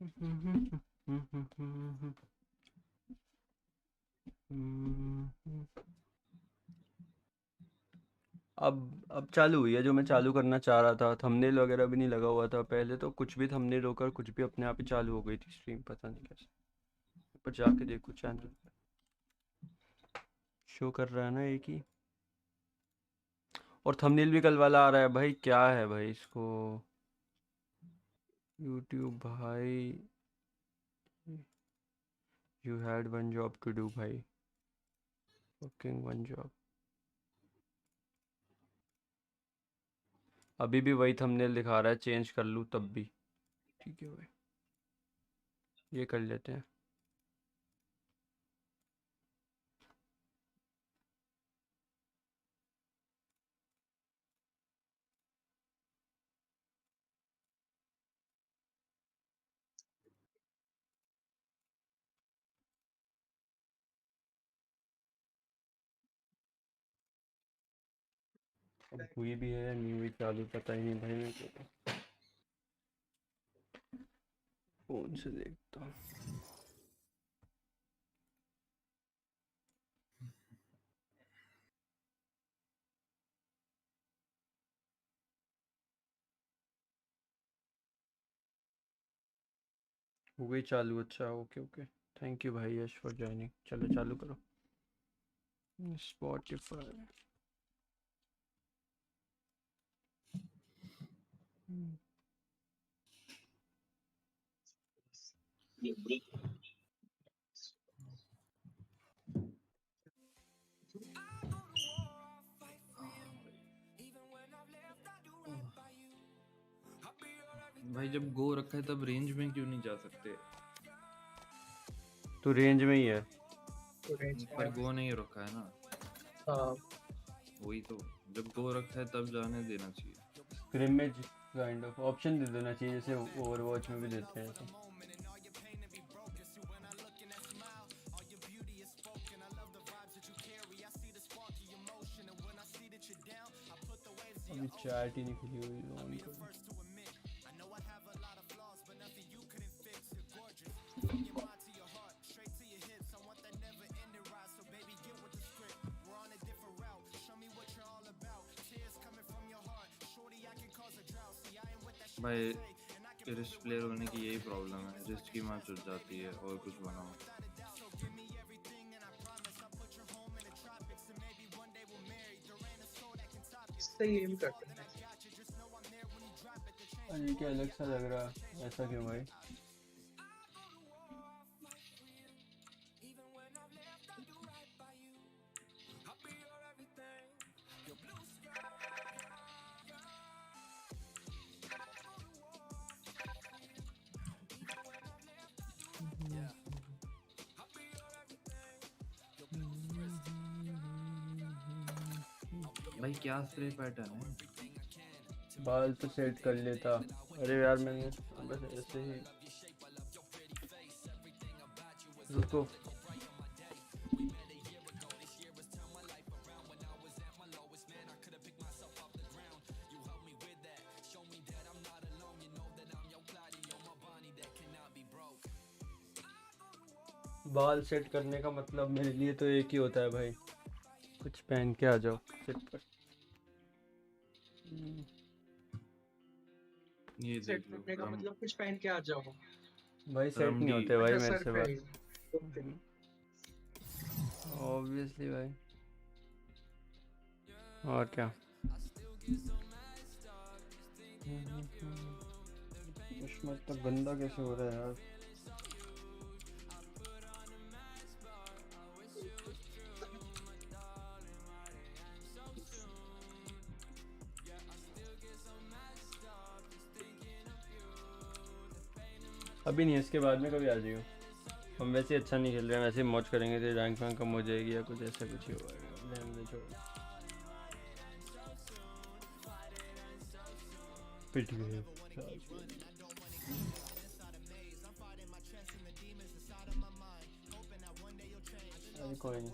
अब चालू हुई है जो मैं चालू करना चाह रहा था। थंबनेल वगैरह भी नहीं लगा हुआ था पहले, तो कुछ भी थंबनेल होकर कुछ भी अपने आप ही चालू हो गई थी स्ट्रीम, पता नहीं कैसे। पर जाके देखो चैनल शो कर रहा है ना एक ही। और थंबनेल भी कल वाला आ रहा है भाई, क्या है भाई इसको। यूट्यूब भाई, you had one job to do भाई, फकिंग वन जॉब। अभी भी वही थंबनेल दिखा रहा है, चेंज कर लूँ तब भी। ठीक है भाई, ये कर लेते हैं। अब हुई भी है नहीं हुई चालू, पता ही नहीं भाई मेरे को तो। फोन से देखता हूँ। हो गई चालू, अच्छा ओके ओके। थैंक यू भाई यश फॉर ज्वाइनिंग। चलो चालू करो स्पॉटिफाई। भाई जब गो रखा है तब रेंज में क्यों नहीं जा सकते? तो रेंज में ही है। तो रेंज पर में गो नहीं रखा है ना। हाँ वही तो, जब गो रखा है तब जाने देना चाहिए। स्क्रिमेज काइंड ऑफ ऑप्शन दे देना चाहिए, जैसे ओवरवॉच में भी देते हैं तो। अभी चैट ही नहीं खुली हुई, ऑन करो। भाई रिस्ट प्लेयर होने की यही प्रॉब्लम है, रिस्ट की मैच उठ जाती है और कुछ बनाओ। सही एम करते हैं। अरे क्या अलग सा लग रहा है, ऐसा क्यों भाई? भाई क्या स्प्रे पैटर्न है? बाल तो सेट कर लेता। अरे यार मैंने बस ऐसे ही। रुको। बाल सेट करने का मतलब मेरे लिए तो एक ही होता है भाई, कुछ पहन के आ जाओ सेट पर। ये सेट देख लो करने का मतलब कुछ पहन के आ जाओ। भाई सेट नहीं रमडी। होते भाई अच्छा मेरे सर से पे बाल। ओके। ऑब्वियसली भाई, और क्या। उसमें तो गंदा कैसे हो रहा है यार। अभी नहीं, इसके बाद में कभी आ जाइयो। हम वैसे अच्छा नहीं खेल रहे हैं, वैसे मौज करेंगे तो रैंक वैंक कम हो जाएगी या कुछ ऐसा कुछ ही होगा। रहने दे, छोड़ो। पिट गए। अरे कोई नहीं।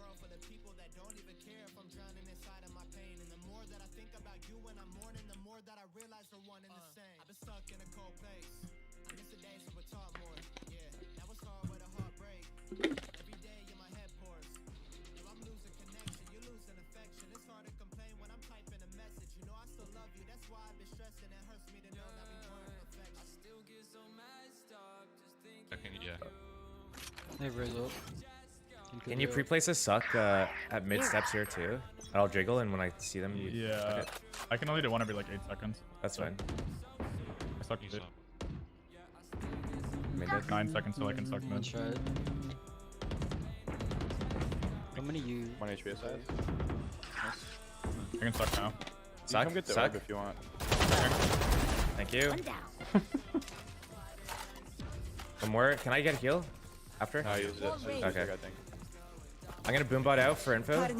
Yeah. Hey, Rizzo. Can you pre-place a suck at mid steps here too? I'll jiggle, and when I see them, you Yeah. suck it. I can only do one every like 8 seconds. That's fine. I suck You mid. suck. Mid it. 9 seconds till I can suck One mid. shot. How many you? 1 HP aside. I can suck now. Suck. Come get the Suck. orb if you want. Thank you. One more. Can I get a heal after? I use it. I just Okay. I think. I'm gonna boom bot out for info. Oh, he's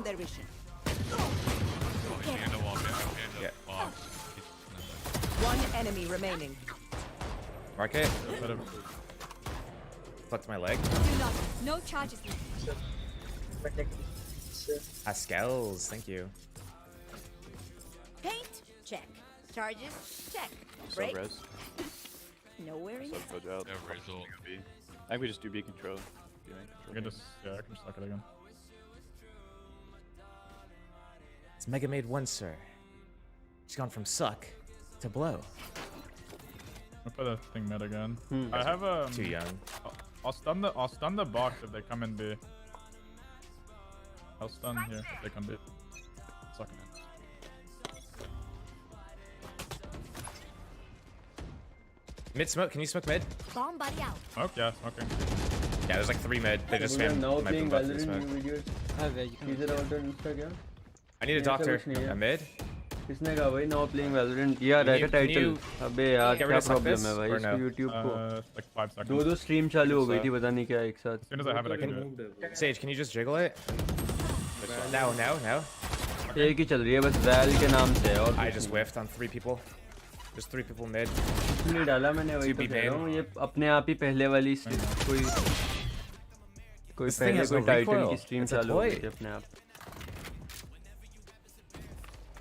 behind the wall, behind the Yeah. box. One enemy remaining. Mark it. Let him. Plucked my leg. Do not. No charges. Pascals. Thank you. Paint. Check. Charges. Check. Sub Break. res. Nowhere in. Sub coach out. Yeah, Rizzo. B. I think we just do B control. I can just suck it again. It's Mega Made 1, sir. She's gone from suck to blow. I'll put that thing mid again. Hmm. I have a. Too young. I'll stun the box if they come in B. I'll stun here if they come B. Suck it. Mid smoke. Can you smoke mid? Bomb buddy out. Smoke? Yeah, smoking. Yeah, there's like 3 mid. They just spam now my playing boom bot through Valorant smoke. new videos. Hi, Vay. You can. Teaser out on Insta क्या? I need a ऐसा doctor. कुछ नहीं है। A mid? किसने कहा भाई now playing Valorant? ये आ रहा है Can क्या you- टाइटल? अबे यार get rid क्या of suck प्रॉब्लम this है भाई or इसको no? YouTube को? Like 5 seconds. दो स्ट्रीम चालू हो गई थी पता नहीं क्या एक साथ. As soon as I have it, I can do it. Sage, can you just jiggle it? Now. एक ही चल रही है बस वैल के नाम से और I just whiffed on 3 people. There's 3 people mid. कुछ नहीं डाला मैंने वही तो CB कह रहा हूँ main. ये अपने आप ही पहले वाली कोई This thing पहले has कोई no टाइटल recoil. की स्ट्रीम It's a चालू हो गई toy. थी अपने आप.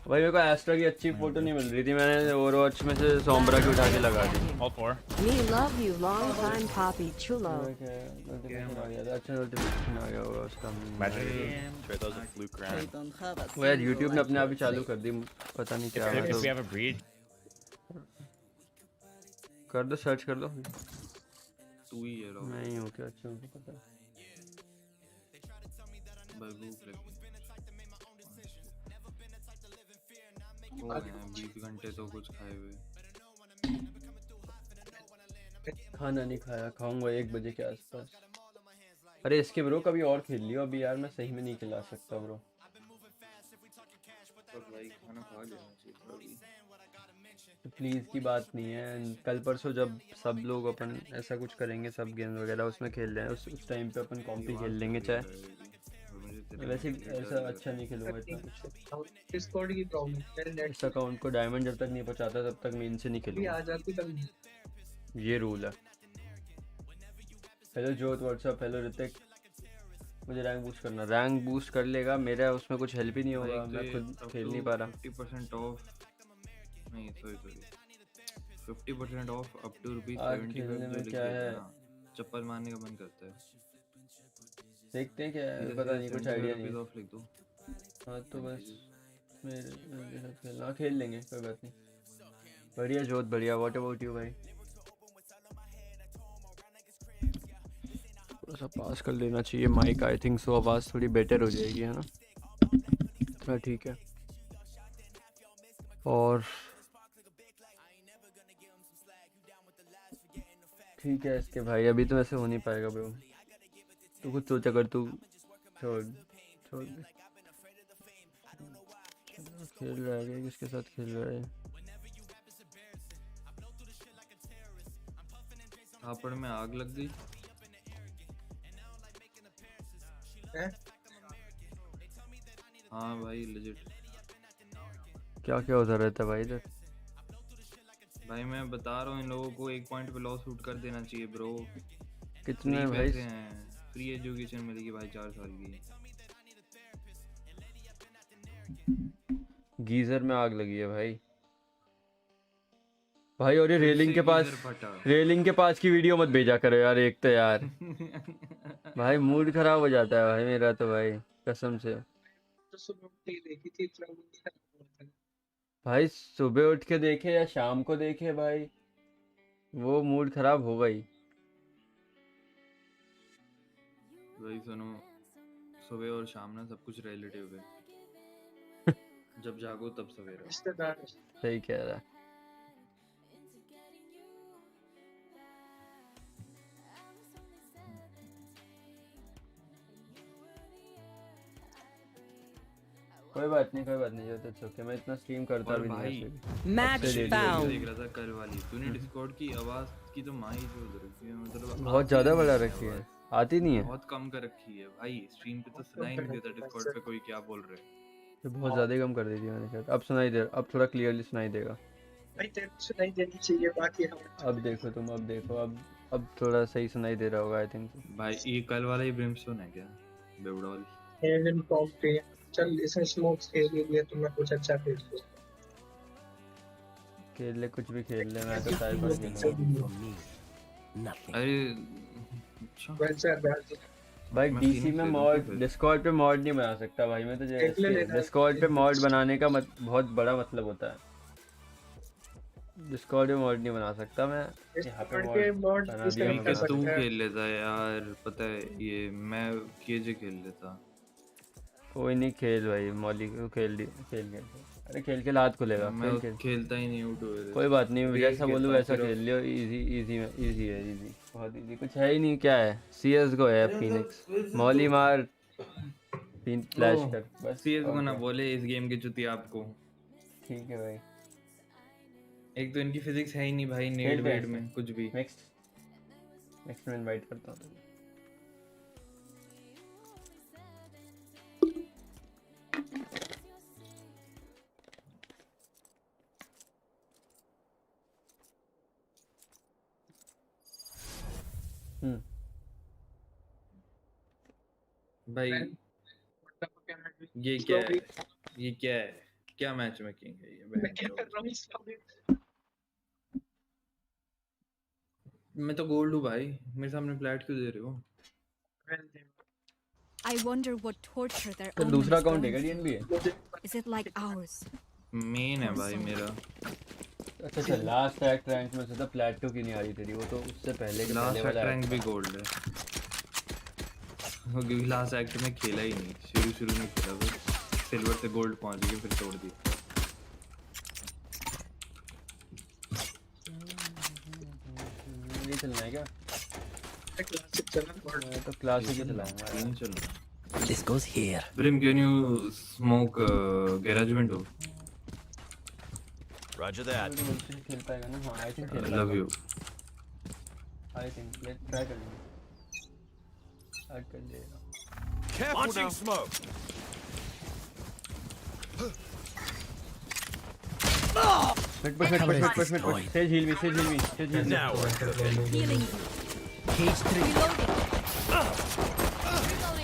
भाई मेरे को एस्ट्रा की अच्छी फोटो नहीं मिल रही थी मैंने ओवरवॉच में से सोम्ब्रा की उठा के लगा दी. All 4. Me love you, long time Poppy Chulo. Notification आ गया था अच्छा नोटिफिकेशन आ गया होगा उसका. Imagine. Trade those with Luke Grant. वो यार YouTube ने अपने आप ही चालू कर दी पता नहीं क्या If we मतलब. have a breed, कर दो सर्च कर दो. तू ही है रो मैं ही हूँ क्या अच्छा मुझे पता है. भूख लगी 20 घंटे तो कुछ खाए हुए. खाना नहीं खाया खाऊंगा 1 बजे के आसपास. अरे इसके ब्रो कभी और खेल लियो अभी यार मैं सही में नहीं खिला सकता ब्रो. पर भाई खाना खा लेना चाहिए अभी. तो प्लीज़ की बात नहीं है. कल परसों जब सब लोग अपन ऐसा कुछ करेंगे सब गेम वगैरह उसमें खेल रहे हैं उस टाइम पे अपन कॉम्पी खेल लेंगे चाहे. वैसे ऐसा अच्छा नहीं खेलूंगा इतना कुछ. डिस्कॉर्ड की प्रॉब्लम है. नेट इस अकाउंट को डायमंड जब तक नहीं पहुंचाता तब तक मैं इनसे नहीं भी खेलूंगा. आ जाती तब. ये रूल है. हेलो जोत व्हाट्सअप. हेलो ऋतिक. मुझे रैंक बूस्ट करना. रैंक बूस्ट कर लेगा मेरा उसमें कुछ हेल्प ही नहीं होगा. मैं खुद खेल नहीं पा रहा. 50% ऑफ नहीं सॉरी 50% ऑफ अप टू आज खेलने में क्या है? चप्पल मारने का मन करता है. देखते हैं क्या है, पता नहीं कुछ आइडिया नहीं. ऑफ लिख दो. हाँ तो बस मेरे साथ खेलना खेल लेंगे कोई बात नहीं. बढ़िया जोत बढ़िया. व्हाट अबाउट यू भाई? थोड़ा सा पास कर लेना चाहिए माइक. आई थिंक सो आवाज़ थोड़ी बेटर हो जाएगी है ना. थोड़ा ठीक है. और ठीक है इसके भाई अभी तो वैसे हो नहीं पाएगा ब्रो. तू कुछ सोच अगर तू छोड़ दे. खेल रहा है किसके साथ खेल रहा है? हापड़ में आग लग गई. है हाँ भाई लेजिट. क्या क्या होता रहता है भाई इधर? भाई मैं बता रहा हूँ इन लोगों को 1 पॉइंट पे लॉस शूट कर देना चाहिए ब्रो. कितने फ्री भाई? पैसे हैं. फ्री एजुकेशन मिलेगी भाई 4 साल की. गीजर में आग लगी है भाई. भाई और ये रेलिंग के पास, रेलिंग के पास की वीडियो मत भेजा करो यार, एक तो यार भाई मूड खराब हो जाता है भाई मेरा तो भाई, कसम से तो सुबह उठ के देखी थी, इतना मूड खराब हुआ था। भाई। सुबह उठ के देखे या शाम को देखे भाई, वो मूड खराब होगा ही। वही सुनो, सुबह और शाम ना सब कुछ रिलेटिव है। जब जागो तब सवेरा। रिश्तेदार सही कह रहा है। कोई बात नहीं, कोई बात नहीं, जो तो ओके, मैं इतना स्ट्रीम करता और भी नहीं भाई, ऐसे भी। Match सबसे daily found. देख रहा था कल वाली, तूने डिस्कॉर्ड की आवाज की तो माँ ही जो रखी है, मतलब बहुत आती ज़्यादा नहीं बढ़ा है रखी है, आवाज। आती नहीं है। बहुत कम कर रखी है भाई, स्ट्रीम पे तो सुनाई नहीं देता डिस्कॉर्ड पे कोई क्या बोल रहे हैं। तो बहुत ज़्यादा ही कम कर दी थी मैंने शायद। अब सुनाई दे, अब थोड़ा क्लियरली सुनाई देगा। भाई तेरे को सुनाई देनी चाहिए, बाकी हम अब देखो तुम, अब देखो, अब थोड़ा सही सुनाई दे रहा होगा आई थिंक। भाई ये कल वाला ही ब्रिमस्टोन है क्या, बेवड़ा वाली? हेवन टॉप पे चल, इसमें स्मोक्स खेल लिए तो मैं कुछ अच्छा खेल लूं। खेल ले, कुछ भी खेल ले, मैं तो साइबर खेलूंगा। अरे अच्छा, वैसे अभ्यास भाई मैं डीसी Phoenix में ले लूं मॉड, फिर। डिस्कॉर्ड पे मॉड नहीं बना सकता भाई मैं तो। देख ले लेना। डिस्कॉर्ड पे मॉड बनाने का बहुत बड़ा मतलब होता है। डिस्कॉर्ड पे मॉड नहीं बना सकता मैं, यहाँ पे Discord के मॉड mod बना इस दिया तरीके मैं से बना। तू सकता है। खेल लेता यार, पता है ये मैं केजे खेल लेता। कोई नहीं, खेल भाई, मॉली को खेल के, अरे खेल के लात खुलेगा, मैं खेल खेल। खेलता ही नहीं हूँ तो कोई बात नहीं, Raze जैसा बोलूँ खेलता हूँ वैसा सिर्फ। खेल लियो। इजी इजी इजी है, इजी, बहुत इजी। कुछ है ही नहीं, क्या है, सीएस गो है, फिनिक्स मॉली मार, फ्लैश कर बस। सीएस को और ना क्या। बोले इस गेम की चुती आपको। ठीक है भाई, एक तो इनकी फिजिक्स है ही नहीं भाई, नेड खेलते हैं वेड में कुछ भी। नेक्स्ट में इनवाइट करता हूँ तुझे। भाई ये क्या है, ये क्या है, क्या मैच मेकिंग है ये? मैं क्या कर रहा हूँ इस समय? मैं तो गोल्ड हूँ भाई, मेरे सामने प्लेट क्यों दे रहे हो? I wonder what torture their तो दूसरा owners अकाउंट है burn क्या डीएनबी है? through. Is it like ours? Main है भाई मेरा। अच्छा अच्छा, लास्ट एक्ट रैंक में से तो प्लेटो की नहीं आ रही तेरी, वो तो उससे पहले के पहले लास्ट वाला रैंक भी गोल्ड है, क्योंकि लास्ट एक्ट में खेला ही नहीं, शुरू में खेला, फिर सिल्वर से गोल्ड पहुंच गए, फिर छोड़ दिया। ये चलना है क्या? क्लासिक चला पड़। मैं तो क्लासिक ही चलाऊंगा यार। तीन चल रहा है। This goes here. Brim, can you smoke garage window? Roger that. तो बोलते हैं खेल पाएगा ना? हाँ आई थिंक खेल I पाएगा। love you. I think late try कर लेंगे, स्टार्ट कर लेगा। Launching smoke. मिट से झील में, Now we're cooking. Healing you. Cage 3. Reloading.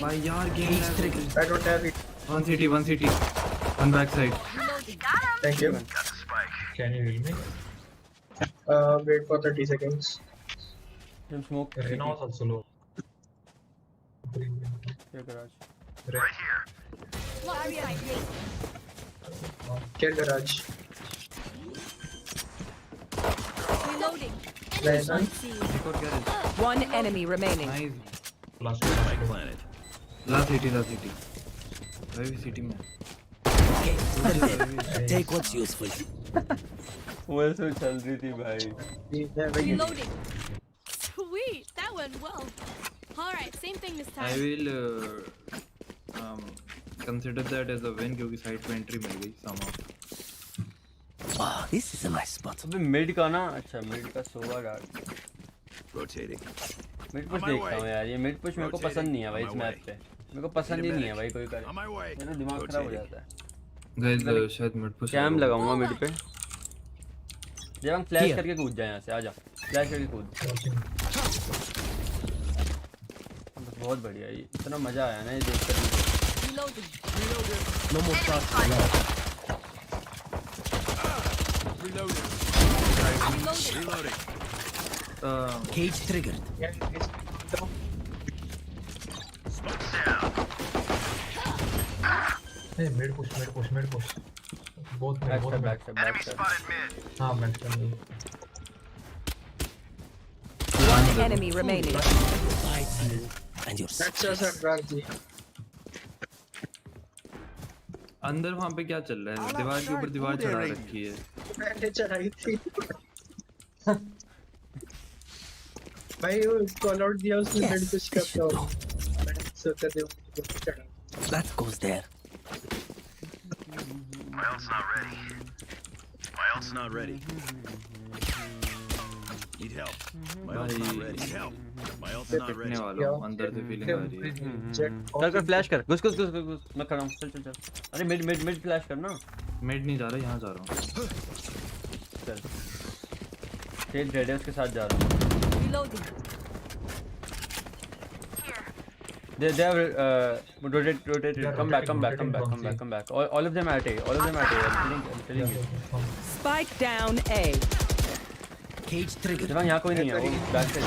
भाई यार game I don't have it. one city, one back side. Reloading. Thank you. Can you heal me? Wait for 30 seconds. तुम smoke Reyna was also low. Garage. Block side. Get garage. Reloading. Nice one. See. एक और garage. One enemy remaining. Nice. Last Spike planted. Last city. भाई भी city में। Take what's useful. वो ऐसे चल रही थी भाई। Reloading. Sweet. That went well. All right. Same thing this I time. will consider that as a win क्योंकि side पे entry मिल गई somehow. Oh, this is a nice spot. अबे मिड का ना, अच्छा मिड का सोवा डार्क। Rotating. मिड पुश देखता हूँ यार, ये मिड पुश मेरे को पसंद नहीं है भाई इस मैप पे, मेरे को पसंद ही नहीं है भाई कोई करे, On my way. मेरा दिमाग खराब हो जाता है। Guys शायद mid push कैम करो। लगाऊंगा मिड पे, जब हम फ्लैश करके कूद जाए यहाँ से, आ जा फ्लैश करके कूद। बहुत बढ़िया, ये इतना मजा आया ना ये देख कर। Reloading. No more shots. Reloading. Reloading. Cage triggered. Yeah, it's down. Hey, mid push. Both mid, both mid. backstab. हाँ, backstab. One enemy remaining. Fight you and your अच्छा सा ड्रैग जी अंदर वहाँ पे क्या चल रहा है? दीवार के ऊपर दीवार चढ़ा रखी है। मैंने चढ़ाई थी भाई वो कॉल आउट दिया उसने Yes, मेड कुछ this करता should हो do. मैंने सोचा दे चढ़ा That goes there. My ult's not ready. Need help. My ult's not ready. Need help. My ult's not पिटने ready. वाला हूँ, अंदर से फीलिंग आ रही है। कर फ्लैश कर घुस मैं खड़ा हूँ चल अरे मिड फ्लैश कर ना मिड नहीं जा रहा, यहाँ जा रहा हूँ। चल तेज रेड है उसके साथ जा रहा हूँ Reloading. they have rotated come back all of them at A I'm telling you Spike down A. Cage triggered. जवान यहाँ कोई नहीं है वो बैक से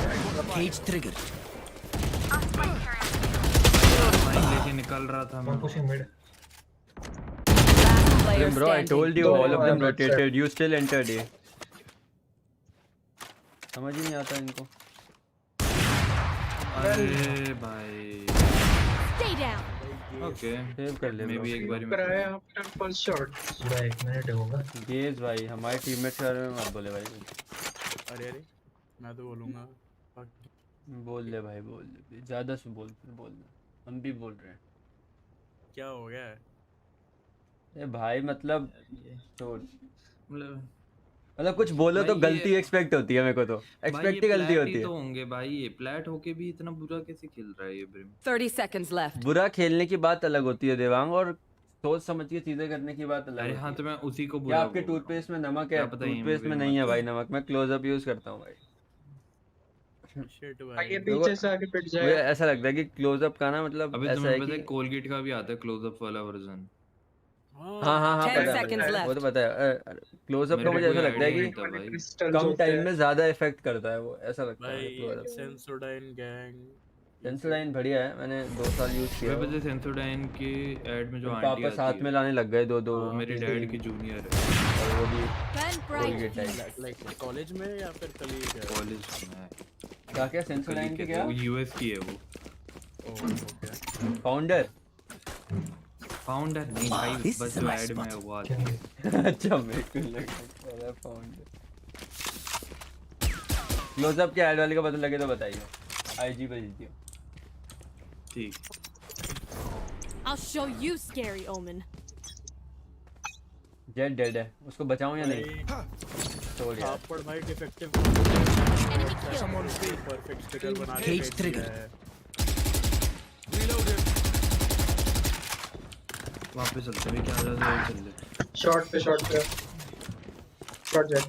Cage triggered. माइक लेके निकल रहा था मैं। One pushing mid. Last player bro I standing. told you all of them No, rotated you still entered A समझ ही नहीं आता इनको अरे भाई Stay down. ओके सेव कर ले मे भी एक बारी में कराया आफ्टर फर्स्ट शॉट पूरा 1 मिनट होगा. गेज भाई हमारे टीममेट्स के बारे में मत बोले भाई अरे मैं तो बोलूंगा. बोल ले भाई बोल ले ज्यादा से बोल ले हम भी बोल रहे हैं क्या हो गया? ए भाई मतलब मतलब कुछ बोलो तो भाई गलती एक्सपेक्ट होती है मेरे को तो एक्सपेक्ट ही गलती होती तो है होंगे भाई, ये फ्लैट होके भी इतना बुरा कैसे खेल रहा है ये ब्रिम? 30 seconds left. बुरा खेलने की बात अलग होती है देवांग और सोच समझ के चीजें करने की बात अलग अरे होती हाँ है तो मैं उसी को क्या बुरा आपके बोल रहा हूँ। टूथपेस्ट में नमक है क्या पता ये टूथपेस्ट में movie नहीं है मत- भाई नमक मैं क्लोजअप यूज करता हूँ भाई आगे पीछे से आगे पिट मुझे जाए ऐसा लगता है कि क्लोजअप का ना मतलब अबे ऐसा है तुम्हें पता है कि कोलगेट का भी आता है क्लोजअप वाला वर्जन? हाँ 10 पता है seconds मुझे, left. वो तो पता है क्लोजअप का मेरे मुझे को ऐसा कोई लगता है idea कि नहीं था भाई। कम टाइम में ज्यादा इफेक्ट करता है वो ऐसा लगता है भाई क्लोजअप सेंसोडाइन गैंग. सेंसोडाइन बढ़िया है मैंने 2 साल यूज किया मेरे पता है सेंसोडाइन के ऐड में जो जो आंटी पापा आती साथ है में लाने लग गए दो वो मेरे डैड की जूनियर है और वो भी Burn Colgate bright. Type like college में या फिर कलीग है? कॉलेज में। क्या सेंसोडाइन के क्या वो यूएस की है वो। ओके. फाउंडर फाउंडर नहीं भाई, this बस is a जो nice ऐड में spot. है वो आता है। अच्छा मेरे को लगा फाउंडर क्लोजअप के ऐड वाले का पता लगे तो बताइए आईजी पे दीजिए ठीक I'll show you, scary omen. Jet dead है उसको बचाऊं या नहीं छोड़ यार थापड़ भाई डिफेक्टिव. Enemy kill. समवन से परफेक्ट स्टिकर बना के Cage भेज दिया trigger. है. वापस चलते हैं क्या चल ले। शॉट पे शॉट जाए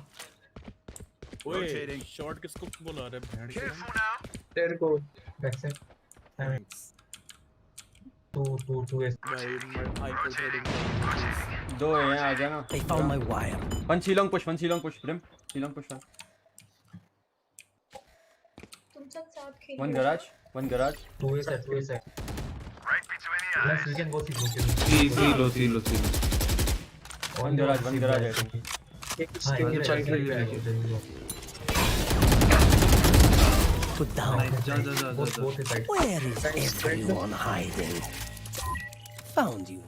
ओए Rotating. शॉट किसको बोला रहे भेड़ के? तेरे को Backside. Two is भाई मैं हाइपर ट्रेडिंग. दो हैं आ जाना They found my wire. One C long push Brim C long push one garage two is at. Yes, we can go see. C लो वन गराज है एक हाँ, स्किल एक चाहिए Put down. जा Both is right. Where is everyone hiding? Found you.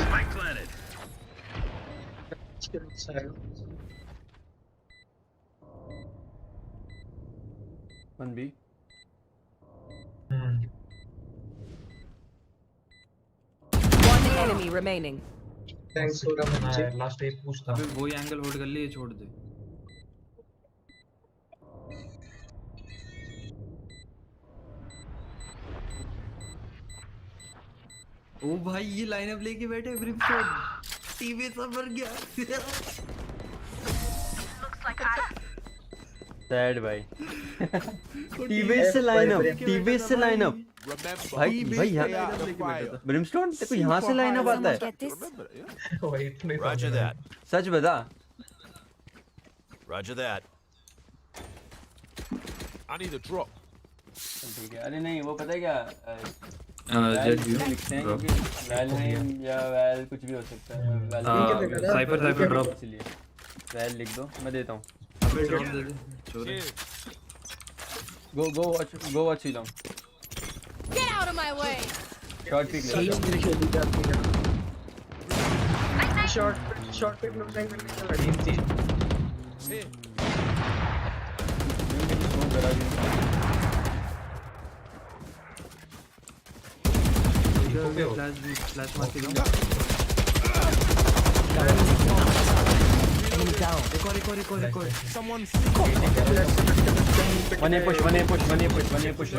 Spike planted. Skill चाहिए one B One enemy remaining. Thanks for मुझे Last एक push था. अबे वही एंगल होल्ड कर ले, ये छोड़ दे। ओ भाई ये लाइनअप लेके बैठे ब्रिमस्टोन, टीवी सब भर गया। सैड भाई टीबेस से लाइनअप भाई यहाँ ब्रिमस्टोन तेरे को यहाँ से लाइनअप आता है Get this? Wait, नहीं Roger that. सच बता Roger that. I need a drop. ठीक है। अरे नहीं वो पता है क्या जेट व्यू लिखते हैं क्योंकि वैल है या वैल कुछ भी हो सकता है वैल साइफर ड्रॉप इसलिए वैल लिख दो मैं देता हूँ ड्रॉप दे दे छोरे गो वॉच ही long Get out of my way! Short pick ले शॉर्ट पिक लोग टाइम करने का टीम थी फ्लैश मार के दो एक और Someone's वन ए पुश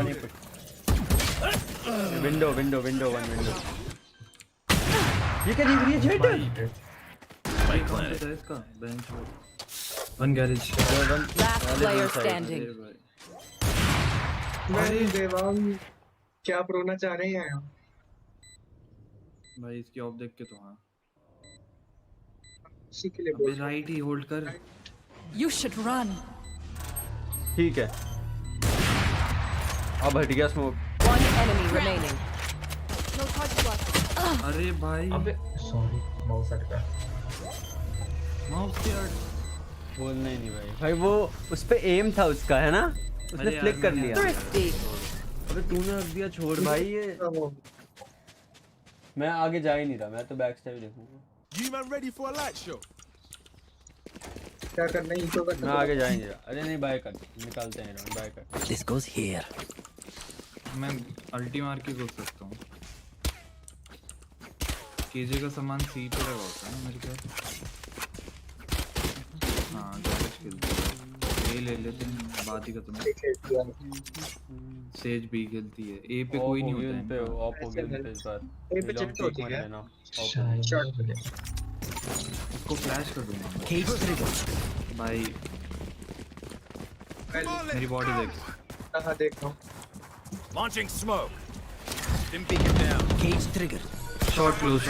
विंडो वन विंडो ये क्या दिख रही है जेट Spike planted. इसका bench one garage Last player standing. भाई देवांग क्या प्रोना चाह रहे हैं भाई इसकी ऑफ देख के तो हां उसी के लिए अबे राइट ही होल्ड कर You should run. ठीक है अब हट गया smoke One enemy remaining. No charges left. अरे भाई अबे सॉरी माउस अटका माउस के हट बोलना ही नहीं भाई वो उस पे एम था उसका है ना उसने अरे यार, फ्लिक कर मैंने- लिया Thrifty. अबे तूने रख दिया छोड़ भाई ये मैं आगे जा ही नहीं रहा मैं तो बैक स्टेप देखूंगा You man ready for a light show? क्या करना है इको मैं करना आगे जा ही नहीं रहा अरे नहीं बाय कर निकालते हैं राउंड बाय कर This goes here. मैं अल्टी मार के घुस सकता हूँ केजे का सामान सी पे लगा होता है ना मेरे ख्याल हाँ गैरेज खेलते हैं ये ले लेते हैं बात ही खत्म सेज भी खेलती है ए पे कोई नहीं होता पे है ऑफ हो गया इस बार ए पे चिट होती है शायद इसको फ्लैश कर दूंगा मैं। Cage trigger. भाई मेरी बॉडी देख हाँ देख रहा हूँ Launching smoke. Dim beacon down. Cage trigger. Shot close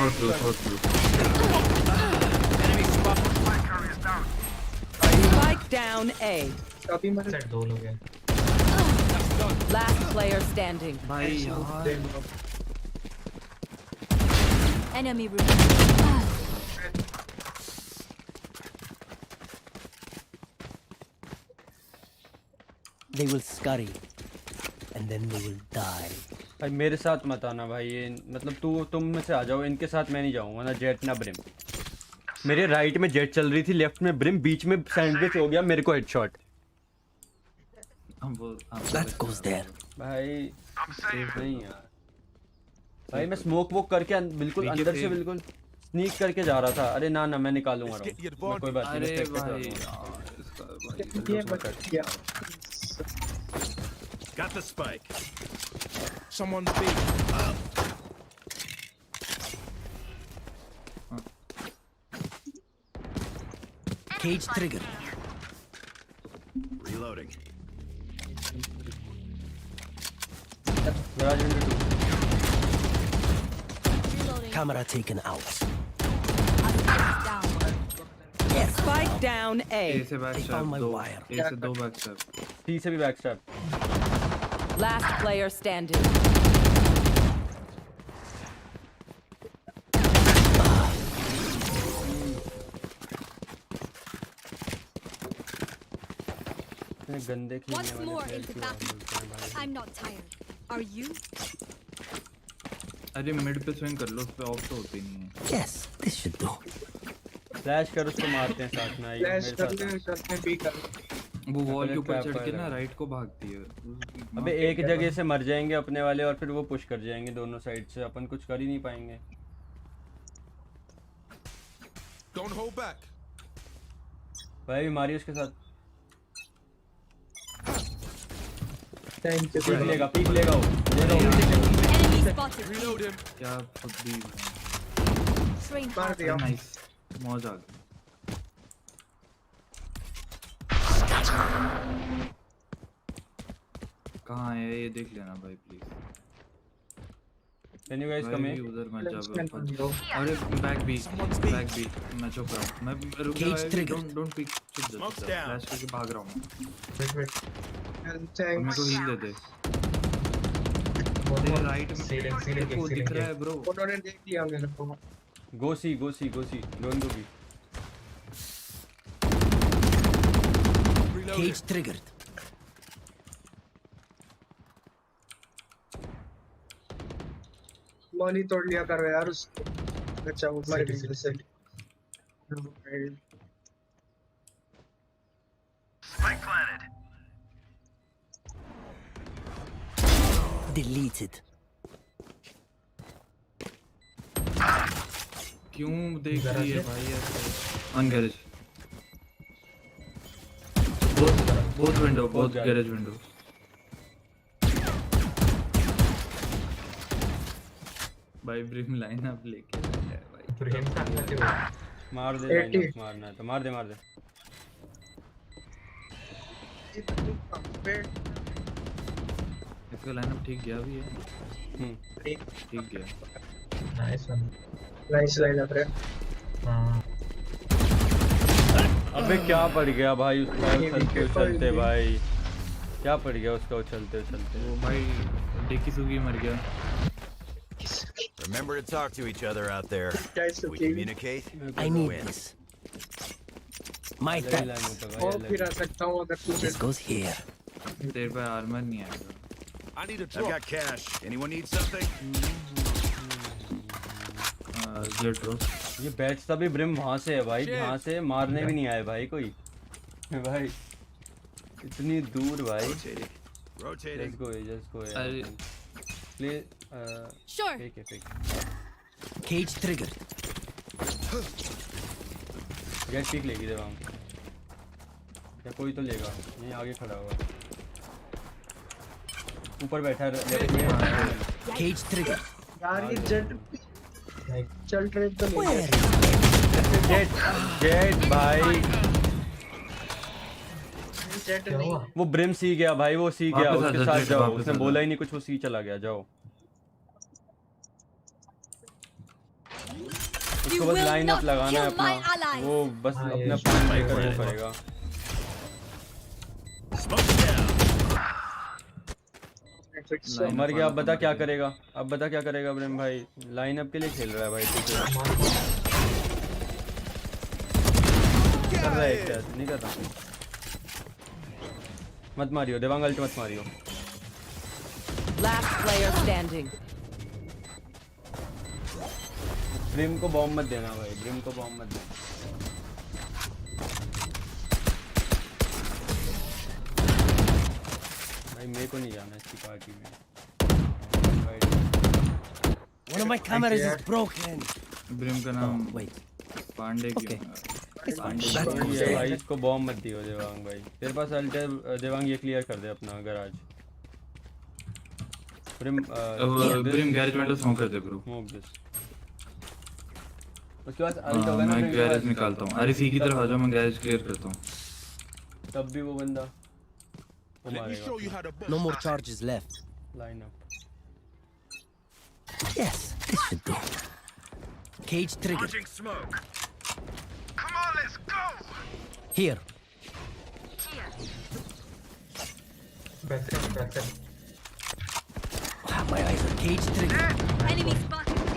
Spike down A. काफी मत सेट दो लोग हैं Last player standing. भाई यार Enemy remaining. They will scurry. And then they will die. भाई मेरे साथ मत आना भाई ये मतलब तुम में से आ जाओ इनके साथ मैं नहीं जाऊंगा ना जेट ना ब्रिम मेरे राइट में जेट चल रही थी लेफ्ट में ब्रिम बीच में सैंडविच हो गया मेरे को हेडशॉट That goes there. भाई सेफ नहीं यार भाई मैं स्मोक वोक करके बिल्कुल देखिए अंदर से सेफ। बिल्कुल स्नीक करके जा रहा था अरे ना मैं निकालूंगा Let's get the राउंड मैं कोई बात नहीं अरे respect के साथ भाई आऊंगा। यार इसका भाई ये मत किया Got the spike. Someone's big. Cage trigger. Reloading. Garage window 2 Reloading. Camera taken out. Down. Spike down A. ए से back They step found my दो wire. ए से दो बैक स्टैप सी से भी back step Last player standing. इतने गंदे Once खेलने more वाले into player battle. क्यों आ गए भाई? I'm not tired. Are you? अरे मिड पे स्विंग कर लो उस पे ऑफ तो होती नहीं है Yes, this should do. Flash कर उसको मारते हैं साथ में आइए फ्लैश मेरे कर साथ ले करते भी कर वो वॉल पहले के ऊपर trap चढ़ के आएगा। ना राइट को भागती है अबे एक जगह से मर जाएंगे अपने वाले और फिर वो पुश कर जाएंगे दोनों साइड से अपन कुछ कर ही नहीं पाएंगे Don't hold back. भाई भी मारी उसके साथ थैंक यू पीक लेगा वो ले लो Enemy spotted. Reload him. क्या खुद भी Train मार दिया नाइस मौज आ गई कहाँ है ये देख लेना भाई please Can you guys come भाई in? उधर मत जा Spend on bro। you. अरे बैक बी मैं चुप रहा हूँ। मैं रुक जा भाई, डोंट पिक, चुप जा Smoke's down. फ्लैश करके भाग रहा हूँ। Wait. And और मेरे को thanks. हील दे दे। तेरे राइट में सीलिंग वो दिख रहा है ब्रो। उन्होंने देख लिया मेरे को। Go C, go C, go C. Don't go B. Reloading. triggered. Molly तोड़ लिया करो यार उसको। अच्छा वो मर गई वैसे। Deleted. क्यों देख रही है भाई ऐसे? On garage. Both window, both garage window. भाई ब्रिम लाइन अप लेके आया है भाई। ब्रिम का क्या मार दे लाइन मारना है तो मार दे। इसका लाइन अप ठीक गया भी है। ठीक गया। नाइस लाइन अप रे। हां अबे क्या पड़ गया भाई उसका उछलते भाई, क्या पड़ गया उसका उछलते। वो भाई डेकी सुगी मर गया। Remember to talk to each other out there. Guys, We communicate. I need this. My turn. और फिर आ सकता हूँ अगर तू This goes here. तेरे पे आर्मर नहीं आएगा। I need a I've drop. got cash. Anyone need something? Jet drop. ये बैट्स तभी ब्रिम वहां से है भाई, वहां से मारने भी नहीं आए भाई कोई भाई, इतनी दूर भाई। Rotating. Just go अरे play Sure. Fake Cage triggered. Gate pick लेगी देवांग, क्या कोई तो लेगा, नहीं आगे खड़ा हुआ ऊपर बैठा है लेफ्ट में। Cage triggered. यार ये जेट चल ट्रेड तो नहीं Where? जेट भाई जेट क्या नहीं हुआ? वो ब्रिम सी गया भाई, वो सी गया, वापस आ उसके जा, साथ जेट, जाओ, वापस उसने आ जा। बोला ही नहीं कुछ, वो सी चला गया, जाओ You उसको बस will लाइन not अप लगाना है kill my अपना, allies. वो बस हाँ, अपना ये प्लान Spike लेकर वो planted. करेगा। Smoke's down. Line मर up गया, अब वाला बता तो क्या मर गया। करेगा, अब बता क्या करेगा ब्रिम भाई, लाइन अप के लिए खेल रहा है भाई, तू क्या कर रहा है, क्या नहीं कर रहा, मत मारियो देवांग, अल्ट मत Mario. Last player standing. Brim को बॉम्ब मत देना भाई, ब्रिम को बॉम्ब मत देना। भाई मेरे को नहीं जाना इसकी पार्टी में। One of my cameras is broken. Brim का नाम Wait. पांडे क्यों Okay. है? पांडे Back क्यों to है? भाई इसको बॉम्ब मत दियो देवांग भाई, तेरे पास अल्ट है देवांग, ये क्लियर कर दे अपना garage. Brim brim garage window smoke कर दे ब्रो। स्मोक दिस, उसके बाद अल्ट होगा ना मैं ब्रिम के गैरेज पास, निकालता हूँ। अरे सी की तरफ आ जाओ, मैं गैरेज क्लियर करता हूँ। तब भी वो बंदा वो Let me मारेगा। show you how to box. No more charges left. Line up Yes, this should do. Cage triggered. Launching smoke. Come on, let's go. Here. Back से Wow, my eyes are cage triggered. Enemy spotted B.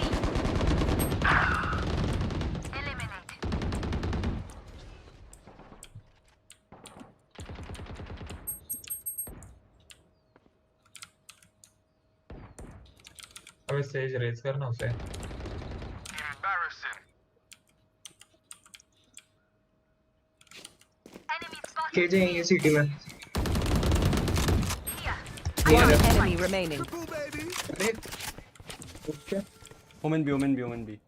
अबे says race करना उसे। Embarrassing. KJ हैं ये city में। One enemy remaining. Triple, baby. अरे okay Omen B, Omen B, Omen B.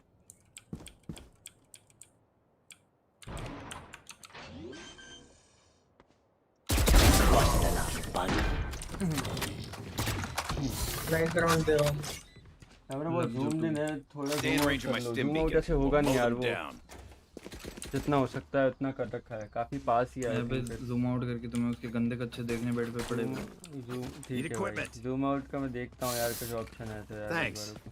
Nice round दे रहा हूँ। कैमरा बहुत जूम इन है, थोड़ा Stay in zoom range of my out कर लो, stim जूम आउट beacon. ऐसे होगा नहीं Mow यार, them वो down. जितना हो सकता है उतना कर रखा है, काफी पास ही है। मैं बस जूम आउट करके तुम्हें उसके गंदे कच्चे देखने बेड पे पड़े हुए। जूम ठीक है भाई, equipment. जूम आउट का मैं देखता हूँ यार, कुछ ऑप्शन है तो यार एक Thanks. बार रुको।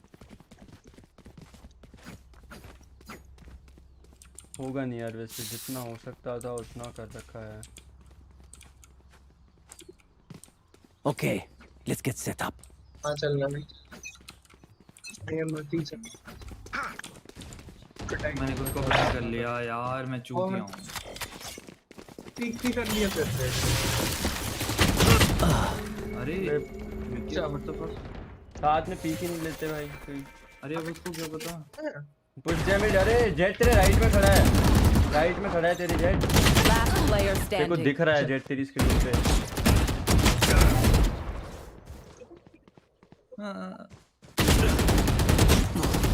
होगा नहीं यार, वैसे जितना हो सकता था उतना कर रखा है। Okay, let's get set up. हाँ चल रहा भाई, ये मत ही चल। मैंने खुद को बड़ा कर लिया यार, मैं चूतिया हूँ। ठीक कर लिया फिर। अरे क्या मतलब, साथ में पीक ही नहीं लेते भाई कोई। अरे अब उसको क्या पता। Push damage. अरे जेट तेरे राइट में खड़ा है, राइट में खड़ा है तेरी जेट। Last player तेरे को standing. दिख रहा है जेट तेरी स्क्रीन पे।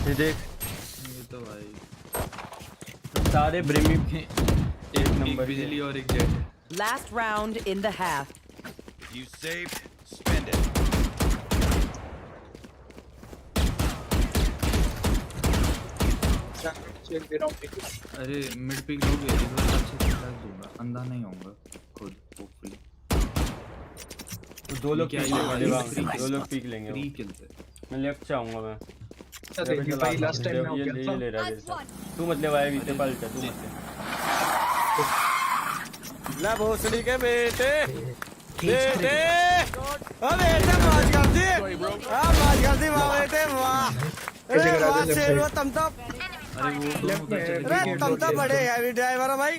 ये देख, ये तो भाई सारे ब्रिमी एक नंबर के। बिजली और एक Jett. Last round in the half. You saved, spend it. Check दे रहा हूँ। अरे मिड पिक लोगे इस बार अच्छे से फ्लैश दूंगा, अंधा नहीं होऊंगा खुद होपफुली। तो दो लोग क्या पीक ये लेंगे, वाले दो लोग पीक लेंगे। फ्री किल से। मैं लेफ्ट से आऊंगा मैं। अच्छा देख भाई, लास्ट टाइम मैं हो ये गया था। ले रहा है मेरे साथ। तू मत ले भाई, बीते पलट तू मत ले। ला भोसड़ी के बेटे बेटे, ओ बेटे मौज कर दी, हां मौज कर दी वाह बेटे वाह। अरे वाह शेर तुम तो, अरे वो दोनों उधर चले गए। अरे तुम तो बड़े हैवी ड्राइवर हो भाई।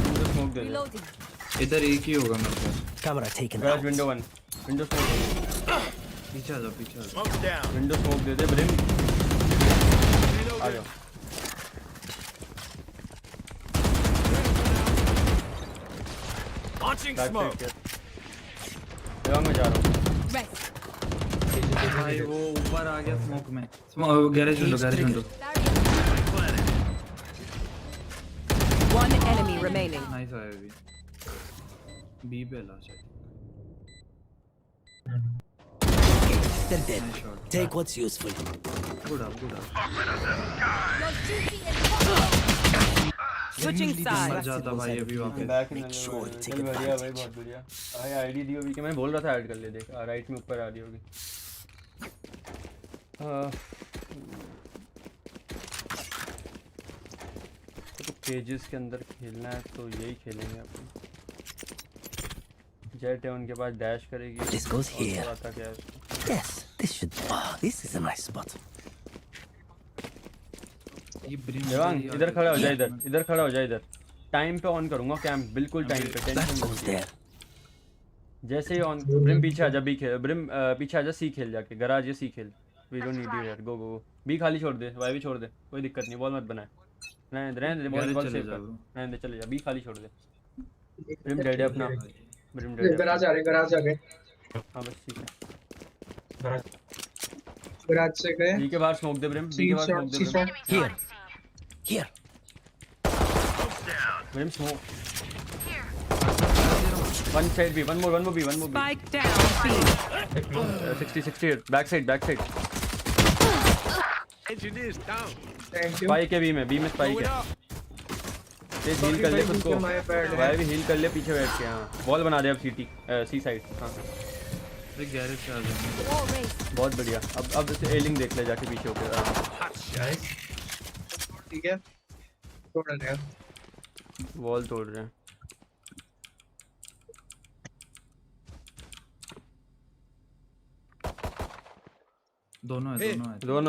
मुझे स्मोक दे दे। Reloading. इधर एक ही होगा मेरे पास। Camera taken gas out. Window 1, window smoke, पीछे आ जाओ, पीछे आ जाओ। Smoke down. विंडो स्मोक दे दे ब्रिम। आ जाओ। Launching back smoke. साइड के मैं जा रहा हूँ। Rest. भाई वो ऊपर आ गया स्मोक में। Smoke garage window, garage window. One enemy remaining. Nice आया अभी। बी पे ला शायद। They're dead. Nice shot. Take what's useful. Good up, good up. Your duty is Switching मर sides. जाता भाई अभी वापस। Back in Make sure to take चल बढ़िया भाई, advantage. बहुत बढ़िया। भाई आईडी दी होगी कि मैं बोल रहा था ऐड कर ले, देख राइट में ऊपर आ रही होगी। तो पेजेस के अंदर खेलना है तो यही खेलेंगे अपन। जेट है उनके पास, डैश करेगी। This goes और here. तो आता क्या है उसको। Yes, this should. Oh, this is a nice spot. ये ब्रिम देवांग इधर खड़ा हो जा, इधर इधर खड़ा हो जा, इधर टाइम पे ऑन करूंगा कैंप, बिल्कुल टाइम पे, That टेंशन goes मत ले। there. जैसे ही ऑन ब्रिम पीछे आ जा, बी खेल ब्रिम, पीछे आ जा, सी खेल जाके, गराज ये सी खेल। वी डोंट नीड यू यार, गो गो गो। बी खाली छोड़ दे, वाई भी छोड़ दे, कोई दिक्कत नहीं, बॉल मत बनाए। रहने दे बॉल, बॉल चले सेव कर, जाओ। रहने दे, चले जा, बी खाली छोड़ दे। ब्रिम डेड है अपना, ब्रिम डेड है। गराज आ रहे, गराज आ गए। हां बस ठीक है। गराज से गए। बी के बाहर स्मोक दे ब्रिम, बी के बाहर स्मोक दे Brim. Here. Here. Brim smoke. One side B, one more B, one more B. Spike down. B. 60 back side, back side. Engineers down. Thank you. Spike है B में spike Going है। up. ये heal कर ले खुद को, My bad है। भाई भी हील कर ले पीछे बैठ के। हां बॉल बना दे अब, सीटी सी साइड। हां अरे गैरेज से आ जाओ। wall raised. बहुत बढ़िया। अब इसे एलिंग देख ले जाके पीछे होकर आराम से। Hot shot. ठीक है, छोड़ रहे हैं। वॉल तोड़ रहे हैं। दोनों है,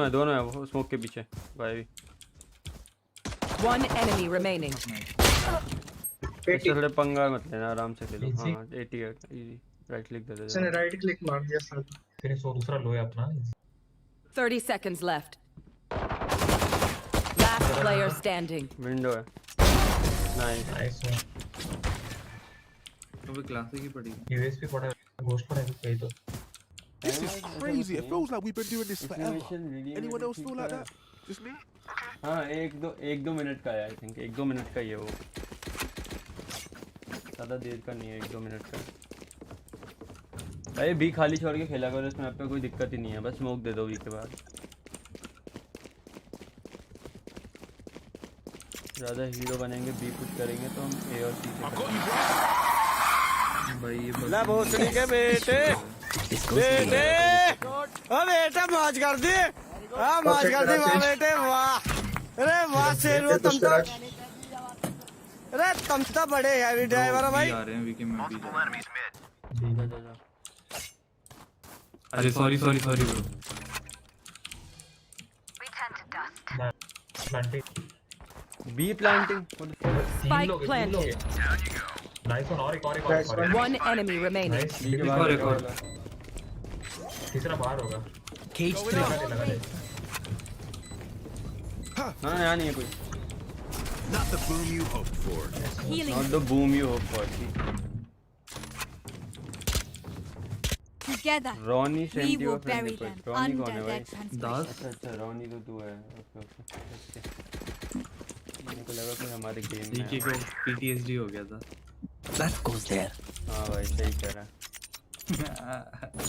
दोनों है वो स्मोक के पीछे भाई। One enemy remaining. इससे थोड़े पंगा मत लेना, आराम से खेलो। Easy. हां 88 इजी। राइट क्लिक दे दे। इसने राइट क्लिक मार दिया साथ। फिर सो दूसरा लो है अपना। 30 seconds left. Last player standing. Window है। नाइस। नाइस। तो भी क्लासिक ही पड़ी। यूएसपी पड़ा है, घोस्ट पड़ा है कहीं तो। This is crazy. It feels like we've been doing this forever. Anyone else feel like that? Just me? हाँ एक दो मिनट का है आई थिंक, 1-2 मिनट का ही है वो, ज़्यादा देर का नहीं है, 1-2 मिनट का। भाई बी खाली छोड़ के खेला करो, इसमें आपको कोई दिक्कत ही नहीं है, बस स्मोक दे दो बी के बाद। ज़्यादा हीरो बनेंगे, बी पुश करेंगे तो हम ए और सी से करेंगे। भाई ये ला भोसड़ी के बेटे बेटे, ओ बेटे मौज कर दी, हां मौज कर दी वाह बेटे वाह। अरे वाह शेरू तुम तो, अरे तुम तो बड़े हैवी ड्राइवर हो भाई। आ रहे हैं वीके में भी। जा जा जा। अरे sorry sorry sorry bro. Planting B planting Spike planted. Nice one, और एक One enemy remaining. Nice. B के और बाहर एक और। तीसरा बाहर होगा। केज लगा दे। हाँ यहाँ नहीं है कोई। Not the boom you hoped for. Healing. Not the boom you hope for. Together. Ronnie We send you will friend bury request. them Ronnie कौन under है their भाई? transgression. दास अच्छा अच्छा रॉनी तो तू है। Okay okay. मेरे को लगा कि हमारे गेम में वीके को पीटीएसडी हो गया था। That goes there. हाँ भाई सही कह रहा है।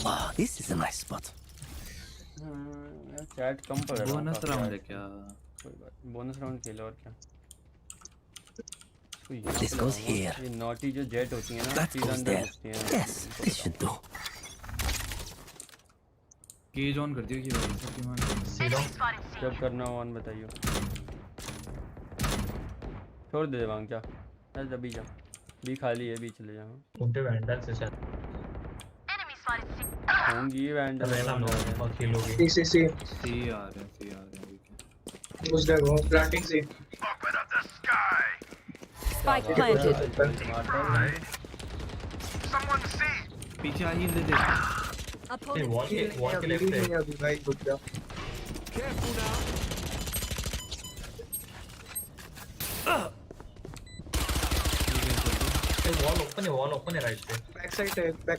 Wow, this is a nice spot. यार चैट कम पड़ रहा है। बोनस राउंड है क्या? कोई बात बोनस राउंड खेलो और क्या। This goes here. ये नॉटी जो जेट होती है ना That सीधा goes अंदर there. घुसती है। Yes, this should do. Cage on कर दियो कि भाई जब करना हो ऑन बताइयो। छोड़ दे वांग जा। चल अभी जा। बी खाली है बी चले जा। उनके वैंडल से शायद होंगी वैंडल रहना लो और खेलोगे। सी सी आ रहे हैं वीके। घुस गए वो प्लांटिंग से। Spike planted. पीछे आ ही ले दे। नहीं वॉल के लेफ्ट है। अभी भाई घुस गया। वॉल ओपन है राइट पे। बैक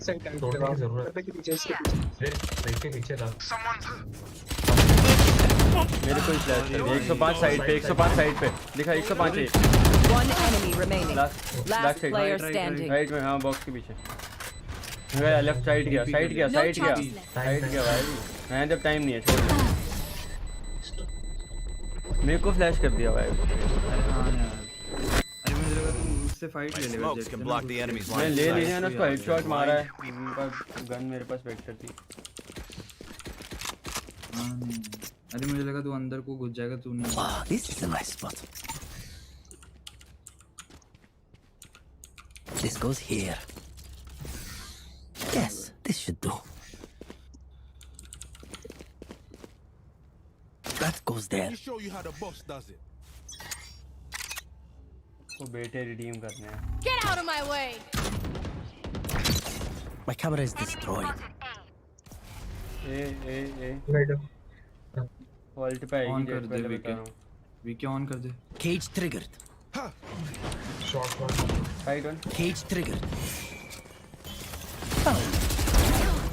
साइड टाइम तोड़ने की जरूरत के पीछे इसके रेस के पीछे था। मेरे को फ्लैश कर दिया 105 साइड पे 105 साइड पे लिखा 105 है। One enemy remaining. Last Last side player standing. Right में हाँ बॉक्स के पीछे। मेरा लेफ्ट साइड गया साइड गया No साइड गया chances left. साइड गया भाई। मैं जब टाइम नहीं है छोड़ दे। मेरे को फ्लैश कर दिया भाई। अरे हाँ यार। अरे मुझे लगा तू उससे फाइट ले लेगा। Smokes can block the enemy's मैं line. ले लिया ना उसको हेडशॉट मारा है। उनका गन मेरे पास वेक्टर थी। अरे मुझे लगा तू अंदर को घुस जाएगा तू नहीं। Wow, this is a nice spot. This goes here. Yes, this should do. That goes there. show you how the boss does it. वो बेटे रिडीम करने हैं। Get out of my way. My camera is destroyed. A right vault पे on आएगी कर jet दे पहले VK. बता रहा हूँ। वीके ऑन कर दे। Cage triggered. Shot side one Cage triggered. Oh.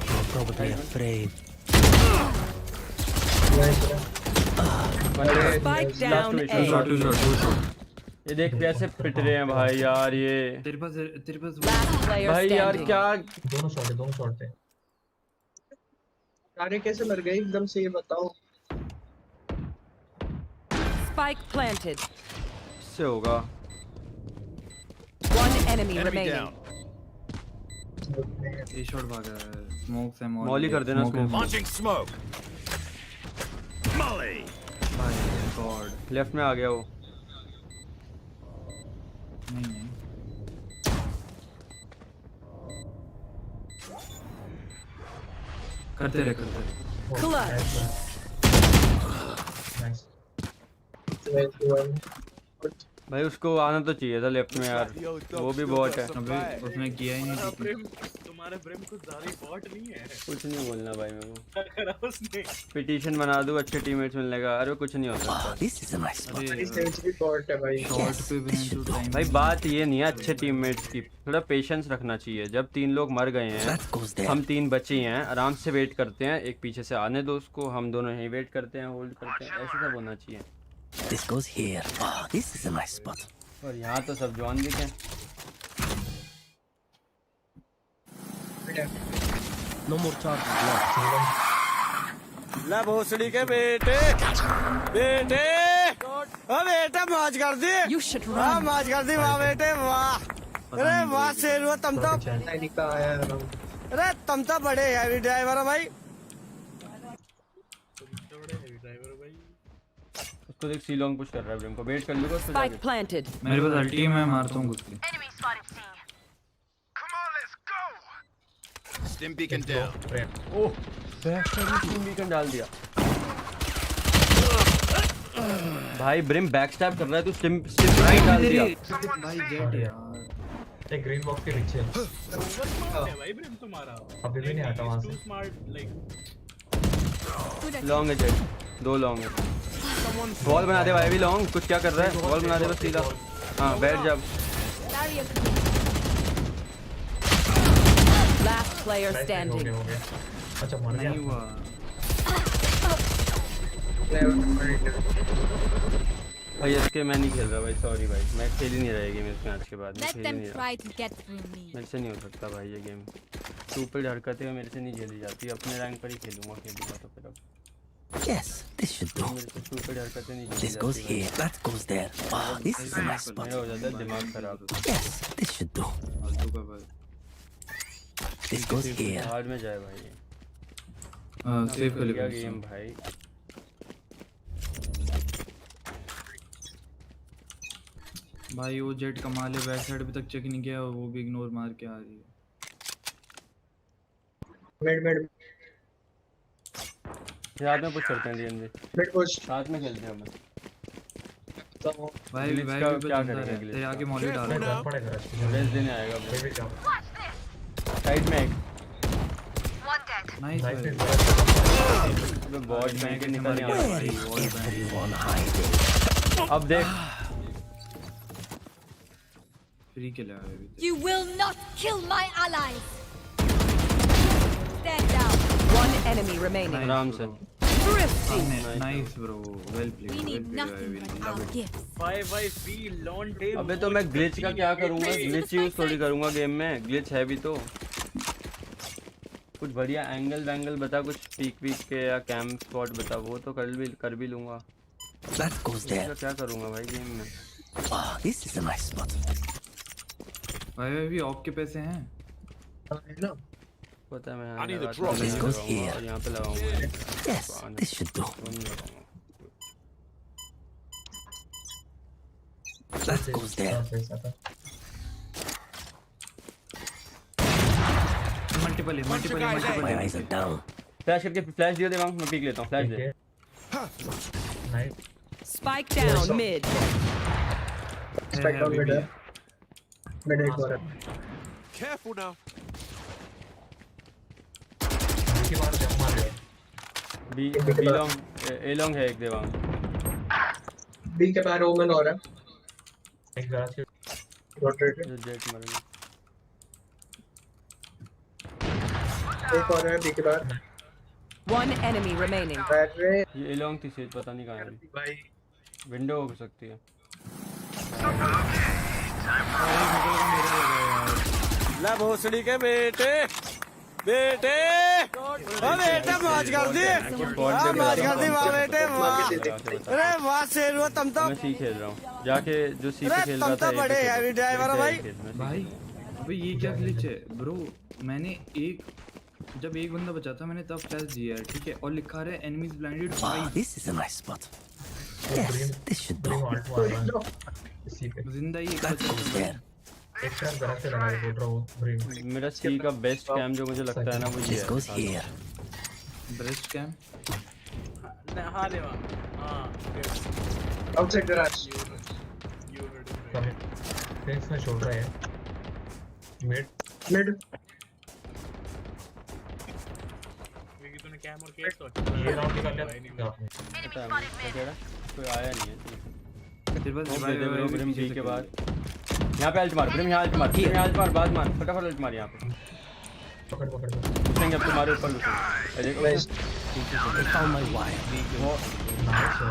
You're probably afraid. Spike down A. ये देख कैसे पिट रहे हैं भाई यार ये। तेरे पास Last player भाई यार standing. क्या दोनों शॉट थे। अरे कैसे मर गए एकदम से ये बताओ। Spike planted. से होगा। One enemy Enemy remaining. down. ए शॉट भागा है। स्मोक से मॉली कर देना smoke। Launching smoke. Molly. भाई गॉड। लेफ्ट में आ गया वो। नहीं करते रहे। Clutch. नाइस। भाई उसको आना तो चाहिए था लेफ्ट में यार। वो भी बॉट है। अबे उसने किया ही नहीं। तुम्हारे प्रेम को ज़्यादा बॉट नहीं है। कुछ नहीं बोलना भाई मेरे को। क्या करा उसने? पिटीशन बना दूं अच्छे टीममेट्स मिलने का। अरे कुछ नहीं होता। Wow, this is a nice spot. हमारी सेंस भी बॉट है भाई। शॉट पे भी नहीं टाइम। भाई बात ये नहीं है अच्छे टीममेट्स की। थोड़ा पेशेंस रखना चाहिए। जब 3 लोग मर गए हैं That goes there. हम 3 बचे हैं आराम से वेट करते हैं। एक पीछे से आने दो उसको। हम दोनों यहीं वेट करते हैं होल्ड करते हैं। ऐसे सब होना चाहिए। This goes here. Wow, this is a nice spot. और यहाँ तो सब जॉन भी हैं। No more charges left. ला भोसड़ी के बेटे बेटे ओ बेटा मौज कर दी। You should वाह run. मौज कर दी वाह बेटे वाह। अरे वाह शेरू तुम तो, निका आया है ना। अरे तुम तो बड़े हैवी ड्राइवर हो भाई। उसको देख सी लॉन्ग पुश कर रहा है ब्रिम को वेट कर लूंगा उसको Spike जाके planted. मेरे पास अल्टी है, मैं मारता हूँ घुस के। Stim beacon down. ओह बैक साइड में स्टिम बीकन डाल दिया भाई ब्रिम बैक स्टैब कर रहा है तू स्टिम बीकन डाल दिया भाई जेट यार। एक ग्रीन बॉक्स के पीछे भाई ब्रिम तुम्हारा अभी भी नहीं हटा वहां से। लॉन्ग है जेट 2 लॉन्ग है बॉल बना दे भाई भी लॉन्ग कुछ क्या कर रहा है बॉल बना दे बस सीधा हाँ बैठ जा Last player standing. हो गया अच्छा मर गया नहीं हुआ। भाई इसके मैं नहीं खेल रहा भाई सॉरी भाई मैं खेल ही नहीं रहा ये गेम इस मैच के बाद मैं Let खेल ही them नहीं रहा try to get through me. मेरे से नहीं हो सकता भाई ये गेम सुपर हरकतें मेरे से नहीं खेली जाती अपने रैंक पर ही खेलूंगा तो फिर अब Yes, this should do. मेरे से सुपर हरकतें नहीं खेली This goes जाती here, that goes there. Oh, this is a nice spot. मेरा हो जाता है दिमाग खराब Yes, this should do. फालतू का भाई। This goes here. हार्ड में जाए भाई ये हाँ सेव कर बढ़िया ले गेम भाई भाई। वो जेट कमा ले, बैक साइड अभी तक चेक नहीं किया, वो भी इग्नोर मार के आ रही है। मिड साथ में पुश करते हैं डीएनजी मिड पुश साथ में खेलते हैं हम भाई Glitch भाई का भी क्या बंदा करेंगे है, Glitch तेरे का? आगे मॉली डाल रहा है। पड़ेगा रेस देने आएगा ये भी जाओ साइड में एक नाइस नाइस भाई। अबे बॉट बैंक के निकल गया यहाँ भाई, वॉल बैंक। Everyone hiding. अब देख फ्री के लिए आया अभी। You will not kill my allies. Stand down. One enemy remaining. आराम से Thrifty. Nice bro, well We played, need nothing but our gifts. 5v law and day अबे तो मैं ग्लिच का क्या करूंगा ग्लिच यूज थोड़ी करूंगा गेम में ग्लिच है भी तो कुछ बढ़िया एंगल बता कुछ पीक के या कैंप स्पॉट बता वो तो कर भी लूंगा That goes there. क्या करूंगा भाई गेम में Oh, this is a nice spot. भाई भी ऑफ के पैसे हैं। पता है मैं I need a यहाँ drop. This goes लगाऊंगा here. और यहाँ पे लगाऊंगा Yes, this should do. That goes there. Multiple है, मल्टीपल है, मल्टीपल My है। eyes are down. फ्लैश करके फ्लैश दियो दे वांग मैं पीक लेता हूँ फ्लैश दे nice Spike down mid. Strike down mid है मिड एक बार Careful now. की बार जंप मार गया बी लॉन्ग ए लॉन्ग है एक दे वांग बी के बाहर ओमन और है एक गराज के रोटेट जो जेट मर गई एक और है बी के बाहर One enemy remaining. अरे ये ए लॉन्ग थी सेज पता नहीं कहाँ है भाई विंडो हो सकती है ले भोसड़ी के बेटे बेटे ओ बेटे मौज कर दी हाँ मौज कर दी वाह बेटे वाह अरे वाह शेर हुआ तुम तो मैं सी खेल रहा हूँ जाके जो सी पे अरे खेल तुम रहा था तो बड़े हैवी ड्राइवर हो भाई भाई अबे ये क्या ग्लिच है ब्रो। मैंने जब एक बंदा बचा था मैंने तब फ्लैश दिया है, ठीक है, और लिखा रहा है enemies blinded Oh, 5। this is a nice spot. Yes, this should do. Alt मार रहा है इसी पे जिंदा ही एक That बचा goes था। there. एक शॉट गराज से लगा के बोल रहा हूँ ब्रेन मेरा सी का बेस्ट कैम जो मुझे लगता है ना वो ये This goes है here. ब्रेस्ट कैम हाँ देवा हाँ आउटसाइड गैराज फ्रेंड्स में छोड़ रहा है मिड मिड क्योंकि तूने कैम और केस तो ये राउंड निकाल लिया आपने पता है मुझे कह रहा कोई आया नहीं है तेरे पास वो रिवाइव दे ब्रो है ब्रिम बी के बाद यहाँ पे अल्ट मार ब्रिम यहाँ अल्ट मार ब्रिम यहाँ अल्ट मार बाद मार फटाफट अल्ट मार यहाँ पे पकड़ घुसेंगे अब तुम्हारे ऊपर घुसेंगे देखो I found my wire. वो नाइस है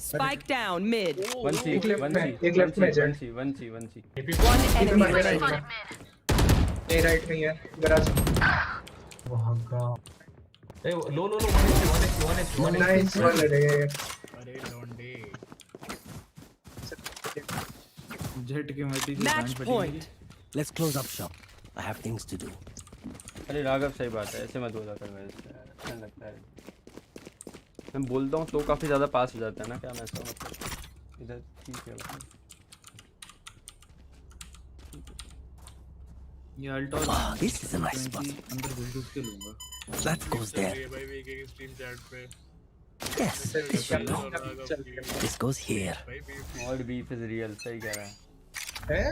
Spike down mid. वन सी एक लेफ्ट में जेट वन सी One enemy remaining. ए राइट में है गैराज वहां का ए लो 1 नाइस वन है अरे लॉन्ड डे जेट के multi Match point. Let's close up shop. I have things to do. अरे राघव सही बात है ऐसे मत बोला कर मैं अच्छा लगता है मैं बोलता हूँ तो काफ़ी ज़्यादा पास हो जाता है ना, क्या मैं ऐसा मतलब इधर ठीक है मतलब। ये अल्ट और This is a nice spot. अंदर घुस के लूंगा। That goes there. भाई वीके की स्ट्रीम चैट पे Yes, this should do. This goes here. और बीफ इज रियल, सही कह रहा है। है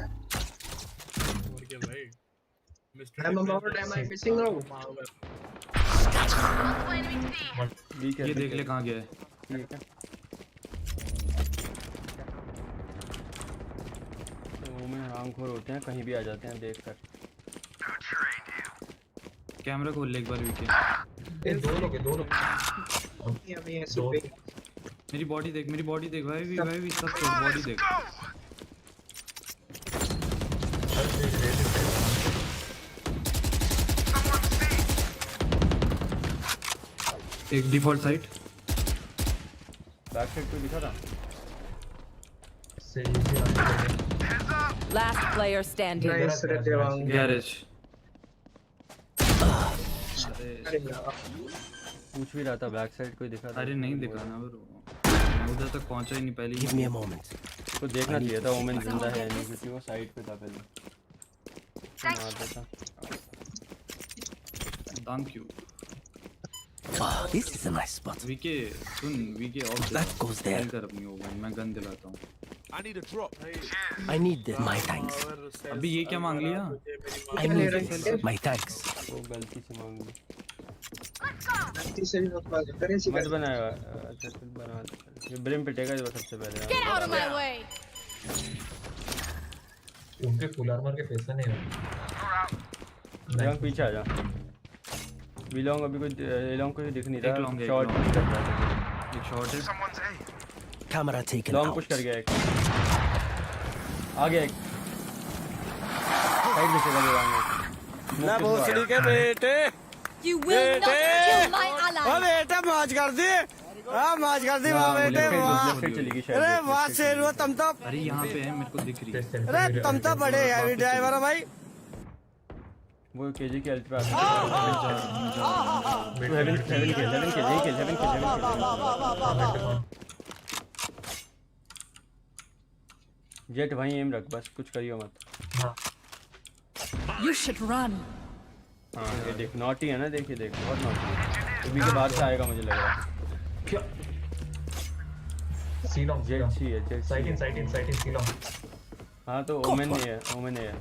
और क्या भाई mister I'm about am I missing out? Beef ये देख ले कहाँ गया है। ठीक है तो वो में आमखोर होते हैं, कहीं भी आ जाते हैं देख कर। कैमरा खोल ले एक बार वीके। ये दो लोग अभी ऐसे पे मेरी बॉडी देख भाई भी सब छोड़ बॉडी देख। एक डिफॉल्ट साइट बैक साइड पे दिखा था। Last player standing. नाइस रे देवांग गैरेज। पूछ भी रहा था बैक साइड कोई दिखा था। अरे नहीं दिखाना ब्रो, उधर तक पहुंचा ही नहीं पहले। Give me a moment. तो देखना चाहिए था ओमेन जिंदा है नहीं, क्योंकि वो साइड पे था पहले। मार देता। Thank you. Wow, this is a nice spot. VK सुन, VK off That goes there. कर अपनी ओवन, मैं गन दिलाता हूँ। I need my thanks. अभी ये क्या मांग लिया? I need my thanks. वो गलती से मांग ली। गलती से भी मत मांग, करे सी मत बनाएगा। अच्छा चल बना दे। ये ब्रिम पिटेगा जो सबसे पहले। Get out of my way. उनके फुल आर्मर के पैसा नहीं है। लॉन्ग पीछे आ जा। बिलोंग अभी कोई लॉन्ग कोई दिख नहीं एक रहा। long है, शॉट एक long पुश कर रहा है। एक शॉट है। Camera taken long out. Push कर गया एक। आ गया एक। साइड में चला गया आगे। ना भोसड़ी के बेटे You will not kill my O ally. बेटा मौज कर दी। हाँ मौज कर दी वाह बेटे वाह। लेफ्ट साइड चली गई शायद। अरे वाह शेर वो तुम तो अरे यहाँ पे है, मेरे को दिख रही है। अरे तुम तो बड़े हैवी ड्राइवर हो भाई। वो केजी के अल्ट्रा तू हेवन खेल जेट वहीं एम रख, बस कुछ करियो मत। You should run. हाँ ये देख नॉटी है ना, देखिए देख बहुत नॉटी है। अभी के बाद से आएगा मुझे लग रहा है। सीलॉन्ग जेट सी है, जेट साइड इन सीलॉन्ग। हाँ तो ओमेन नहीं है, ओमेन है।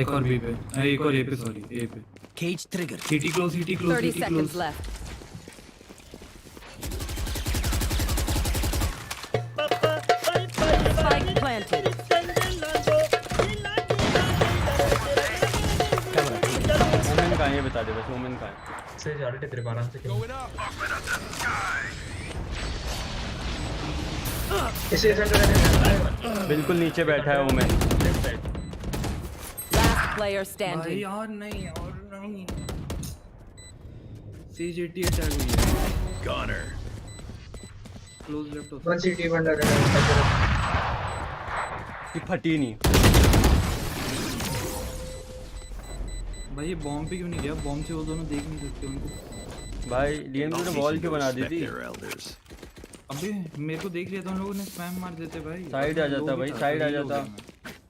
एक और बी पे, एक और ए पे, सॉरी ए पे। Cage trigger. CT close 30 seconds left. Spike planted. Omen कहाँ है ये बता दे बस, ओमेन कहाँ है। से जा रहे थे तेरे आराम से खेलो। इसे सेंटर बिल्कुल नीचे बैठा है ओमेन। Last player भाई standing. और नहीं सीज 88 आ गई है। Gunner. क्लोज लेफ्ट हो। 1 सिटी बंदा है। ये फटी नहीं। भाई ये बॉम्ब पे क्यों नहीं गया? बॉम्ब से वो दोनों देख नहीं सकते उनको। भाई डीएम ने वॉल क्यों बना दी थी? Their elders. अबे मेरे को देख लिया था उन लोगों ने, स्पैम मार देते भाई। साइड आ जाता भाई, साइड आ जाता। मैं।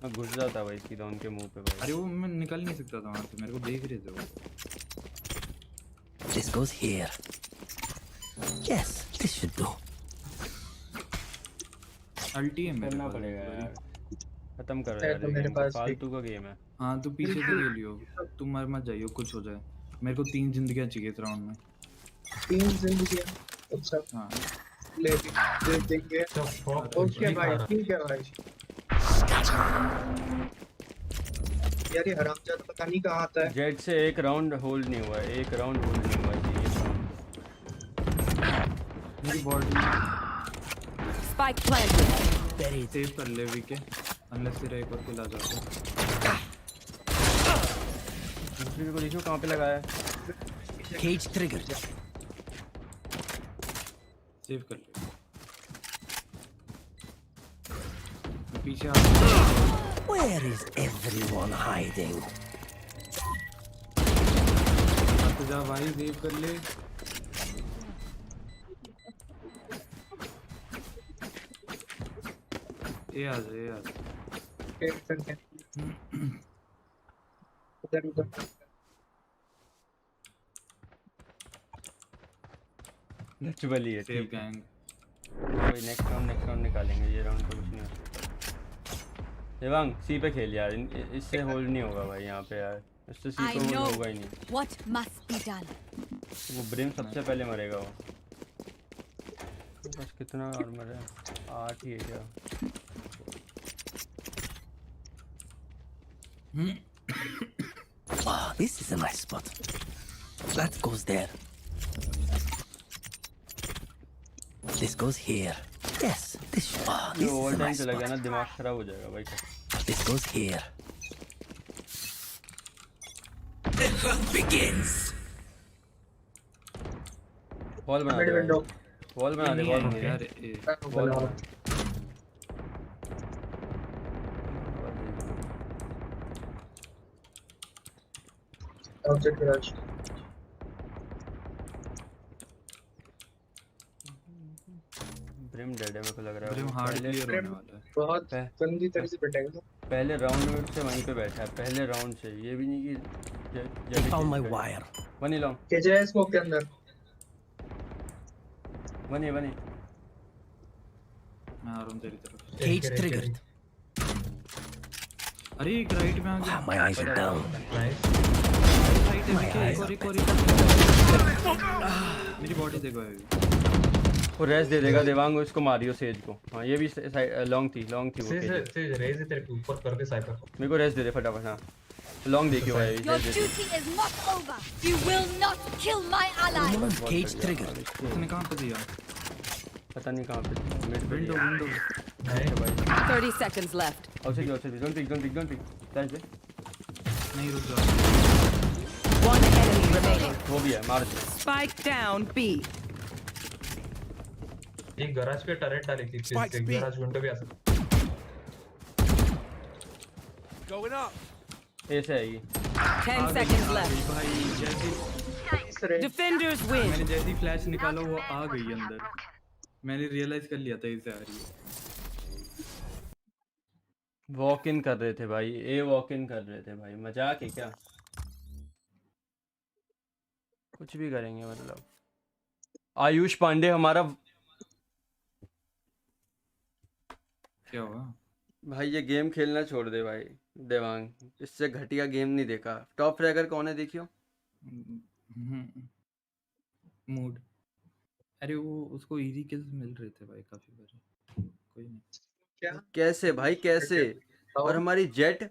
मैं घुस जाता भाई सीधा उनके मुंह पे भाई। अरे वो मैं निकल नहीं सकता था वहाँ से, मेरे को देख रहे थे वो। This goes here. Yes, this should do. अल्टी है मेरे करना पास। पड़ेगा यार, खत्म करो है यार, तो ये मेरे game पास फालतू का गेम है। हाँ तो पीछे से ले लियो, तुम मर मत जाइयो, कुछ हो जाए। मेरे को 3 जिंदगियाँ चाहिए इस राउंड में। 3 जिंदगियां अच्छा हाँ ले देंगे। ओके भाई ठीक है भाई। यार ये हरामजादा पता नहीं कहाँ आता है। जेट से एक राउंड होल्ड नहीं हुआ है, एक राउंड होल्ड नहीं हुआ है ये। मेरी body Spike planted. Very save कर ले वीके, अनलेस तेरा एक और किल आ जाता। दूसरे को देखो कहाँ पे लगाया है। cage trigger. सेव कर ले। पीछे आ। Where is everyone hiding? जा भाई, सेव कर ले। ये आ जा, ये आ जा। उधर उधर नेचुरली है, सेव ठीक है। गैंग। कोई नेक्स्ट राउंड निकालेंगे, ये राउंड तो कुछ नहीं हो सकता। देवांग सी पे खेल यार, इससे होल्ड नहीं होगा भाई यहाँ पे यार, इससे सी I पे होल्ड know होगा ही नहीं। what must be done. वो ब्रिम सबसे पहले मरेगा वो। बस कितना आर्मर है? 8 ही है क्या? Wow, this is a nice spot. That goes there. This goes here. Yes, this. Wow, ये this is over a time nice चला गया ना, spot. दिमाग खराब हो जाएगा भाई। This goes here. The hunt begins. Wall बना दे विंडो भाई, वॉल बना दे, नहीं वॉल आएंगे बना दे। यार ये। वॉल बना बना। आउटसाइड गैराज ब्रिम डेड है मेरे को लग रहा है। ब्रिम वो हार्ड पहले क्लियर होने वाला है। बहुत पह- गंदी तरह से पिटेगा। पहले राउंड में से वहीं पे बैठा है, पहले राउंड से। ये भी नहीं कि They found my wire. Vani long, KJ smoke के अंदर वनी वनी। मैं आ रहा हूँ तेरी तरफ। Cage triggered. अरे एक राइट में आ गया। My eyes are down. Right है, एक और मेरी बॉडी देखो अभी। वो रेस दे देगा देवांग, इसको मारियो सेज को। हाँ ये भी लॉन्ग थी वो से केज। रेज तेरे के ऊपर करके साइपर को। मेरे को रेस दे दे फटाफट। हाँ लॉन्ग देखियो भाई, Your रेस दे दे। duty is not over. You will not kill my ally. Cage triggered. उसने कहाँ पे दिया? पता नहीं कहाँ पे, मिड पे विंडो दिया। विंडो। नहीं भाई, 30 seconds left. Outside don't pick flash दे। नहीं रुक जा। One enemy remaining. वो भी है, मार दे। Spike down B. एक गैराज पे टरेट डाली थी, गैराज विंडो भी आ सकता। Going up. ऐसे है ये। 10 seconds left. भाई जैसे Defenders win. मैंने जैसी फ्लैश निकाला वो आ गई अंदर। मैंने रियलाइज कर लिया था इसे आ रही है। वॉक इन कर रहे थे भाई, वॉक इन कर रहे थे भाई, मजाक है क्या? कुछ भी करेंगे मतलब। आयुष पांडे हमारा क्या हुआ? भाई, ये गेम खेलना छोड़ दे भाई देवांग, इससे घटिया गेम नहीं देखा। टॉप फ्रैगर कौन है देखियो? मूड। अरे वो उसको इजी किल्स मिल रहे थे भाई काफी बार। कोई नहीं। क्या कैसे भाई कैसे? और हमारी जेट,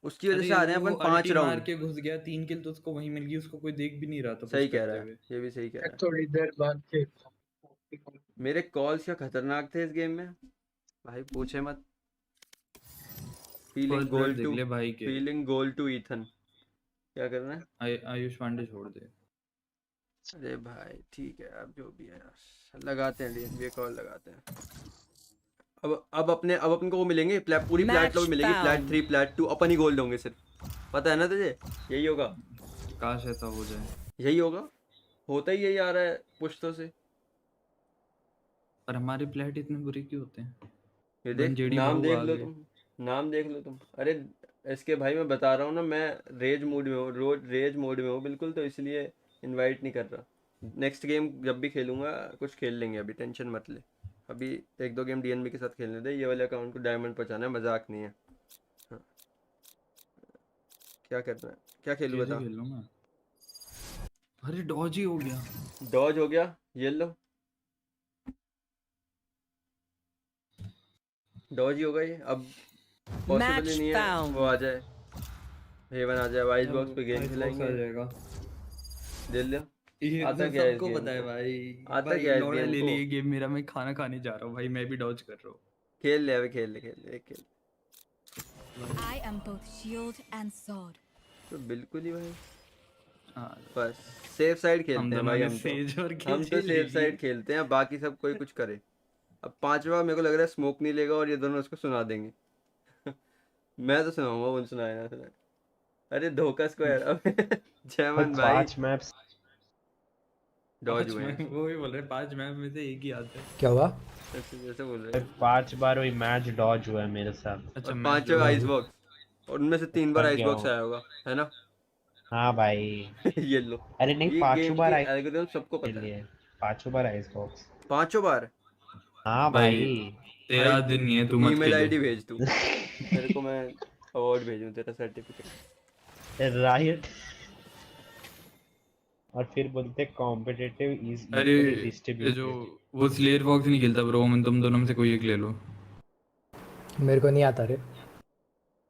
उसकी वजह से आ रहे हैं अपन 5 मार राउंड। के घुस गया, 3 किल तो उसको वहीं मिल गई, उसको कोई देख भी नहीं रहा था। सही push कह करते रहा है, हुए। ये भी सही कह रहा है। थोड़ी देर बाद के मेरे कॉल्स क्या खतरनाक थे इस गेम में भाई, पूछे मत। फीलिंग First गोल blood देख टू ले भाई के। Feeling goal to Ethan. क्या करना है? आयुष पांडे छोड़ दे। अरे भाई ठीक है, अब जो भी है यार, लगाते हैं डीएनबी कॉल लगाते हैं। अब अपने को वो मिलेंगे पूरी प्लेट लोग मिलेगी, प्लेट 3 प्लेट 2 अपन ही गोल्ड होंगे सिर्फ, पता है ना तुझे? यही होगा, काश ऐसा हो जाए। यही होगा, होता ही यही आ रहा है पुश्तों से। पर हमारे प्लेट इतने बुरे क्यों होते हैं? ये देख, जेडी नाम बहू देख आ लो गए। तुम, नाम देख लो तुम। अरे इसके भाई मैं बता रहा हूँ ना, मैं रेज मूड में हूँ, रेज मोड में हूँ बिल्कुल, तो इसलिए इनवाइट नहीं कर रहा। नेक्स्ट गेम जब भी खेलूंगा कुछ खेल लेंगे, अभी टेंशन मत ले। अभी 1-2 गेम डीएनबी के साथ खेलने दे, ये वाले अकाउंट को डायमंड पहुंचाना है, मजाक नहीं है। हाँ। क्या करना है, क्या खेलूँ कैसे बता? खेल लूं मैं? अरे डॉज ही हो गया। डॉज हो गया, ये लो डॉज ही होगा ये। अब पॉसिबल ही नहीं है found. वो आ जाए, हेवन आ जाए, वाइस बॉक्स पे गेम Icebox खिलाएंगे। आ जाएगा। दे लिया। ये आता तो क्या है इस सबको गेम पता है को? भाई। आता भाई क्या है इस लौड़ा गेम ले को? लिए गेम मेरा, मैं खाना खाने जा रहा हूँ भाई, मैं भी डॉज कर रहा हूँ। खेल ले अभी, खेल ले एक खेल। I am both shield and sword. तो बिल्कुल ही भाई, हाँ, बस सेफ साइड हम खेलते हैं दोनों भाई। ने हम Faze और तो KJ ले सेफ ली। साइड खेलते हैं, बाकी सब कोई कुछ करे। अब 5वां मेरे को लग रहा है स्मोक नहीं लेगा और ये दोनों उसको सुना देंगे। मैं तो सुनाऊंगा, वो सुनाए ना सुनाए। अरे धोखा स्क्वायर अब जयमन भाई, 5 मैप्स डॉज हुए हैं। वो भी बोल रहे 5 मैप में से एक ही आता है। क्या हुआ? जैसे बोल रहे हैं। 5 बार वही मैच डॉज हुआ है मेरे साथ। अच्छा और मैच 5 आइस बॉक्स, और उनमें से 3 बार थक आइस गया बॉक्स हूँ। आया होगा, है ना? हाँ भाई। ये लो, अरे नहीं, ये 5 गेम बार की आई एल्गोरिथम सबको के पता है। लिए 5 बार आइस बॉक्स। 5 बार? हाँ भाई भाई। तेरा भाई दिन नहीं है, तू मत ईमेल खेले। आईडी भेज तू, तेरे को मैं अवार्ड भेजूं, तेरा सर्टिफिकेट। राइट। और फिर बोलते कॉम्पिटिटिव इज अरे इक्वली ये जो डिस्ट्रीब्यूटेड। वो स्लेयर फॉक्स नहीं खेलता ब्रो, मैं तुम दोनों में से कोई एक ले लो। मेरे को नहीं आता रे।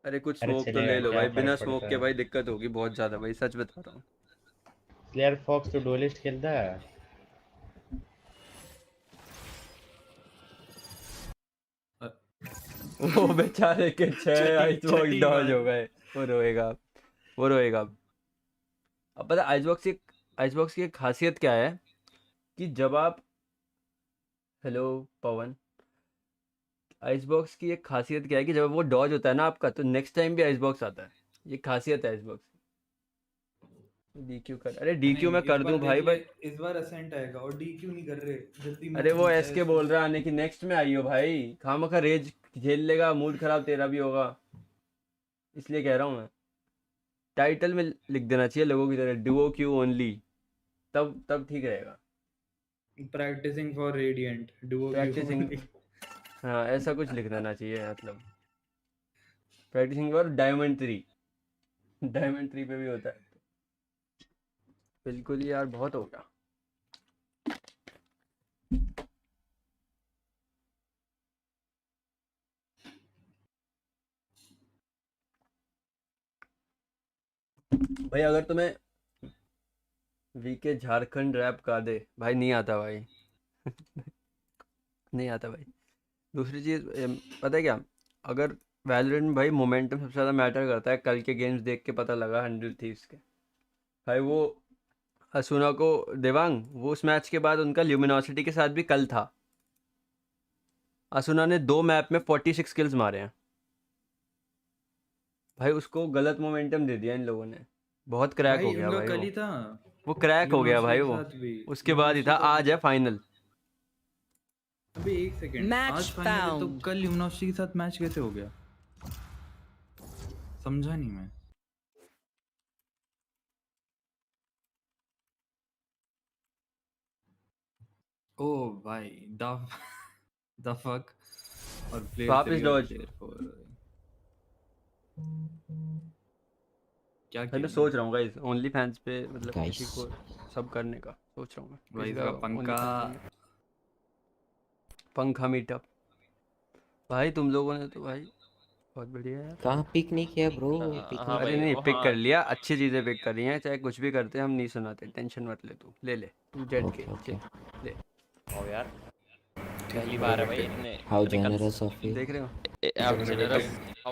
अरे कुछ अरे स्मोक तो चलेगा, ले लो क्या भाई, बिना फर्क स्मोक पड़ता के है। भाई दिक्कत होगी बहुत ज्यादा भाई, सच बता रहा हूँ। स्लेयर फॉक्स तो डुएलिस्ट खेलता है। वो बेचारे के 6 आइसबॉक्स डॉज हो गए, वो रोएगा, वो रोएगा। अब पता आइसबॉक्स की एक खासियत क्या है कि जब आप, हेलो पवन, आइसबॉक्स की एक खासियत क्या है कि जब वो डॉज होता है ना आपका, तो नेक्स्ट टाइम भी आइसबॉक्स आता है। ये खासियत है आइसबॉक्स की। डीक्यू कर, अरे डीक्यू मैं कर दूं भाई भाई। इस बार असेंट आएगा और डी क्यों नहीं कर रहे जल्दी मैच अरे वो जीता है एसके इससे। बोल रहा है आने की, नेक्स्ट में आइयो भाई, खामखा रेज झेल लेगा, मूड खराब तेरा भी होगा, इसलिए कह रहा हूँ मैं। टाइटल में लिख देना चाहिए लोगों की तरह, डुओ क्यू ओनली, तब ठीक रहेगा। Practicing for Radiant duo practicing, हाँ ऐसा कुछ लिख देना चाहिए, मतलब प्रैक्टिसिंग फॉर डायमंड 3, डायमंड 3 पे भी होता है। बिल्कुल यार, बहुत हो गया। भाई अगर तुम्हें वीके झारखंड रैप गा दे भाई, नहीं आता भाई। नहीं आता भाई। दूसरी चीज़ पता है क्या, अगर वैलोरेंट में भाई मोमेंटम सबसे ज़्यादा मैटर करता है। कल के गेम्स देख के पता लगा 100 थीव्स के भाई, वो असुना को, देवांग, वो उस मैच के बाद उनका ल्यूमिनोसिटी के साथ भी कल था। असुना ने 2 मैप में 46 किल्स मारे हैं भाई, उसको गलत मोमेंटम दे दिया इन लोगों ने, बहुत क्रैक हो भाई गया उनका भाई कल ही था, वो क्रैक हो गया भाई यूनिवर्सिटी के वो, साथ भी। उसके बाद ही था, आज है फाइनल। अबे एक सेकंड, Match आज फाइनल है तो found. कल यूनिवर्सिटी के साथ मैच कैसे हो गया? समझा नहीं मैं। ओ भाई द फक और प्लेयर वापस 3 और डॉज। प्लेयर 4 क्या भाई किया मैं सोच रहा हूँ गाइस, ओनली फैंस पे मतलब किसी को सब करने का सोच रहा हूँ मैं, भाई किसी इसका का पंखा पंखा मीटअप। भाई तुम लोगों ने तो भाई बहुत बढ़िया यार। कहाँ पिक नहीं किया ब्रो? पिक नहीं अरे किया। नहीं, पिक कर लिया, अच्छी चीजें पिक कर रही हैं, चाहे कुछ भी करते हैं हम नहीं सुनाते, टेंशन मत ले, तू ले ले, तू जेट के ओके ले। ओ यार पहली बार है भाई इतने हाउ जेनरस ऑफ यू। देख रहे हो आप generous,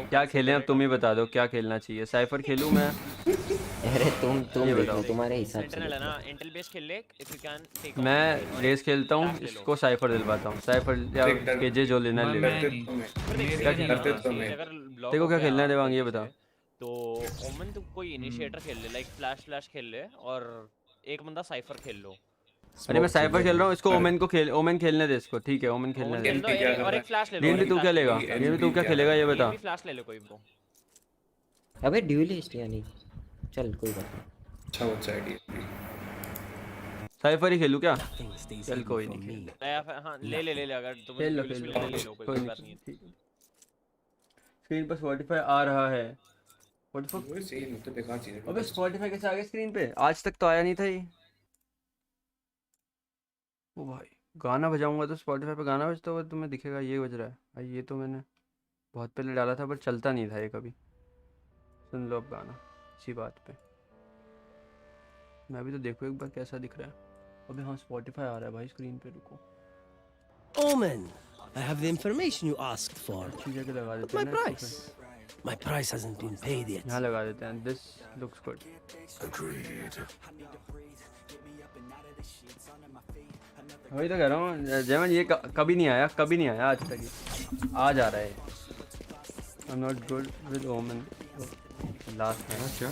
क्या खेलें अब, तुम ही बता दो क्या खेलना चाहिए। साइफर खेलूं मैं? अरे तुम ये देख बताओ। लो, तुम्हारे हिसाब से इंटरनल है देख लो। ना, इंटेल बेस खेल ले इफ यू कैन टेक मैं रेस खेलता हूँ, इसको साइफर दिलवाता हूँ, साइफर या केजे जो लेना है ले लो। देखो क्या खेलना है देवांग, ये बता। तो ओमन तू कोई इनिशिएटर खेल ले, लाइक फ्लैश खेल ले, और एक बंदा साइफर खेल लो। अरे मैं साइफर खेल रहा हूँ, इसको ओमेन को ओमेन खेलने दे इसको, ठीक है ओमेन खेलने दे। खेल दो और एक फ्लैश ले लो। गेम भी तू क्या लेगा, गेम भी तू क्या खेलेगा ये बता। फ्लैश ले लो कोई ब्रो। अबे ड्यूलिस्ट यानी चल कोई बात नहीं। अच्छा आइडिया। साइफर ही खेलूं क्या? चल कोई नहीं, हां ले अगर तुम खेल लो ले लो, कोई बात नहीं। ठीक है। स्क्रीन पर स्पॉटिफाई आ रहा है, वो सेम तो बेकार चीज है। अबे स्पॉटिफाई कैसे आ गया स्क्रीन पे? आज तक तो आया नहीं था ये। ओ भाई गाना बजाऊंगा तो स्पॉटिफाई पे गाना बजता हुआ तुम्हें दिखेगा, ये बज रहा है भाई, ये तो मैंने बहुत पहले डाला था पर चलता नहीं था ये कभी। सुन लो अब गाना इसी बात पे, मैं भी तो देखो एक बार कैसा दिख रहा है। अबे हाँ स्पॉटिफाई आ रहा है भाई स्क्रीन पे, रुको। Omen, I have the information you asked for. अच्छी जगह लगा But देते my हैं ना price? My price hasn't been paid yet. यहाँ लगा देते हैं, दिस लुक्स गुड। वही तो कह रहा हूँ जयमन, ये कभी नहीं आया, कभी नहीं आया आज तक, ये आज आ रहा है। I am not good with ओमन। लास्ट मैच,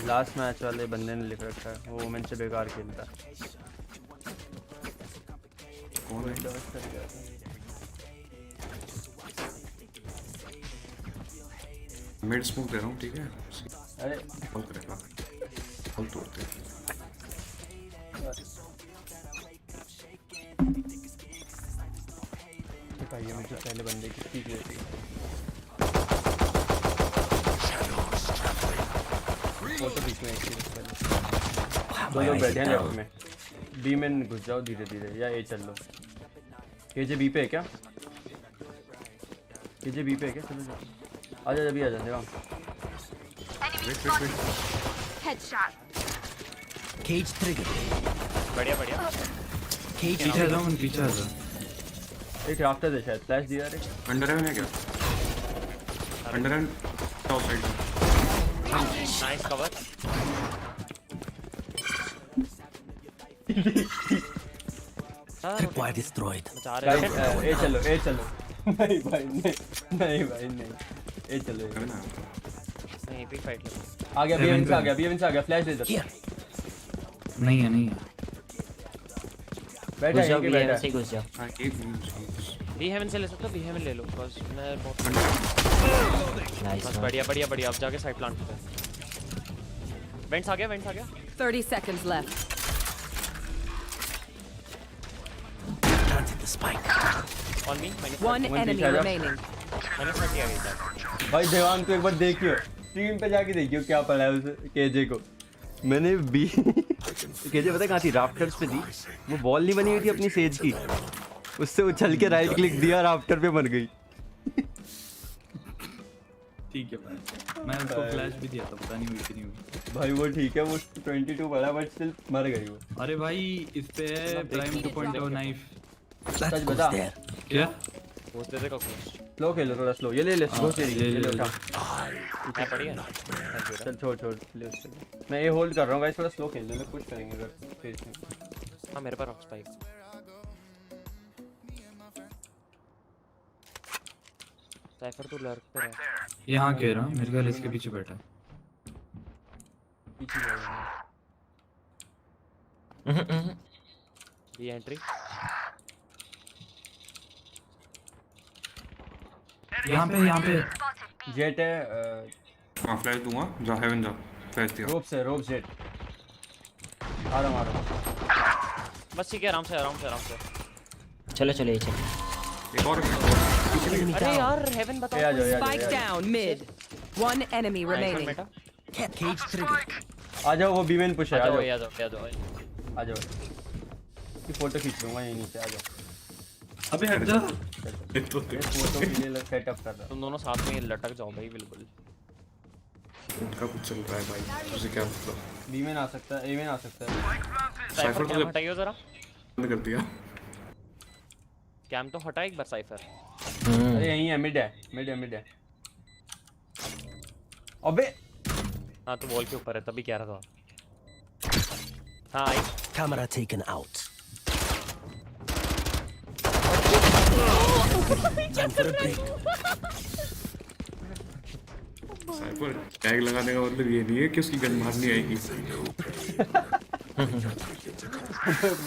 लास्ट मैच वाले बंदे ने लिख रखा है वो ओमन से बेकार खेलता है। कौन है? मिड स्मोक दे रहा हूँ, ठीक है? अरे कॉल करेगा, कॉल तोड़ते हैं। ये मुझे पहले बंदे की पीक लेती है। वो तो बीच में एक चीज पहले दो लोग बैठे हैं लेफ्ट में। बी में घुस जाओ धीरे धीरे, या ए चल लो। केजे बी पे है क्या? केजे बी पे है क्या? चलो जाओ, आजा जब भी आ जाते हम। Headshot. Cage trigger. बढ़िया बढ़िया। Cage पीछे आ जाओ, पीछे आ जाओ। एक राफ्टर है शायद, फ्लैश दिया रे। अंडर है क्या? अंडर है top side. Nice cover. Tripwire destroyed. ए चलो, ए चलो। नहीं भाई नहीं, नहीं भाई नहीं, ए चलो। नहीं भी फाइट लो। आ गया, बीएम से आ गया, बीएम से आ गया, फ्लैश दे दो। नहीं है, नहीं है। बैठा है, ये बैठा है। घुस जाओ। हां एक बी हेवन से ले सकते हो, बी हेवन ले लो बस। मैं बहुत नाइस। बस बढ़िया बढ़िया बढ़िया। अब जाके साइड प्लांट करते हैं। वेंट्स आ गया, वेंट्स आ गया। 30 seconds left. Planted the spike. On me. One enemy remaining. मैंने 30 आ गई था। भाई देवांग तो एक बार देखियो, टीम पे जाके देखियो क्या पड़ा है उस केजे को। मैंने बी केजे पता कहाँ थी? राफ्टर्स पे थी। वो बॉल नहीं बनी हुई थी अपनी सेज की, उससे उछल के राइट क्लिक दिया, राफ्टर पे मर गई। ठीक है भाई, मैं उसको फ्लैश भी दिया था, पता नहीं हुई कि नहीं हुई। भाई वो ठीक है, वो 22 पड़ा बट स्टिल मर गई वो। अरे भाई इस पे है प्राइम 2.0 नाइफ। सच बता क्या? पोस्ट दे देगा कुछ। स्लो खेलो थोड़ा स्लो। ये ले ले स्लो से, ये ले उठा। मैं बढ़िया। चल छोड़ छोड़ ले उससे। मैं ये होल्ड कर रहा हूँ गाइस, थोड़ा स्लो खेलने में कुछ करेंगे अगर फेस में। हां मेरे पास रॉक स्पाइक। साइफर तो लर्क पे है। यहाँ कह रहा हूँ, मेरे ख्याल इसके पीछे बैठा है। पीछे ये एंट्री। यहाँ पे जेट है। हां फ्लैश दूंगा, जा हेवन जा, फ्लैश दिया। रोप से जेट आ रहा हूँ। बस ठीक है, आराम से आराम से आराम से। चलो चलो ये चल। एक और अरे यार हेवन बताओ। Spike down mid. One enemy remaining. Cage trigger. आ जाओ, वो बीमेन पुश है। आ जाओ आ जाओ आ जाओ आ जाओ। ये फोटो खींच लूंगा यहीं नीचे। आ जाओ। अबे हट जा। ये तो फोटो के लिए सेटअप कर रहा तुम दोनों साथ में लटक जाओ भाई बिल्कुल। उनका कुछ चल रहा है भाई, तुझे क्या मतलब? बी में आ सकता है, ए में आ सकता है। साइफर को हटाइयो जरा। बंद कर दिया। कैम तो हटा एक बार साइफर। अरे यहीं है, मिड है, मिड है। अबे हाँ तो वॉल के ऊपर है, तभी कह रहा था। हाँ आई। Camera taken out. Time for a break. Cipher tag लगाने का मतलब ये नहीं है कि उसकी गन मारनी आएगी।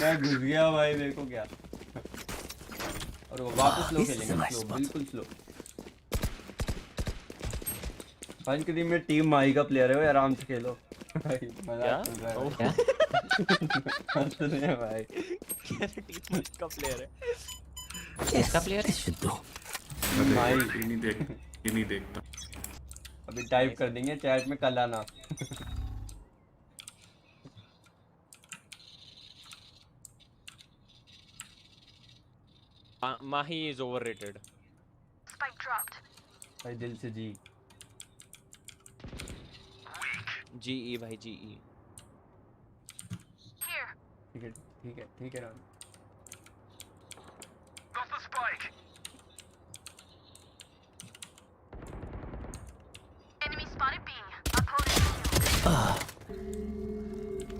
मैं घुस गया भाई, मेरे को क्या। और वो वापस स्लो खेलेंगे, स्लो बिल्कुल स्लो। पंच की टीम में टीम माही का प्लेयर है वो, आराम से खेलो भाई। मजाक चल रहा है भाई। क्या टीम का प्लेयर है? इसका प्लेयर है। माही ये नहीं देखता। अभी टाइप कर देंगे चैट में, कल आना। माही इज ओवररेटेड। भाई दिल से जी। जीई भाई जीई। ठीक है राम।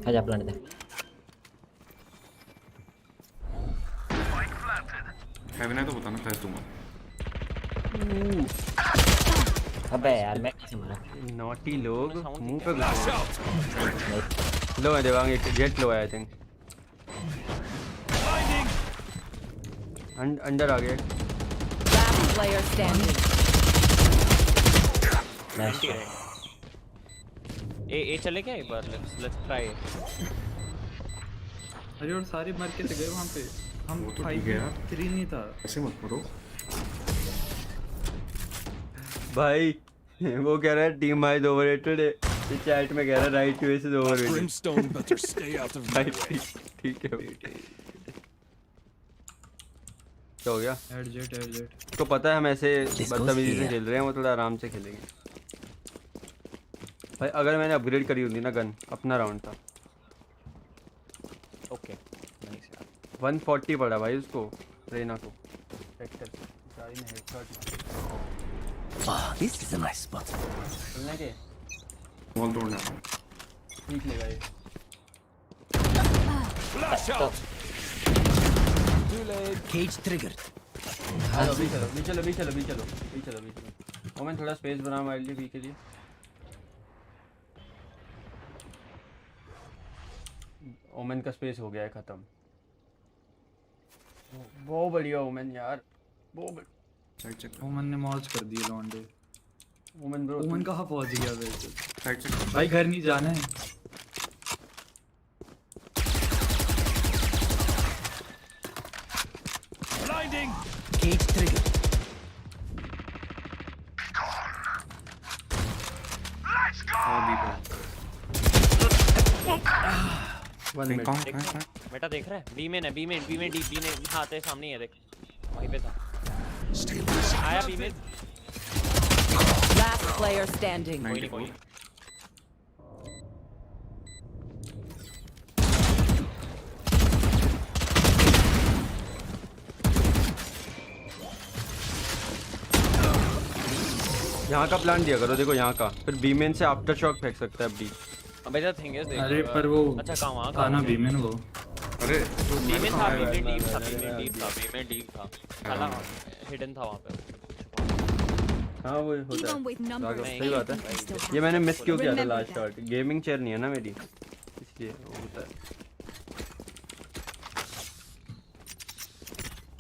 आजा प्लांट दे। हेवन है तो बताना, फ्लैश दूंगा। अबे यार मैं कैसे मारा? नॉटी लोग मुंह पे घुसे। लो है देवांग, एक जेट लो है आई थिंक। अंडर आ गया। Last player standing. Nice. ए चले क्या एक बार? Let's try. अरे और सारे मर के गए वहाँ पे। हम वो तो ठीक है यार। 3 नहीं था। ऐसे मत करो भाई वो कह रहा है टीम हाइज ओवररेटेड है, ये चैट में कह रहा है right US is overrated. Brimstone better stay out of my way. ठीक है क्या हो गया? हेड जेट तो पता है हम ऐसे बदतमीजी से खेल रहे हैं, वो थोड़ा आराम से खेलेंगे भाई। अगर मैंने अपग्रेड करी होती ना गन, अपना राउंड था। ओके नाइस यार। 140 पड़ा भाई उसको, रेना को सेक्टर सारी में हेडशॉट मारा। This is a nice spot. चलने के बॉल तोड़ना ठीक लेगा ये। Flash out. Cage triggered. चलो। और मैं थोड़ा स्पेस बना वाइल्ड बी के लिए। ओमेन का स्पेस हो गया है खत्म। बहुत बढ़िया ओमेन यार, बहुत बढ़िया। चेक ओमन ने मौज कर दी लौंडे। ओमेन ब्रो, ओमन कहाँ पहुँच गया वैसे? साइड चेक भाई घर नहीं जाना है। Blinding. Cage triggered. बेटा देख रहा है? बी में डीप बी ने हाँ तेरे सामने ही है, देख वहीं पे था। आया बी में। Last player standing. कोई नहीं। यहाँ का प्लान दिया करो, देखो यहाँ का, फिर बीमेन से आफ्टर शॉक फेंक सकता है बी। अबे द थिंग इज, अरे पर वो अच्छा कहाँ वहाँ खाना बीमेन वो। अरे बीमेन था, बीमेन डीप था, साला हिडन था वहाँ पे। हाँ वो होता Even है, with numbers, सही बात है। ये मैंने मिस क्यों किया था लास्ट शॉट? गेमिंग चेयर नहीं है ना मेरी, इसलिए होता है।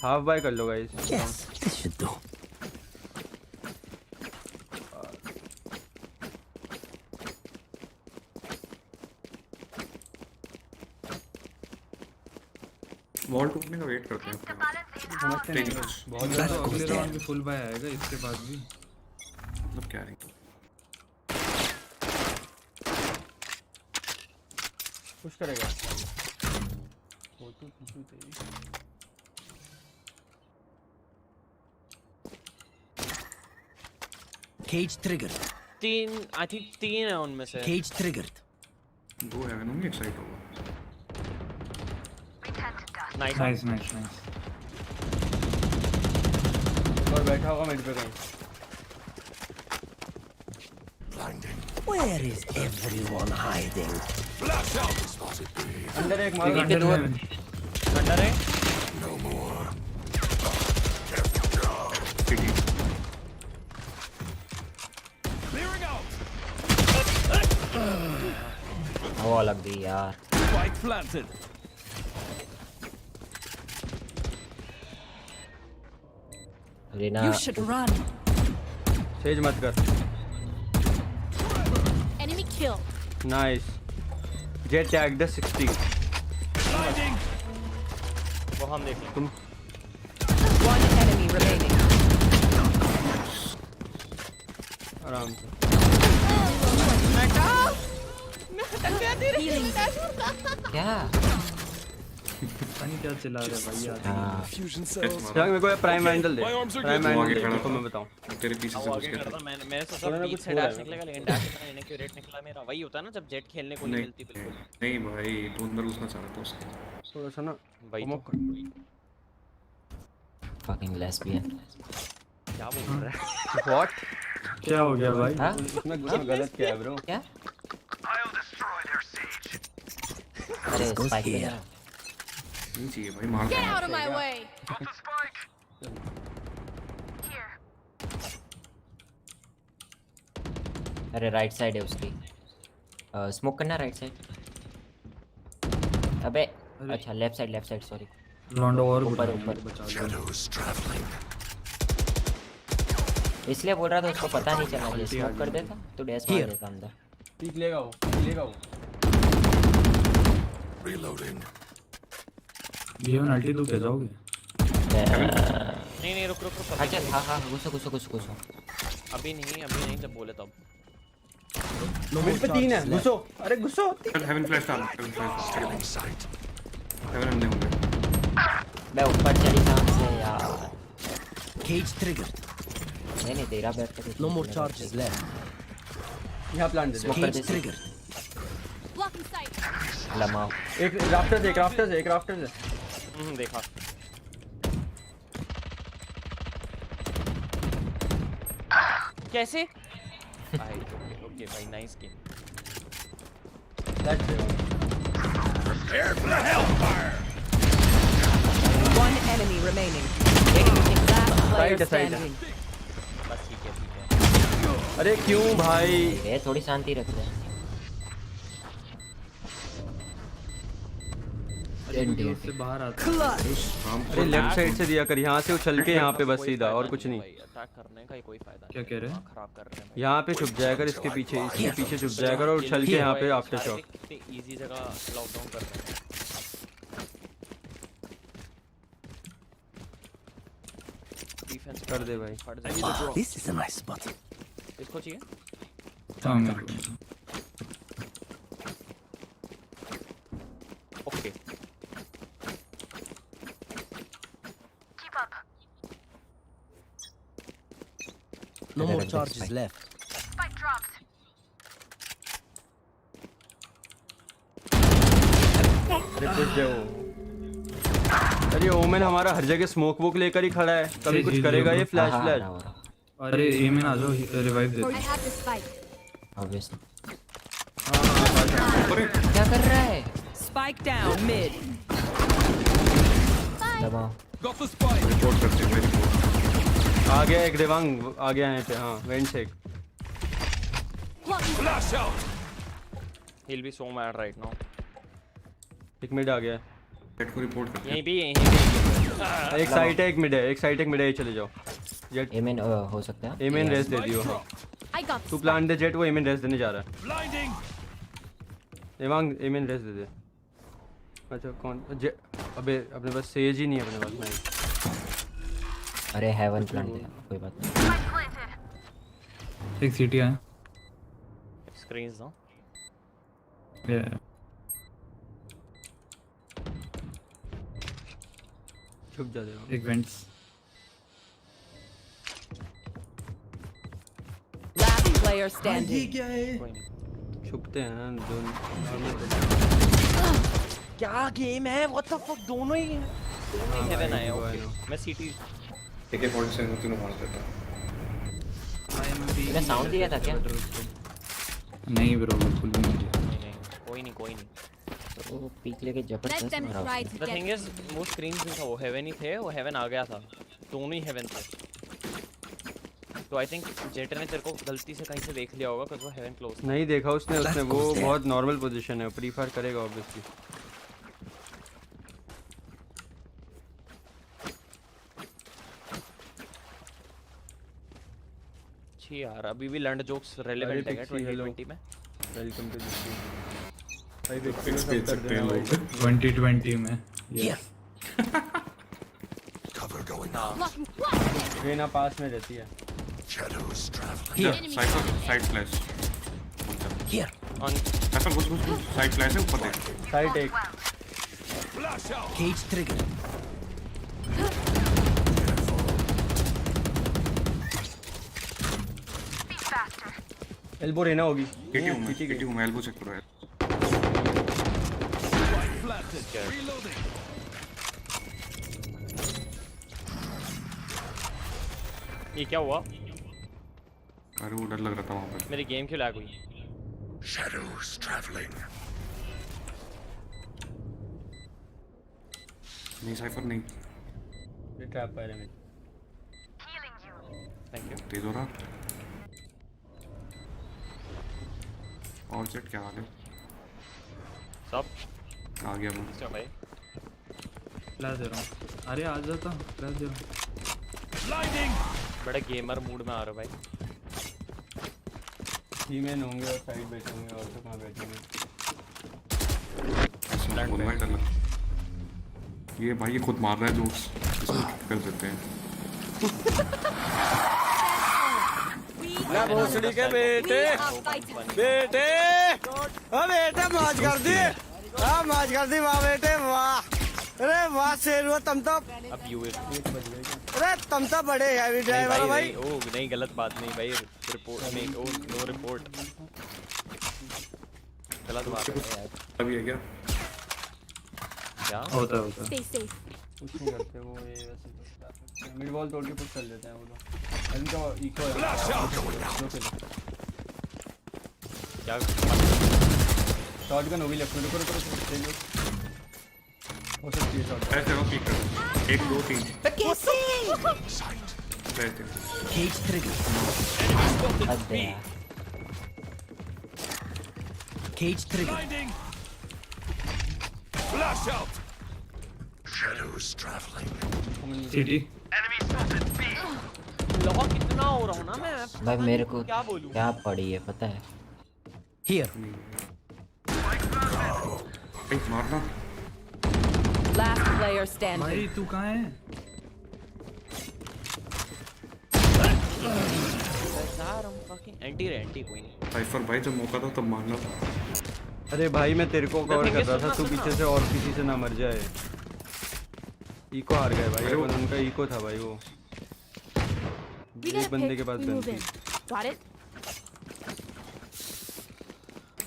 हाफ बाय कर लो guys. Yes, this should do. Ball टूटने का वेट करते हैं। समझते नहीं बहुत ज़्यादा अगले राउंड में फुल बाय आएगा, इसके बाद भी मतलब क्या है पुश करेगा वो तो तेरी। Cage triggered. आई थिंक 3 है उनमें से। Cage triggered. दो है ना, एक साइड होगा। नाइस। और बैठा होगा मिड पे कहीं। Where is everyone hiding? Flash out. अंदर एक मारो। अंडर है। No more. Clearing out. वो अलग दी यार। Spike planted. Reena You should run. Says मत कर। enemy kill. Nice. Jet tag the 60। Blinding. वो हम देख लें। तुम One enemy remaining. आराम से। क्या पानी क्या चिल्ला रहा है भाई यार? Fusion cells. चल मेरे को प्राइम वैंडल दे। My arms are prime good. Vandal दे को मैं बताऊं। तेरे पीछे से वो घुस आगे गया कर था। रहा था, मैंने सोचा थोड़ा ना बीच कुछ से हो रहा डैश है। निकलेगा, लेकिन डैश इतना इनएक्यूरेट निकला मेरा। वही होता है ना जब जेट खेलने को नहीं मिलती बिल्कुल। नहीं भाई, तू अंदर घुसना चाह रहा था उसके। थोड़ा सा ना भाई promote कर। fucking lesbian? क्या बोल रहा है? What? क्या हो गया भाई? हाँ? उसमें गलत क्या है ब्रो? क्या? अरे स्पाइक पे जा। नहीं चाहिए भाई, मार Get out of my way. अरे राइट साइड है उसकी। स्मोक करना राइट साइड। अबे अच्छा लेफ्ट साइड सॉरी। लॉन्डो और ऊपर बुरा है, ऊपर बचा लो। इसलिए बोल रहा था उसको पता नहीं चला ये स्मोक कर देता तो डैश मार देता अंदर। पीक लेगा वो, लेगा वो। ये अल्टी तो क्या जाओगे? नहीं रुक अच्छा हाँ घुसो। अभी नहीं जब बोले तब। मिड पे 3 है, घुसो, अरे घुसो। हेवन फ्लैश था, हेवन अंदर होंगे। मैं ऊपर चली कहाँ से यार? Cage trigger. नहीं तेरा बैठ के नो मोर चार्जेस लेफ्ट। यहाँ प्लांट दे दे। Cage trigger Blocking sight. लमा एक राफ्टर्स है। देखा। कैसे? ओके भाई, nice game. One enemy remaining. Last player standing. बस ठीक है। अरे क्यों भाई? ये थोड़ी शांति रखते हैं। से बाहर आता अरे लेफ्ट साइड से दिया कर, यहाँ से उछल के यहाँ पे बस सीधा, और कुछ नहीं। अटैक करने का कोई फायदा नहीं। क्या कह रहे हैं? खराब कर रहे हैं। यहाँ पे छुप जाया कर, इसके पीछे छुप जाया कर और उछल के यहाँ पे आफ्टर शॉट। इजी जगह लॉकडाउन कर रहे हैं। डिफेंस कर दे भाई। This is a nice spot. इसको चाहिए? हाँ मेरे को। Okay. No more charges left. Spike dropped. अरे कुछ जाओ। अरे ओमेन हमारा हर जगह स्मोक वोक लेकर ही खड़ा है, कभी कुछ करेगा ये फ्लैश। अरे ए में आ जाओ, रिवाइव दे दो। I have the spike. Obviously क्या कर रहा है? Spike down mid. दबाओ। रिपोर्ट करते हैं, आ गया एक देवांग, आ गया यहाँ पे। हाँ वेंट से He'll be so mad right now. एक मिड आ गया। जेट को रिपोर्ट करते हैं। यहीं भी एक साइड है, एक मिड है, ये चले जाओ। जेट एमेन हो सकता है। एमेन रेस दे दियो। हाँ I got तू प्लान दे जेट, वो एमेन रेस देने जा रहा है। देवांग एमेन रेस दे दे। अच्छा कौन? अबे अपने पास सेज ही नहीं है अपने पास में। अरे हेवन प्लांट दे, कोई बात नहीं। एक सीटी है। screens no? Yeah. छुप जा दे। एक वेंट्स। Last player standing. छुपते हैं ना दोनों। क्या गेम है? What the fuck? दोनों ही हेवन आए। ओके मैं सीटी AK-47 तीनों मार देता। मैंने साउंड दिया था क्या? नहीं ब्रो, बिल्कुल भी नहीं दिया। नहीं कोई नहीं। तो पीक लेके Let जबरदस्त them मारा try उसने। to The thing get. is वो स्क्रीन नहीं था, वो हेवन ही थे, वो हेवन आ गया था, दोनों ही हेवन थे। तो आई थिंक जेटर ने तेरे को गलती से कहीं से देख लिया होगा, क्योंकि वो हेवन क्लोज था। नहीं देखा उसने वो बहुत नॉर्मल पोजीशन है, प्रीफर करेगा ऑब्वियसली। छी यार, अभी भी लंड जोक्स रेलेवेंट है क्या 2020 में? Welcome to this team. भाई फिक्स भेज सकते हैं लोग 2020 में। Yes. Cover going Blocking. Reyna पास में रहती है। Shadows traveling. Here, side flash. Here. On ऐसा घुस साइड फ्लैश है ऊपर देख। साइड एक। Cage trigger. एल्बो रेना होगी। केटी हूं मैं, एल्बो चेक करो यार। ये क्या हुआ? अरे वो डर लग रहा था वहां पे। मेरी गेम क्यों लैग हुई? Shadows traveling. नहीं साइफर नहीं, ये ट्रैप है में। Thank you. तेज हो रहा। और जेट क्या हाल है? सब आ गया मैं। अच्छा भाई फ्लैश दे रहा हूँ। अरे आ जाता, फ्लैश दे रहा हूँ। बड़ा गेमर मूड में आ रहा भाई। टीमें होंगे और साइड बैठेंगे और तो कहाँ बैठेंगे। ये भाई ये खुद मार रहा है जोक्स, इसको कर देते हैं। ना भोसड़ी के बेटे बेटे ओ बेटे मौज कर दी, हाँ मौज कर दी वाह बेटे वाह। अरे वाह शेर तुम तो, अब यूएस अरे तुम तो बड़े हैवी ड्राइवर हो भाई। ओ नहीं गलत बात नहीं भाई, रिपोर्ट नहीं, ओ नो रिपोर्ट, गलत बात है यार। अभी है क्या क्या होता है कुछ नहीं करते वो, ये वैसे मिड वॉल तोड़ के पुश कर लेते हैं वो लोग। इनका इको है क्या शॉटगन होगी लेफ्ट में। रुको हो सकती है शॉट। ऐसे हो पीक करो 1 2 3 कैसे ऐसे cage trigger cage trigger Flash out. Shadows traveling. City lock कितना हो रहा हूँ ना मैं भाई मेरे को क्या बोलूं। क्या पड़ी है पता है। हियर एक मारना। Last player standing. भाई तू कहाँ है? एंटी कोई नहीं। साइफर भाई जब मौका था तब मारना था। अरे भाई मैं तेरे को कवर कर रहा था, तू पीछे से और किसी से ना मर जाए। इको हार गए भाई, अपन उनका इको था भाई। वो एक बंदे के पास गन थी।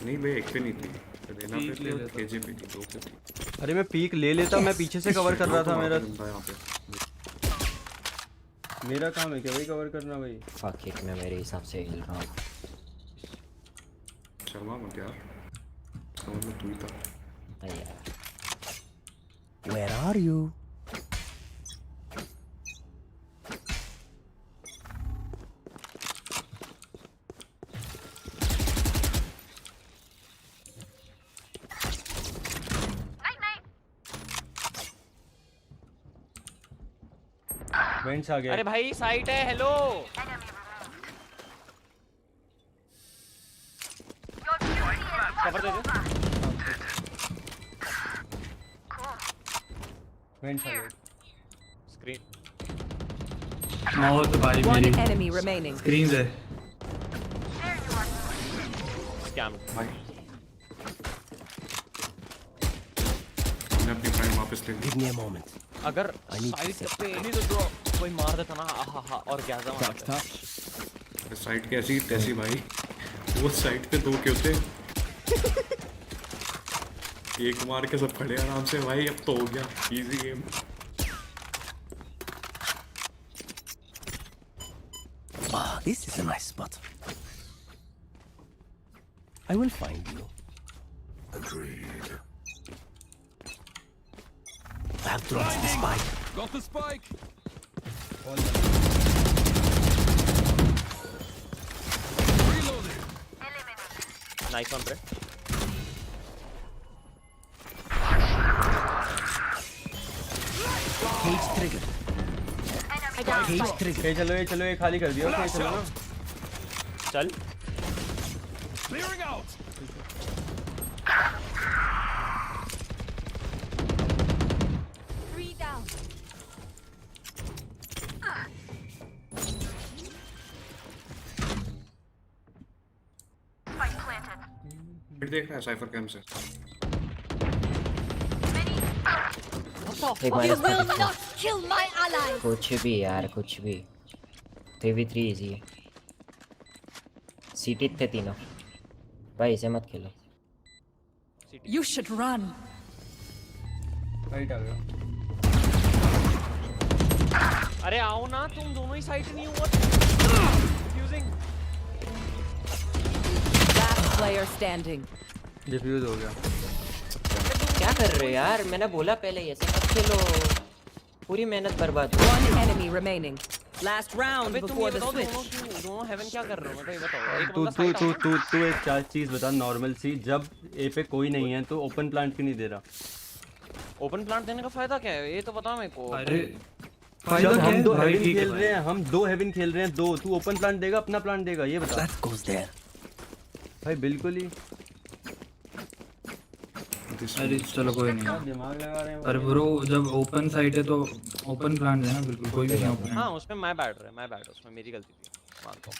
नहीं भाई एक पे नहीं थी, रेना पे थी और केजे पे थी, 2 पे थी। अरे मैं पीक ले लेता, मैं पीछे से कवर कर रहा था। मेरा काम है क्या भाई कवर करना भाई। फक इट, मैं मेरे हिसाब से हिल रहा हूँ। शर्मा मत यार, समझ में तू ही था। Where are you? वेंट्स आ गए। अरे भाई साइट है, हेलो कवर दे दे। वेंट्स आ गए। स्क्रीन मौत भाई One मेरी enemy remaining. स्क्रीन है। स्कैम भाई मैंने अपनी प्राइम वापस ले ली। Give me a moment. अगर साइट पे नहीं तो जो कोई मार देता ना, आहा और क्या था। अरे साइड कैसी तैसी भाई, वो साइड पे 2 के होते। एक मार के सब खड़े आराम से भाई, अब तो हो गया easy game. Ah, this is a nice spot. I will find you. Agreed. I have to launch the spike. Got the spike. Reloading. Nice one ब्रे। Cage trigger. Cage trigger. चलो ये खाली कर दिया उसने, चलो ना। चल Clearing out. Three down. फिर देख रहा है साइफर कैम से। एक You minus will not kill my allies. कुछ भी यार, कुछ भी 3v3 इजी है। सीटी थे तीनों भाई, इसे मत खेलो। You should run. राइट आ गया। अरे आओ ना, तुम दोनों ही साइट नहीं हुआ। Confusing. Last player standing. Defuse हो गया। क्या कर रहे हो यार, मैंने बोला पहले ऐसे मत खेलो, पूरी मेहनत बर्बाद हो। One enemy remaining. Last round अबे तुम before ये the बताओ, switch. दोनों हेवन क्या कर रहे हो? मतलब ये बताओ, एक तू बंदा तू साइट तू तू तू एक चीज बता नॉर्मल सी, जब ए पे कोई नहीं है तो ओपन प्लांट क्यों नहीं दे रहा? ओपन प्लांट देने का फायदा क्या है, ये तो बता मेरे को। अरे जब हम दो हेवन खेल रहे हैं, हम दो हेवन खेल रहे हैं, दो तू ओपन प्लांट देगा अपना प्लांट देगा, ये बता। भाई बिल्कुल ही। अरे चलो कोई नहीं, दिमाग लगा रहे हैं। अरे ब्रो जब ओपन साइड है तो ओपन प्लांट देना बिल्कुल, कोई भी नहीं ओपन। हाँ उसमें मैं बैठ रहा है, मैं बैठ, उसमें मेरी गलती थी, मानता हूँ।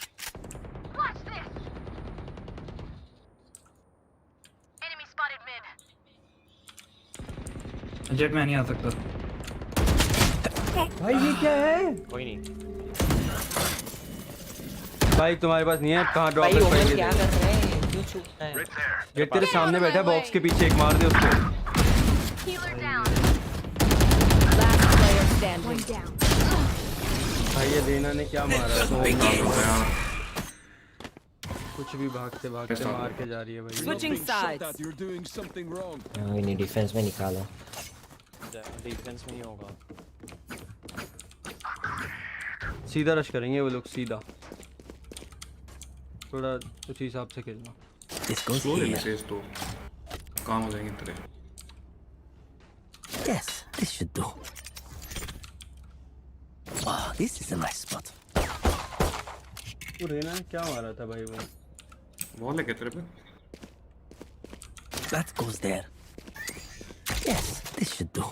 जेट में नहीं आ सकता भाई, ये क्या है? कोई नहीं भाई तुम्हारे पास नहीं है, कहाँ ड्रॉप भाई कर ओमन पाएंगे? क्या कर रहे हैं, क्यों छुप रहे हैं? जेट तेरे सामने बैठा है बॉक्स के पीछे, एक मार दे उसको। Last player standing. भाई ये देना ने क्या मारा है? कुछ भी भागते भागते मार के जा रही है भाई। Switching sides. इन्हें डिफेंस में निकालो। डिफेंस में ही होगा। सीधा रश करेंगे वो लोग, सीधा। थोड़ा उस हिसाब से खेलना। स्लो ले ले तो काम हो जाएंगे तेरे। Yes, this should do. Wow, this is a nice spot. वो रेना ने क्या मारा था भाई वो? वॉल है क्या तेरे पे? That goes there. Yes, this should do.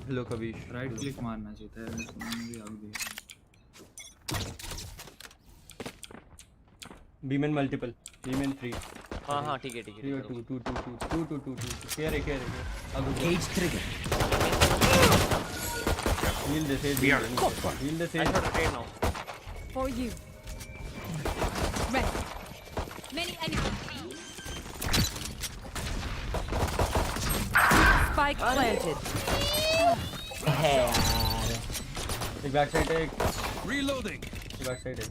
लो कबीश, राइट क्लिक मारना चाहिए था, भी आग दिया। B main multiple, B main 3। हाँ हाँ ठीक है ठीक है। 2 2 2 2 2 2 2 केयर है अब Cage trigger. हील दे, हील दे। I shot a trade now. For you. Ready. Many enemies. Spike planted. है यार, एक बैक साइड है, एक Reloading. बैक साइड है।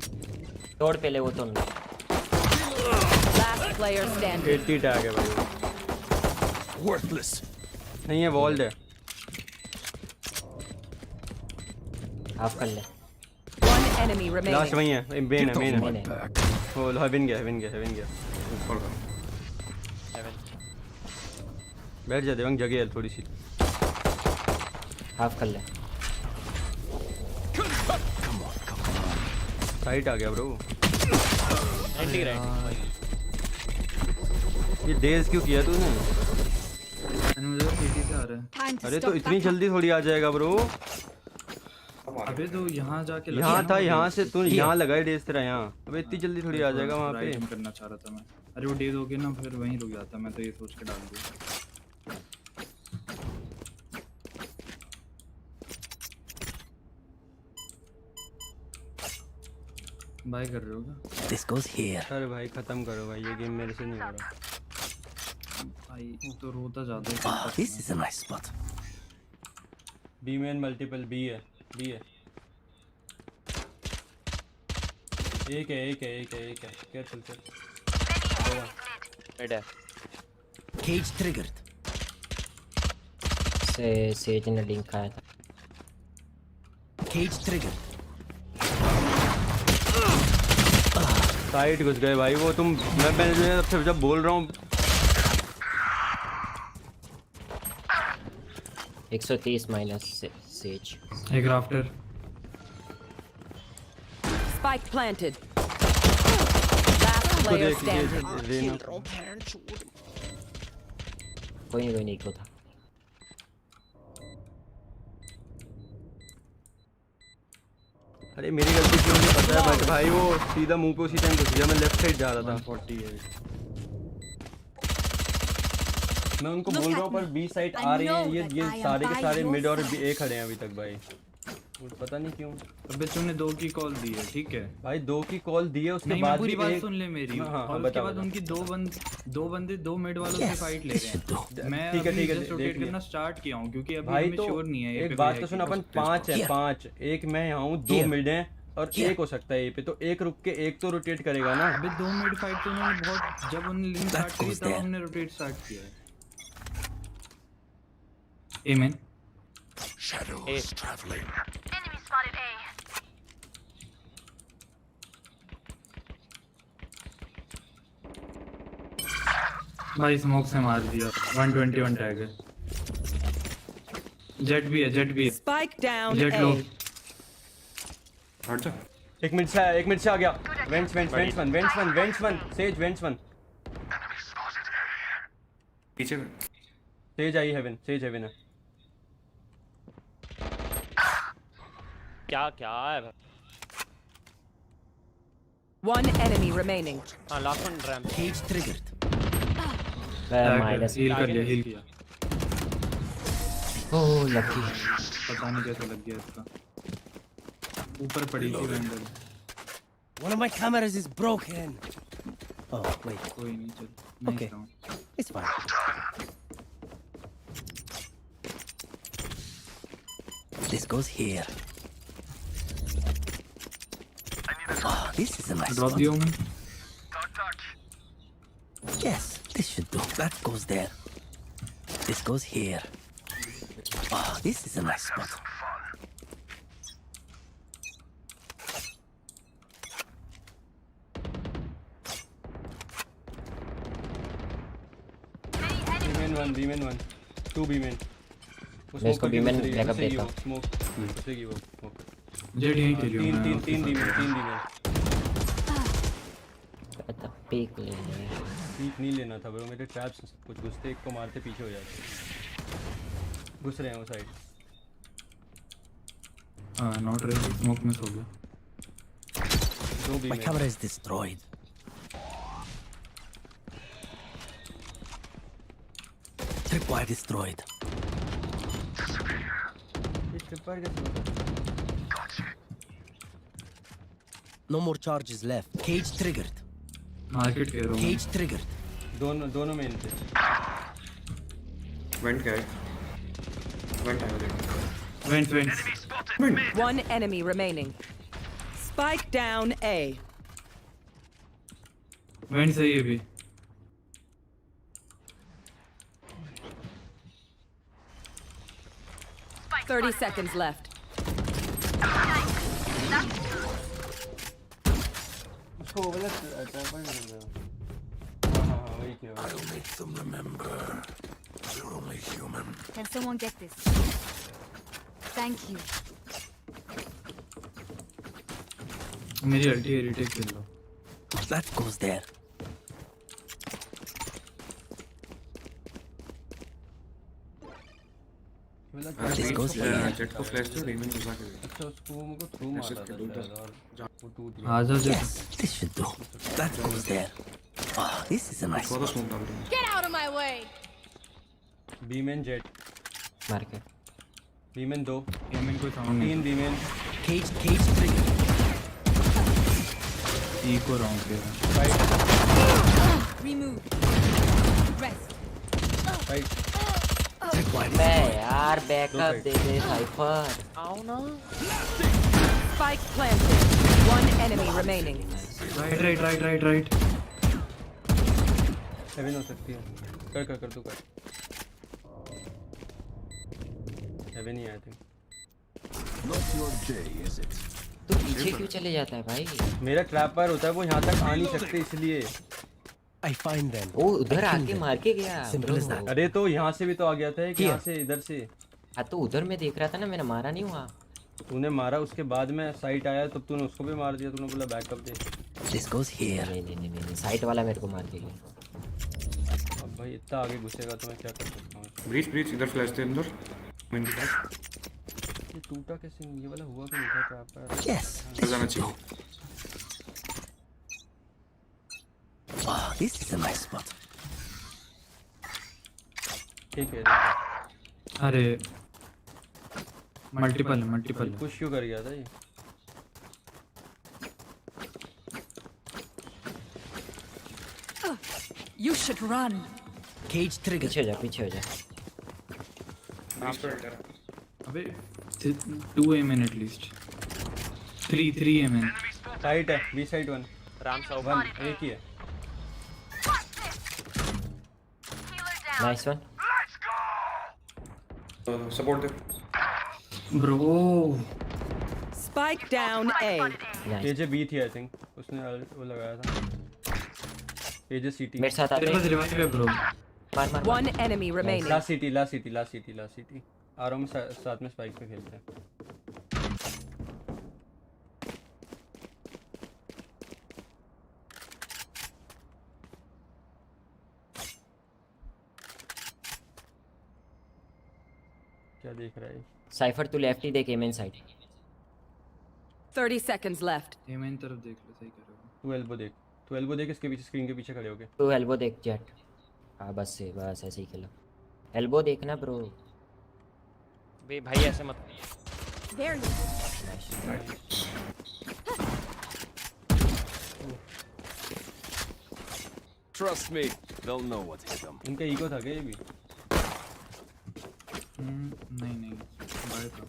तोड़ पहले वो तो Last player standing. 80 टैग है भाई। Worthless. नहीं है, वॉल्ड है। हाफ कर ले। One enemy remaining. लास्ट वही है, बेन है, मेन है। मैंने वो हेवन गया। ऊपर का बैठ जा देवंग, जगह है थोड़ी सी। हाफ कर ले। राइट आ गया ब्रो। Anti right. ये डेज क्यों किया तूने? मुझे सीटी से आ रहा है। अरे तो इतनी जल्दी थोड़ी आ जाएगा ब्रो। अबे तो यहाँ जाके यहाँ था, यहाँ से तू यहाँ लगाए डेज तेरा यहाँ। अबे इतनी जल्दी थोड़ी आ जाएगा वहाँ पे। करना चाह रहा था मैं। अरे वो डेज हो गया ना, फिर वहीं रुक जाता। मैं तो ये सोच के डाल दिया। बाय कर रहे हो क्या? This goes here. अरे भाई खत्म करो भाई, ये गेम मेरे से नहीं हो रहा भाई तो रोता जाता है। Wow, this is a nice spot. B में मल्टीपल, बी है। एक है। क्या चलते? मिड है। Cage triggered. सेज ने लिंक खाया था। Cage triggered. साइड घुस गए भाई वो। तुम मैं जब बोल रहा हूँ 130 माइनस सेज। एक rafter. Spike planted. Last player standing. कोई नहीं को था। अरे मेरी गलती क्यों, मुझे पता है बट भाई वो सीधा मुंह पे उसी टाइम घुस गया। मैं लेफ्ट साइड जा रहा था। 148। मैं उनको बोल रहा हूँ पर बी साइड आ रहे हैं। ये सारे के सारे मिड और ए खड़े हैं अभी तक भाई। पता नहीं क्यों। अबे तूने 2 की कॉल दी है, ठीक है? भाई 2 की कॉल दी है, उसके नहीं, बाद पूरी भी बात एक... सुन ले मेरी। हाँ, और उसके बाद उनकी दो बंदे 2 मिड वालों से फाइट ले रहे हैं। मैं ठीक है जस्ट रोटेट करना स्टार्ट किया हूं क्योंकि अभी भाई हमें तो श्योर नहीं है। एक बात तो सुन, अपन 5 है, 5 एक मैं यहाँ हूँ, 2 मिड हैं और एक हो सकता है ए पे। तो एक रुक के एक तो रोटेट करेगा ना। अबे 2 मिड फाइट तो उन्होंने बहुत, जब उन्होंने लिंक स्टार्ट की तब हमने रोटेट स्टार्ट किया है। Amen. Shadows traveling. Enemy spotted A. भाई स्मोक से मार दिया 121 टैग है जेट भी है Spike down जेट लो A. हट जा 1 मिनट से आ गया vents one Sage vents one पीछे सेज आई हेवन है क्या है भाई? One enemy remaining. हाँ लास्ट वन रैम Cage triggered. माइनस हील किया Oh, lucky. पता नहीं कैसे लग गया इसका ऊपर पड़ी थी random One of my cameras is broken. Oh, wait. कोई नहीं चल Okay. It's fine. This goes here. Oh, this is a nice drop one. दिया मैं Yes, this should do. That goes there. This goes here. Oh, this is a nice spot. B-main 1 2 B-main मैं इसको B-main backup देता हूँ। Smoke उससे की वो jet यहीं के लिए तीन B-main पता पीक ले ले। पीक नहीं लेना था ब्रो मेरे ट्रैप्स सब कुछ घुसते एक को मारते पीछे हो जाते घुस रहे हैं वो side not ready smoke miss हो गया दो My B-main camera is destroyed. Tripwire destroyed. ये ट्रिपर कैसे होता No more charges left. Cage triggered. Market कह रहा हूँ Cage triggered. दोनों मेन थे वेंट क्या है वेंट है went One enemy remaining. Spike down A. Went सही है भी 30 seconds left. उसको वो वाला ट्रैपर नहीं मिल रहा हाँ वही किया I'll make them remember they're only human. Can someone get this? Thank you. मेरी अल्टी है रिटेक खेल लो That goes there. This goes here. Jet को फ्लैश तो डीमन घुसा के अच्छा उसको वो मुझको थ्रू मारा था शायद और वो टूट गया आ जाओ jet Yes, this should do. That goes there. Oh, this is a nice बहुत one. स्मोक डाल दूँ Get out of my way! B-main Jett Market. B-main 2 gaming कोई साउंड नहीं 3 B-main Cage triggered. Eco round के Remove. Rest. Right बे यार backup दे दे cipher. आओ ना Spike planted. One enemy remaining. Right heaven हो सकती है कर तू कर हेवन ही I think Not your day, is it? तू पीछे क्यों चले जाता है भाई? मेरा ट्रैपर होता है वो यहाँ तक आ नहीं सकते इसलिए I find them. वो उधर आके मार के गया. Simple as that. अरे तो यहाँ से भी तो आ गया था कि यहाँ से इधर से हाँ तो उधर मैं देख रहा था ना मैंने मारा नहीं हुआ. तूने मारा उसके बाद में साइट आया तब तूने उसको भी मार दिया तूने बोला backup they This goes here. नहीं साइट वाला मेरे को मार के गया. अब भाई इतना आगे घुसेगा तो मैं क्या कर सकता हूँ ब्रीच इधर फ्लैश थे अंदर मेन के पास ये टूटा कैसे ये वाला हुआ तो नहीं था ट्रैपर Yes. जाना चाहिए Oh, this is a nice spot. ठीक है अरे मल्टीपल पुश क्यों कर गया था ये You should run. Cage triggered. पीछे हो जा. अबे 2 aim in at least 3 aim in site है बी साइड 1 राम साहब 1 एक ही है Nice one. Support they bro Spike down A. ये जे बी थी आई थिंक उसने वो लगाया था ये जो सिटी मेरे साथ तेरे पास रिवाइव है ब्रो। मार मार। One enemy remaining. Last city आ रहा हूँ मैं साथ में स्पाइक पे खेलते हैं। क्या देख रहा है? साइफर तू लेफ्ट ही देख एमएन साइड। 30 seconds left. एमएन तरफ देख ले, सही कर रहे हो। तू एल्बो देख इसके पीछे, स्क्रीन के पीछे खड़े होके। तू एल्बो देख जेट। हाँ बस ऐसे ही खेलो। एल्बो देखना ब्रो। बे भाई ऐसे मत। There you go. Trust me, they'll know what hit them. इनका ईगो था क्या ये भी? नहीं भाई तो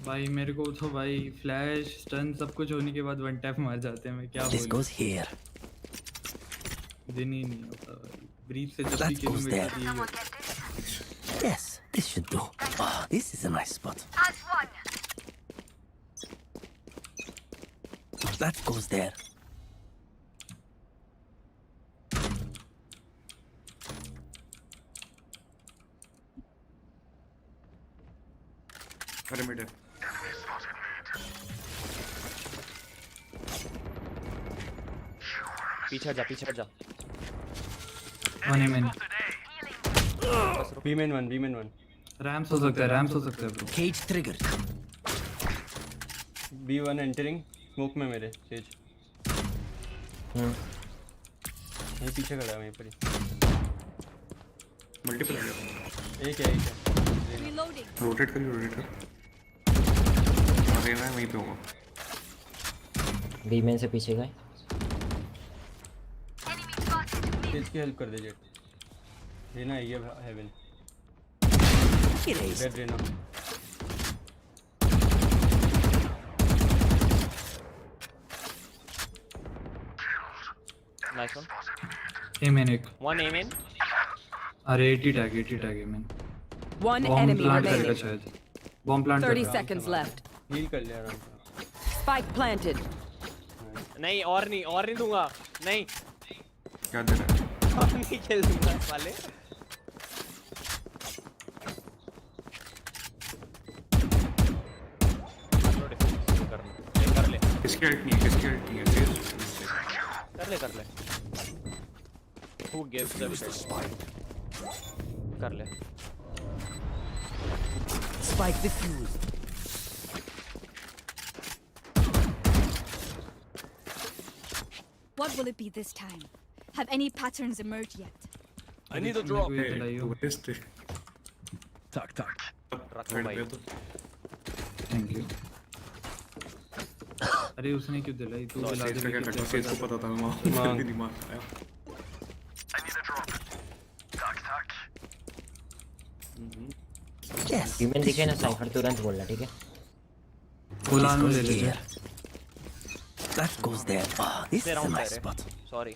भाई मेरे को तो भाई फ्लैश स्टन सब कुछ होने के बाद वन टैप मार जाते हैं। मैं क्या बोलूं? This goes here. दिन ही नहीं होता भाई। ब्रीफ से जब भी खेलूं मेरे को ये Yes, this should do. Oh, this is a nice spot. That goes there. Perimeter. पीछे हट जा। वन एमएन। B main one. रैम्स हो सकता है bro. Cage triggered. B1 entering smoke में मेरे सेज। यहीं पीछे खड़ा है वहीं पर ही। मल्टीपल है। एक है। Reloading. रोटेट कर। अरे मैं वहीं पे हूँ। वीमेन से पीछे गए। इसकी हेल्प कर दे जेट। रेना ये heaven. Dead Reyna. Nice one. एमएन एक। वन एमएन। अरे 80 टैग एमएन। One बॉम्ब enemy प्लांट करेगा remaining. शायद। Bomb plant 30 seconds left. Heal कर लिया आराम से। Spike planted. नहीं और नहीं दूंगा। नहीं क्या दे रहा है? और नहीं खेल दूंगा वाले। कर ले। किसकी अल्ट नहीं है? कर ले। Who gives a shit? कर ले। Spike defused. What will it be this time? Have any patterns emerged yet? I need a drop. वेस्ट है। Tuck. रखो भाई। Thank you. अरे उसने क्यों दिलाई? तू दिला सेज का क्या करता? सेज को पता था मैं मार नहीं मार आया। Yes. वीमेन दिखे ना साइफर तुरंत बोलना ठीक है। फुलान ले ले। That goes there. Oh, this is a nice spot. Sorry.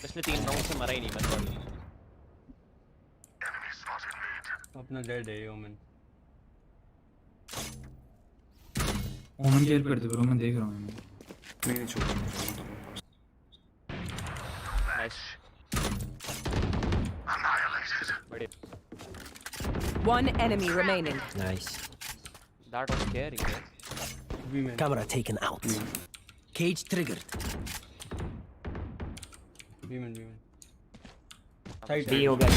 पिछले 3 राउंड से मरा ही नहीं मैं सॉरी। अपना डेड है ओमन। ओमन की हेल्प कर दे ब्रो, मैं देख रहा हूं। नहीं छोड़। Nice. One enemy remaining. Nice. That was scary. Camera taken out. Cage triggered. Women. B हो गया।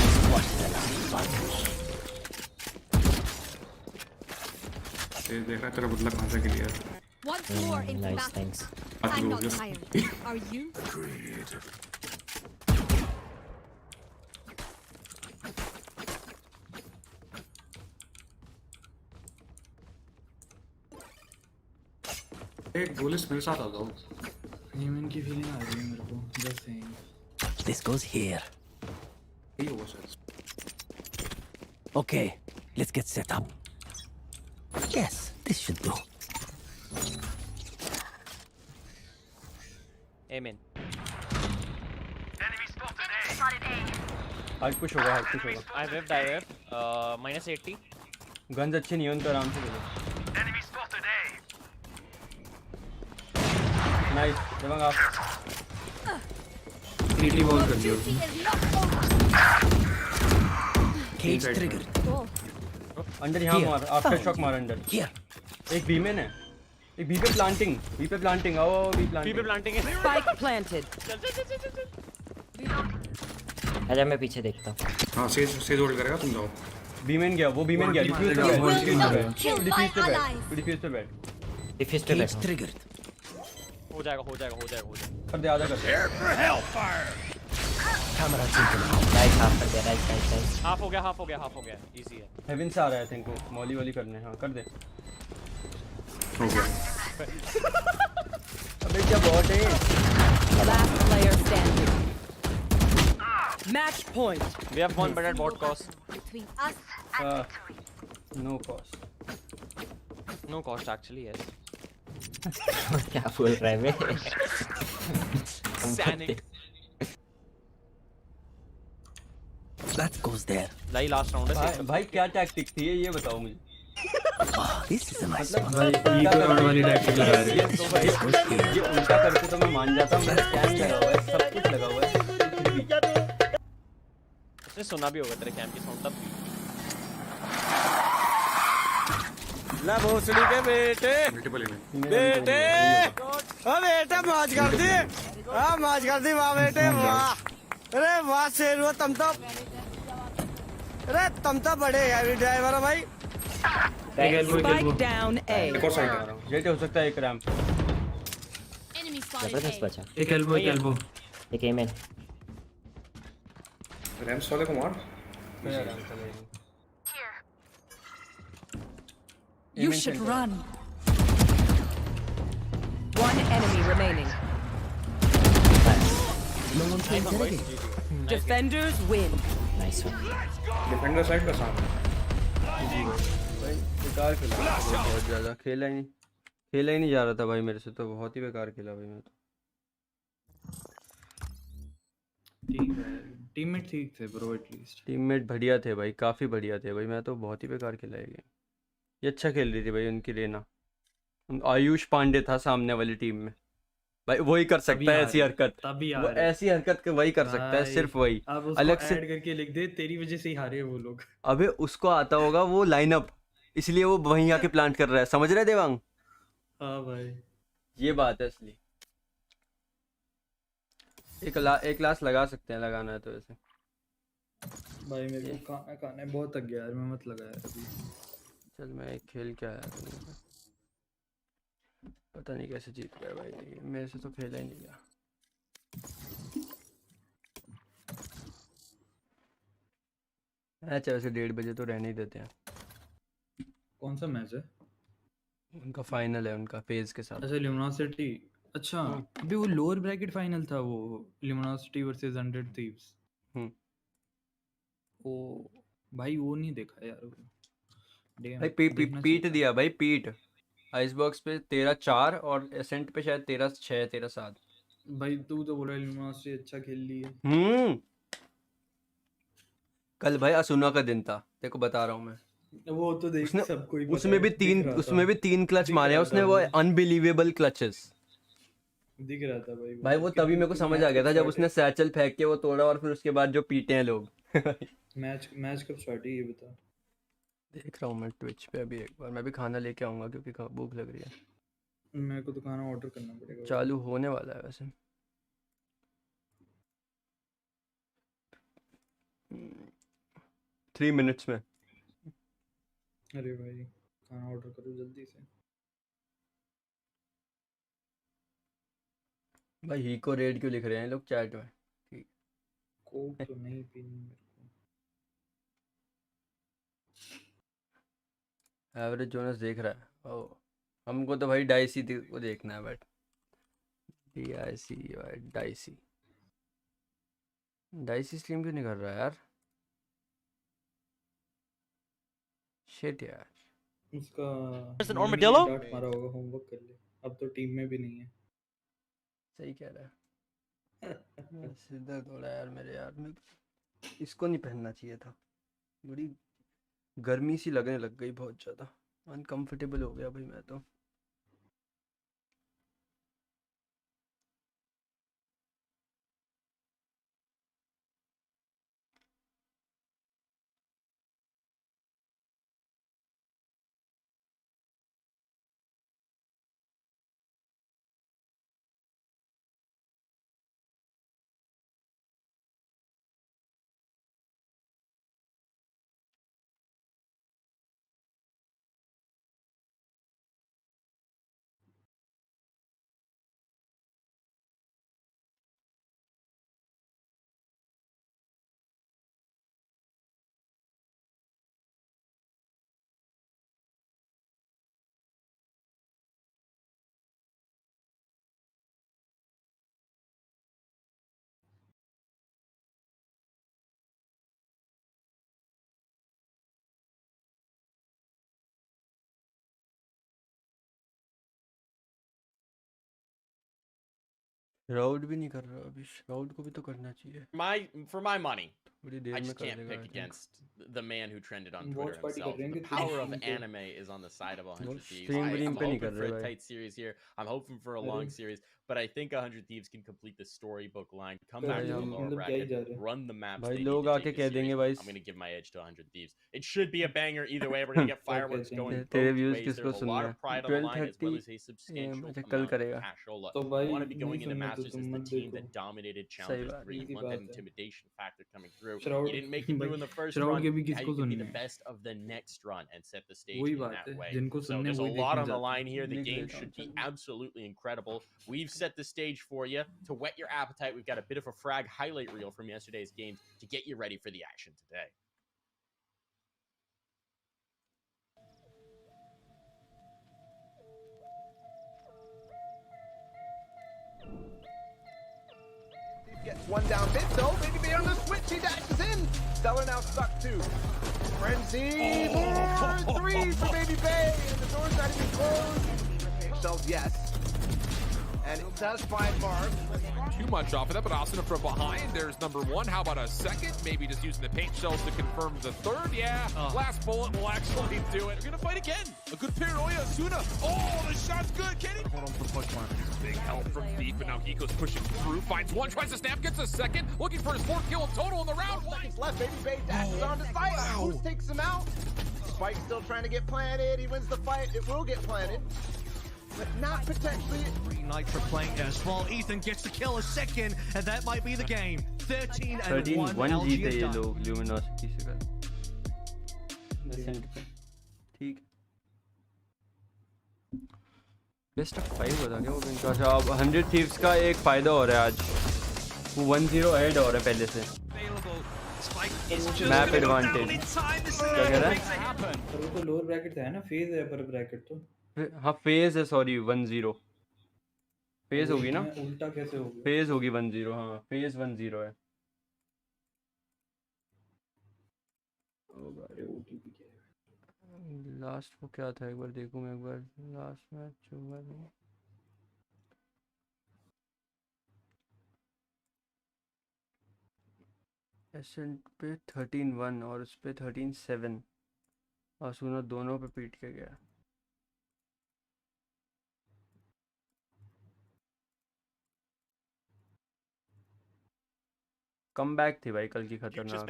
ये देखा तेरा बदला कहाँ से लिया? Once more into Nice, battle. thanks. I'm not tired. Are you? Agreed. एक गोलिस मेरे साथ आ जाओ। ह्यूमन की फीलिंग आ रही है मेरे को। Just saying. This goes here. यही होगा शायद। Okay, let's get set up. Yes, this should do. Amen. Hard push होगा। I whipped. -80. गन्स अच्छे नहीं है उनका, आराम से ले लो। नाइस देवांग आप सीटी बॉल कर दियो Cage triggered. अंडर यहाँ Here, मार आफ्टर found. शॉक मार अंडर Here. एक बी में है एक बी पे प्लांटिंग आओ बी बी पे प्लांटिंग है Spike planted. आजा मैं पीछे देखता हूँ। हाँ सेज होल्ड करेगा तुम जाओ बी में गया वो बी में गया डिफ्यूज पे बैठ डिफ्यूज पे Cage बैठो। triggered. हो जाएगा कर दे आधा कर दे Camera taken out. Right half कर दिया राइट। हाफ हो गया इजी है हेवन से आ रहा है आई थिंक वो मॉली वाली करने हाँ कर दे हो गया अबे क्या बॉट है Last player standing. Match point. We have one but at bot cost Between us no cost no cost actually yes क्या बोल रहा है बे? सैनिक That goes there. लाई लास्ट राउंड है भाई क्या टैक्टिक थी ये बताओ मुझे This is a nice मतलब one. भाई ई करोड़ वाली टैक्टिक लगा रहे हैं। ये उल्टा करके तो मैं मान जाता हूँ मेरा कैम लगा हुआ है सब कुछ लगा हुआ है उसने सुना भी होगा तेरे कैम की साउंड तब भी ला भोसड़ी के बेटे मल्टीपल इवेंट बेटे ओ बेटा मौज कर दी मौज कर दी वाह बेटे वाह अरे वाह शेर तुम तो बड़े हैवी ड्राइवर हो भाई Spike down A. एक और साइड है जेट हो सकता है एक रैम enemy spotted. जबरदस्त A. बचा। एक एल्बो एक एम एन। रैम्स वाले को मार You should run. One enemy remaining. No one came ready. Defenders win. Nice one. Defender side का सामने भाई बेकार खेला बहुत ज़्यादा खेला ही नहीं जा रहा था भाई मेरे से तो बहुत ही बेकार खेला भाई मैं तो ठीक है टीममेट ठीक थे ब्रो एटलीस्ट टीममेट बढ़िया थे भाई काफ़ी बढ़िया थे भाई मैं तो बहुत ही बेकार खेला ये गेम ये अच्छा खेल रही थी भाई उनकी रेना आयुष पांडे था सामने वाली टीम में भाई वही कर सकता है ऐसी हरकत वो ऐसी हरकत वही कर सकता है सिर्फ वही अलग से ऐड करके लिख दे तेरी वजह से ही हारे वो लोग। अबे उसको आता होगा वो लाइनअप इसलिए वो वहीं आके प्लांट कर रहा है समझ रहे देवांग हाँ भाई ये बात है असली एक क्लास लगा सकते हैं लगाना है तो वैसे भाई मेरे को खाना है बहुत थक गया यार मैं मत लगा यार अभी चल मैं एक खेल के आया था पता नहीं कैसे जीत गया भाई ये मेरे से तो खेला ही नहीं गया मैच है वैसे 1:30 बजे तो रहने ही देते हैं कौन सा मैच है उनका फाइनल है उनका फेज के साथ अच्छा ल्यूमिनोसिटी अच्छा अभी वो लोअर ब्रैकेट फाइनल था वो ल्यूमिनोसिटी वर्सेस 100 थीव्स ओ भाई वो नहीं देखा यार भाई पीट दिया भाई पीट आइस बॉक्स पे 13-4 और एसेंट पे शायद 13-6 13-7 भाई तू तो बोल रहा है ल्यूमिनोसिटी अच्छा खेल ली है कल भाई असुना का दिन था देखो बता रहा हूँ मैं वो तो देख सबको ही उसमें भी तीन क्लच मारे हैं उसने वो अनबिलीवेबल क्लचेस दिख रहा था भाई वो तभी मेरे को समझ आ गया था जब उसने सैचल फेंक के वो तोड़ा और फिर उसके बाद जो पीटे हैं लोग मैच कब स्टार्ट है ये बता देख रहा हूँ मैं ट्विच पे अभी एक बार मैं भी खाना लेके आऊंगा क्योंकि भूख लग रही है मेरे को तो खाना ऑर्डर करना पड़ेगा चालू होने वाला है वैसे 3 मिनट्स में अरे भाई खाना ऑर्डर करो जल्दी से भाई ही को रेड क्यों लिख रहे हैं लोग चैट में कोक तो नहीं पीनी मेरे को एवरेज जोनस देख रहा है ओ हमको तो भाई डाइसी को देखना है बट DIC डाइसी स्ट्रीम क्यों नहीं कर रहा यार शिट यार उसका डांट मारा होगा होमवर्क कर ले अब तो टीम में भी नहीं है सही कह रहा है सीधा थोड़ा यार मेरे यार में इसको नहीं पहनना चाहिए था बड़ी गर्मी सी लगने लग गई बहुत ज़्यादा अनकंफर्टेबल हो गया भाई मैं तो राउड भी नहीं कर रहा अभी, राउड को भी तो करना चाहिए। For my money, थोड़ी I देर में just कर can't देगा pick I think। against the man who trended on Watch Twitter party कर himself. रहे हैं The कि power of stream पे। anime is on the side of 100 Thieves. stream I'm पे नहीं hoping कर for रहे a भाई। tight series here. I'm hoping for a अरे long series, but I think 100 Thieves can complete the storybook line, come कर back भाई to the हम lower मतलब क्या ही जा bracket, रहे हैं। run the maps भाई they need लोग to आके take कह this देंगे series. भाई I'm going to give my edge to 100 Thieves. It should be a banger either way. We're going to get क्या fireworks कहते going हैं? तेरे both व्यूज ways. किसको There's a lot सुनना of है? pride on the line as well 12:30 as a substantial अच्छा कल amount of करेगा। cashola. तो We भाई want to be नहीं going into सुनना तो Masters तुम as the मत team देखो। that dominated सही Challengers बात 3. इजी You want बात that है। intimidation factor coming through. Shroud You didn't make it भाई through in the first shroud run. के भी Now किसको you can be सुनने the हैं? best of the next run and set the stage वही in बात that है, way. जिनको So सुनने there's a वही lot देखने on the जाते line हैं। here. The देख game लेता हूँ should be चल। absolutely incredible. We've set the stage for you to whet your appetite. We've got a bit of a frag highlight reel from yesterday's games to get you ready for the action today. Gets one down mid though, maybe be on the switch, he dashes in. Stellar now stuck too. Frenzy, more three for Baby Bay, and the door's not even closed. Shells, yes. And it does find Marv. Too much off of that, but Asuna from behind. There's number one. How about a second? Maybe just using the paint shells to confirm the third. Yeah, last bullet will actually do it. We're gonna fight again. A good paranoia, Asuna. Oh, the shot's good. Can he? Hold on for the push one. Big help from deep, and now Hiko's pushing through. Finds one, tries to snap, gets a second. Looking for his fourth kill in total in the round. Seconds left, Baby Bay dashes on to fight. Who takes him out? Spike still trying to get planted. He wins the fight. It will get planted. But not potentially. Green Knight for playing as well. Ethan gets the kill a second, and that might be the game. 13 and 1. 1 LG जीते is ये done. लोग luminosity से कल। Descent पे। ठीक। Best of 5 होता क्या वो इनका? अच्छा अब 100 थीव्स का एक फायदा हो रहा है आज। वो 1-0 ऐड हो रहा है पहले से। Map advantage. क्या कह रहा है? पर वो तो लोअर ब्रैकेट है ना, फेज है पर ब्रैकेट तो। हाँ फेज है, सॉरी 1-0 फेज होगी ना? उल्टा कैसे होगी? फेज होगी 1-0, हाँ फेज 1-0 है। लास्ट वो क्या था एक बार देखूं मैं, एक बार लास्ट मैच हुआ था। एसेंट पे 13-1 और उस पे 13-7 और सुना दोनों पे पीट के गया। कम बैक थी भाई कल की खतरनाक।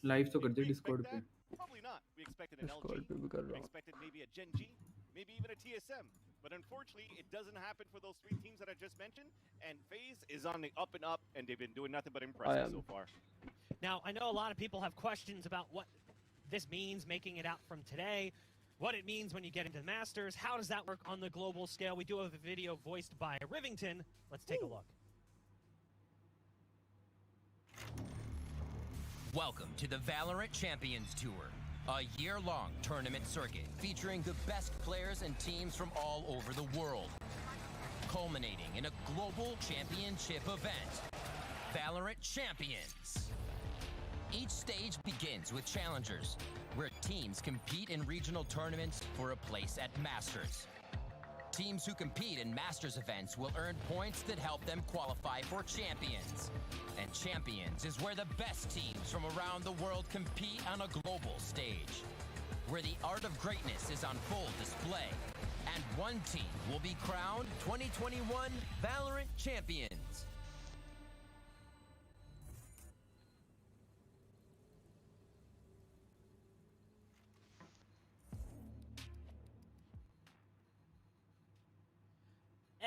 लाइव तो कर दे डिस्कॉर्ड पे। डिस्कॉर्ड पे भी कर रहा हूँ। Maybe even a TSM, but unfortunately it doesn't happen for those three teams that I just mentioned, and Faze is on the up and up, and they've been doing nothing but impressive so far. Now, I know a lot of people have questions about what this means, making it out from today, what it means when you get into the Masters, how does that work on the global scale? We do have a video voiced by Rivington. Let's take a look. Welcome to the Valorant Champions Tour, a year-long tournament circuit featuring the best players and teams from all over the world, culminating in a global championship event, Valorant Champions. Each stage begins with challengers, where teams compete in regional tournaments for a place at Masters. Teams who compete in Masters events will earn points that help them qualify for Champions. And Champions is where the best teams from around the world compete on a global stage, where the art of greatness is on full display. And one team will be crowned 2021 Valorant Champions.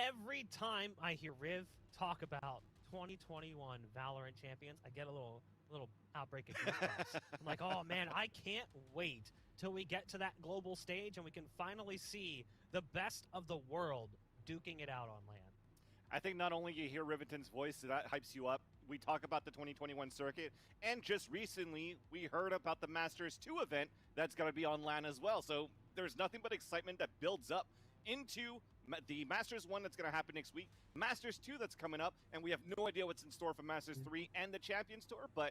Every time I hear Riv talk about 2021 Valorant Champions, I get a little outbreak of goosebumps. I'm like, oh man, I can't wait till we get to that global stage and we can finally see the best of the world duking it out on LAN. I think not only you hear Rivington's voice, so that hypes you up. We talk about the 2021 circuit, and just recently we heard about the Masters 2 event that's going to be on LAN as well. So there's nothing but excitement that builds up into the Masters 1 that's going to happen next week, Masters 2 that's coming up, and we have no idea what's in store for Masters 3 and the Champions Tour, but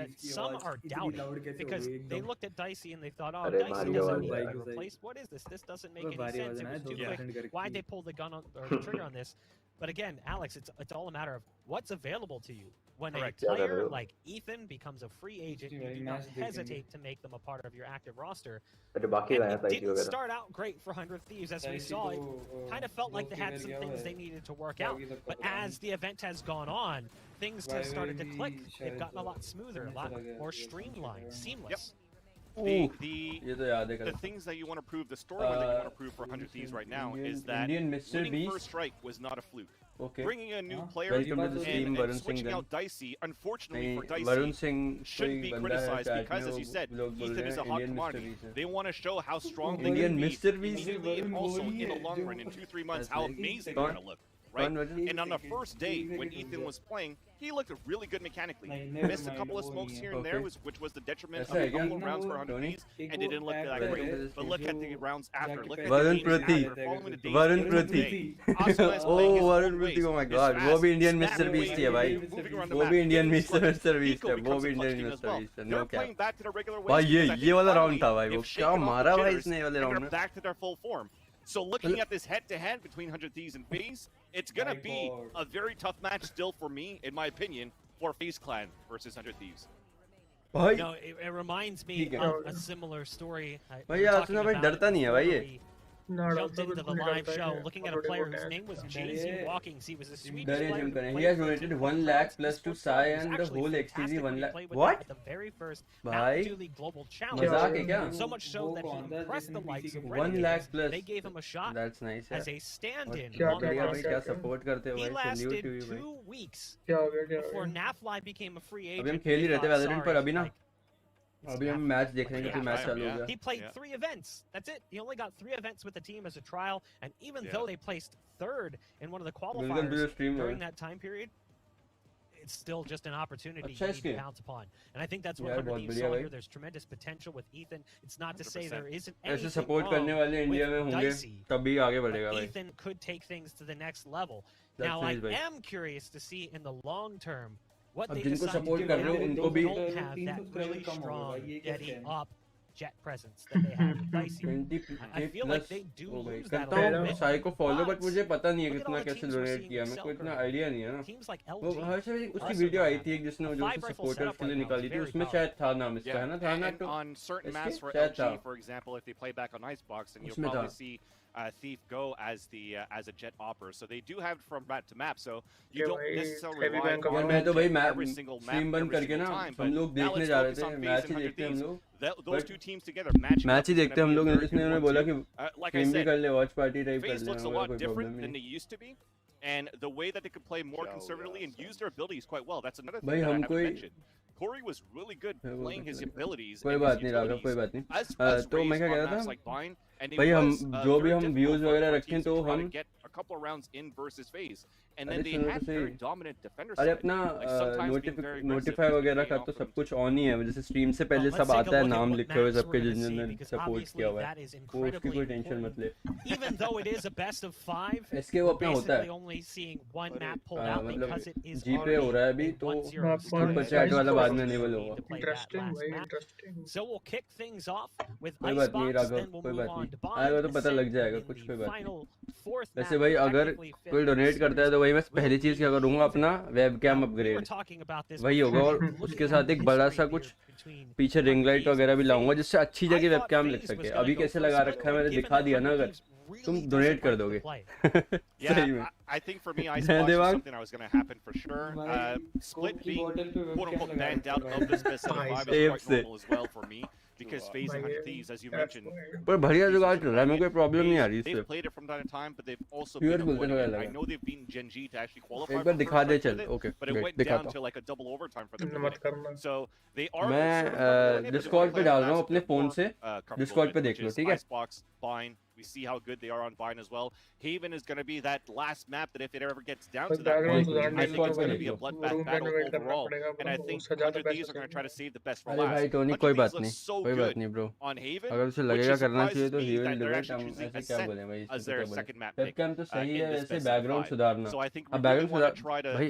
that की some आवाज are इतनी doubting loud कैसे हो because गई they एकदम? looked at Dicey and they thought, oh, अरे Dicey भारी doesn't आवाज need भाई to be को सही। replaced. What is this? This doesn't make अबे any भारी sense. आवाज It ना was है, too 2% quick. करके। Why'd they pull the gun on or the trigger on this? But again, Alex, it's all a matter of what's available to you. when a Correct. player like Ethan becomes a free agent, you do not hesitate to make them a part of your active roster. And it didn't start out great for 100 Thieves, as we saw. It kind of felt like they had some things they needed to work out. But as the event has gone on, things have started to click. They've gotten a lot smoother, a lot more streamlined, seamless. The things that you want to prove, the storyline that you want to prove for 100 Thieves right now is that winning first strike was not a fluke. Okay. Bringing a new player and switching out Dicey, unfortunately for Dicey, shouldn't be criticized because, as you said, Ethan is a hot commodity. They want to show how strong they can be immediately and also in the long run, in 2-3 months, how amazing they're going to look. Right? And on the first day when Ethan was playing, he looked really good mechanically. Missed a couple of smokes here and there, which was the detriment of a couple of rounds for 100 Thieves, and it didn't look that great. But look at the rounds after. Look at the games after, following the days. Varun Pratik, oh my god, वो भी Indian Mr. Beast है भाई, वो भी Indian Mr. Beast है, वो भी Indian Mr. Beast है, no cap. भाई ये वाला round था भाई, वो क्या मारा भाई इसने ये वाले round में. Back to their full form. So looking at this head-to-head between 100 Thieves and Faze, it's going to be a very tough match still for me, in my opinion, for Faze Clan versus 100 Thieves. You know, it reminds me of a similar story. भाई यार सुना भाई डरता नहीं है भाई ये. Jumped into the live show looking at a player whose name was JZ Walkings. He was a Swedish player. He has donated 1 lakh plus to Sai and the whole XTZ 1 lakh. What? The very first भाई global challenge. मजाक है क्या? So much so that he impressed the likes of 1 lakh plus. They gave him a shot. That's nice. As a stand-in. क्या support करते हो He भाई? lasted Salute to you 2 weeks क्या before Nafly became a free agent. अभी हम खेल ही रहते हैं Valorant पर अभी ना. अभी हम मैच देख रहे हैं क्योंकि मैच चालू हो गया. He played 3 events. That's it. He only got 3 events with the team as a trial, and even though they placed 3rd in one of the qualifiers during that time period, it's still just an opportunity you need to pounce upon. And I think that's what 100 Thieves saw here. There's tremendous potential with Ethan. It's not to say there isn't anything ऐसे support करने वाले India में होंगे तभी आगे बढ़ेगा भाई. Ethan could take things to the next level. Now I am curious to see in the long term what they decide to do. They don't have that really strong, steady up jet presence that they have with Dicey. I feel like they do lose that a little bit. Sai को follow but मुझे पता नहीं है कितना कैसे donate किया. मेरे को इतना idea नहीं है ना. वो हर से उसकी वीडियो आई थी एक जिसने जो supporters के लिए निकाली थी उसमें शायद था नाम इसका है ना था ना तो on certain maps for LG, for example, if they play back on Icebox, and you'll probably see Thief go as a jet operator. So they do have it from map to map. So you don't necessarily rely on मैं तो भाई every single map stream बंद करके ना हम लोग देखने जा रहे थे मैच ही देखते हम लोग. Those two teams together match. Match ही देखते हम लोग. इसने उन्हें बोला कि stream भी कर ले watch party type कर Faze ले. looks a lot different than they used to be. And the way that they could play more conservatively and use their abilities quite well. That's another thing that I haven't mentioned. Corey was really good playing his abilities. कोई बात नहीं राघव कोई बात नहीं. तो मैं क्या कह रहा था भाई हम जो भी हम views वगैरह रखें तो हम get a couple of rounds in versus Faze, and then they had very dominant defenders. अरे अपना notify वगैरह का तो सब कुछ on ही है. जैसे stream से पहले सब आता है नाम लिखे हुए सबके जिन्होंने support किया हुआ है. वो उसकी कोई टेंशन मत ले. Even though it is a best of 5, इसके वो अपना होता है. only seeing one map pulled out because it is G पे हो रहा है अभी तो super chat वाला बाद में enable होगा. Interesting. So we'll kick things off with कोई बात नहीं Icebox, राघव then we'll कोई move बात on नहीं. to Bond. आएगा तो पता लग जाएगा कुछ कोई बात Final नहीं. fourth वैसे map भाई अगर technically fifth. कोई डोनेट करता है तो वही मैं पहली चीज क्या करूंगा अपना वेबकैम अपग्रेड वही होगा. और उसके साथ एक बड़ा सा कुछ पीछे रिंग लाइट वगैरह भी लाऊंगा जिससे अच्छी जगह वेबकैम लग सके. अभी कैसे लगा रखा है मैंने दिखा दिया ना. अगर तुम डोनेट कर दोगे सही में. I think for me, Icebox is something that was going to happen for sure. Split being quote-unquote banned out of this best of 5 is quite normal as well for me. Because Faze and 100 Thieves, as you mentioned, पर बढ़िया जुगाड़ चल रहा है. मेरे को कोई problem नहीं आ रही इससे. they've played it from time to time, but they've also been avoiding it. I know they've beaten Gen G to actually qualify एक बार दिखा दे चल. Okay but it went down to like a double overtime for them. So they are. मैं Discord पे डाल रहा हूँ अपने phone से. डिस्कॉर्ड पे देख लो ठीक है. Icebox, Vine. We see how good they are on Vine as well. Haven is going to be that last map that if it ever gets down to that point, I think it's going to be a bloodbath battle overall. And I think 100 Thieves are going to try to save the best for अरे last. भाई Tony कोई बात नहीं कोई बात नहीं bro. On Haven, अगर उसे लगेगा करना चाहिए तो ही विल डू इट. हम ऐसे क्या बोले भाई as their second map webcam तो सही है in this वैसे best of बैकग्राउंड 5. सुधारना. So I think अब we really background want to try to भाई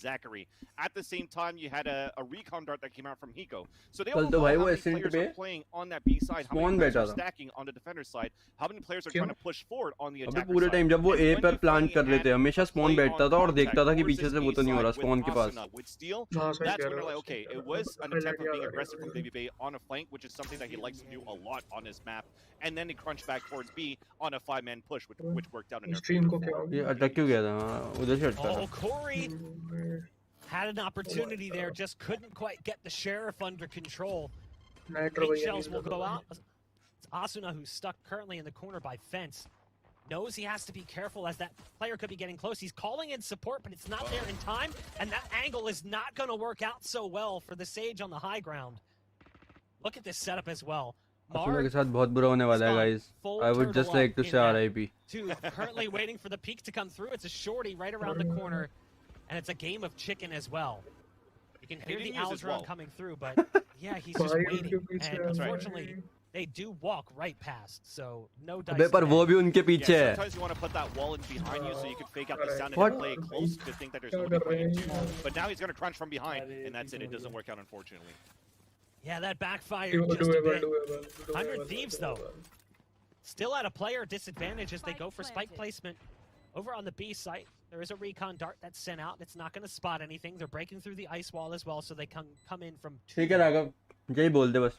Zachary. At the same time, you had a recon dart that came out from Hiko. So they कल all तो know भाई how वो many accent players पे are playing on that B side, how many spawn players बैठा are था। stacking on the defender side, how many players are क्यों? trying to push forward on the अबे attacker पूरे side. Time जब वो And A when पर you're plant playing कर रहे थे at हमेशा a स्पॉन play बैठता on था और contact देखता था कि versus पीछे से A वो तो नहीं हो रहा side स्पॉन with के पास। Asuna, with Steel, हाँ, सही that's कह when रहे they're हो, like, okay, सही it कह was रहे हो। an attempt Highlight of being याद आ aggressive रहा from है। BBB on a flank, point, which is something that he likes to do a lot on his map. And then he crunched back towards B on a 5-man push, which worked out in their Stream favor. को क्या हो ये गया? अटक क्यों गया था? उधर से अटका Oh, था. Corey had an opportunity there, just couldn't quite get the sheriff under control. Nitro 8 भैया shells नहीं will लगा go भाई. out. It's Asuna who's stuck currently in the corner by fence. Knows he has to be careful as that player could be getting close. He's calling in support, but it's not there in time, and that angle is not going to work out so well for the Sage on the high ground. Look at this setup as well. असुना के साथ बहुत बुरा होने वाला है, guys. I would just like to say RIP. Currently waiting for the peak to come through. It's a shorty right around the corner, and it's a game of chicken as well. You can hear the Aldron coming through, but yeah, he's just waiting. And unfortunately, they do walk right past, so no dice. अबे पर वो भी उनके पीछे है. Sometimes you want to put that wall in behind you so you can fake out the sound and then play it close to think that there's going to be playing too. But now he's going to crunch from behind, and that's it. It doesn't work out, unfortunately. Yeah, that backfired just a bit. 100 Thieves, though, still at a player disadvantage as they go for spike placement. Over on the B site, there is a recon dart that's sent out. It's not going to spot anything. They're breaking through the ice wall as well, so they come in from two. ठीक है राघव, यही बोल दे बस.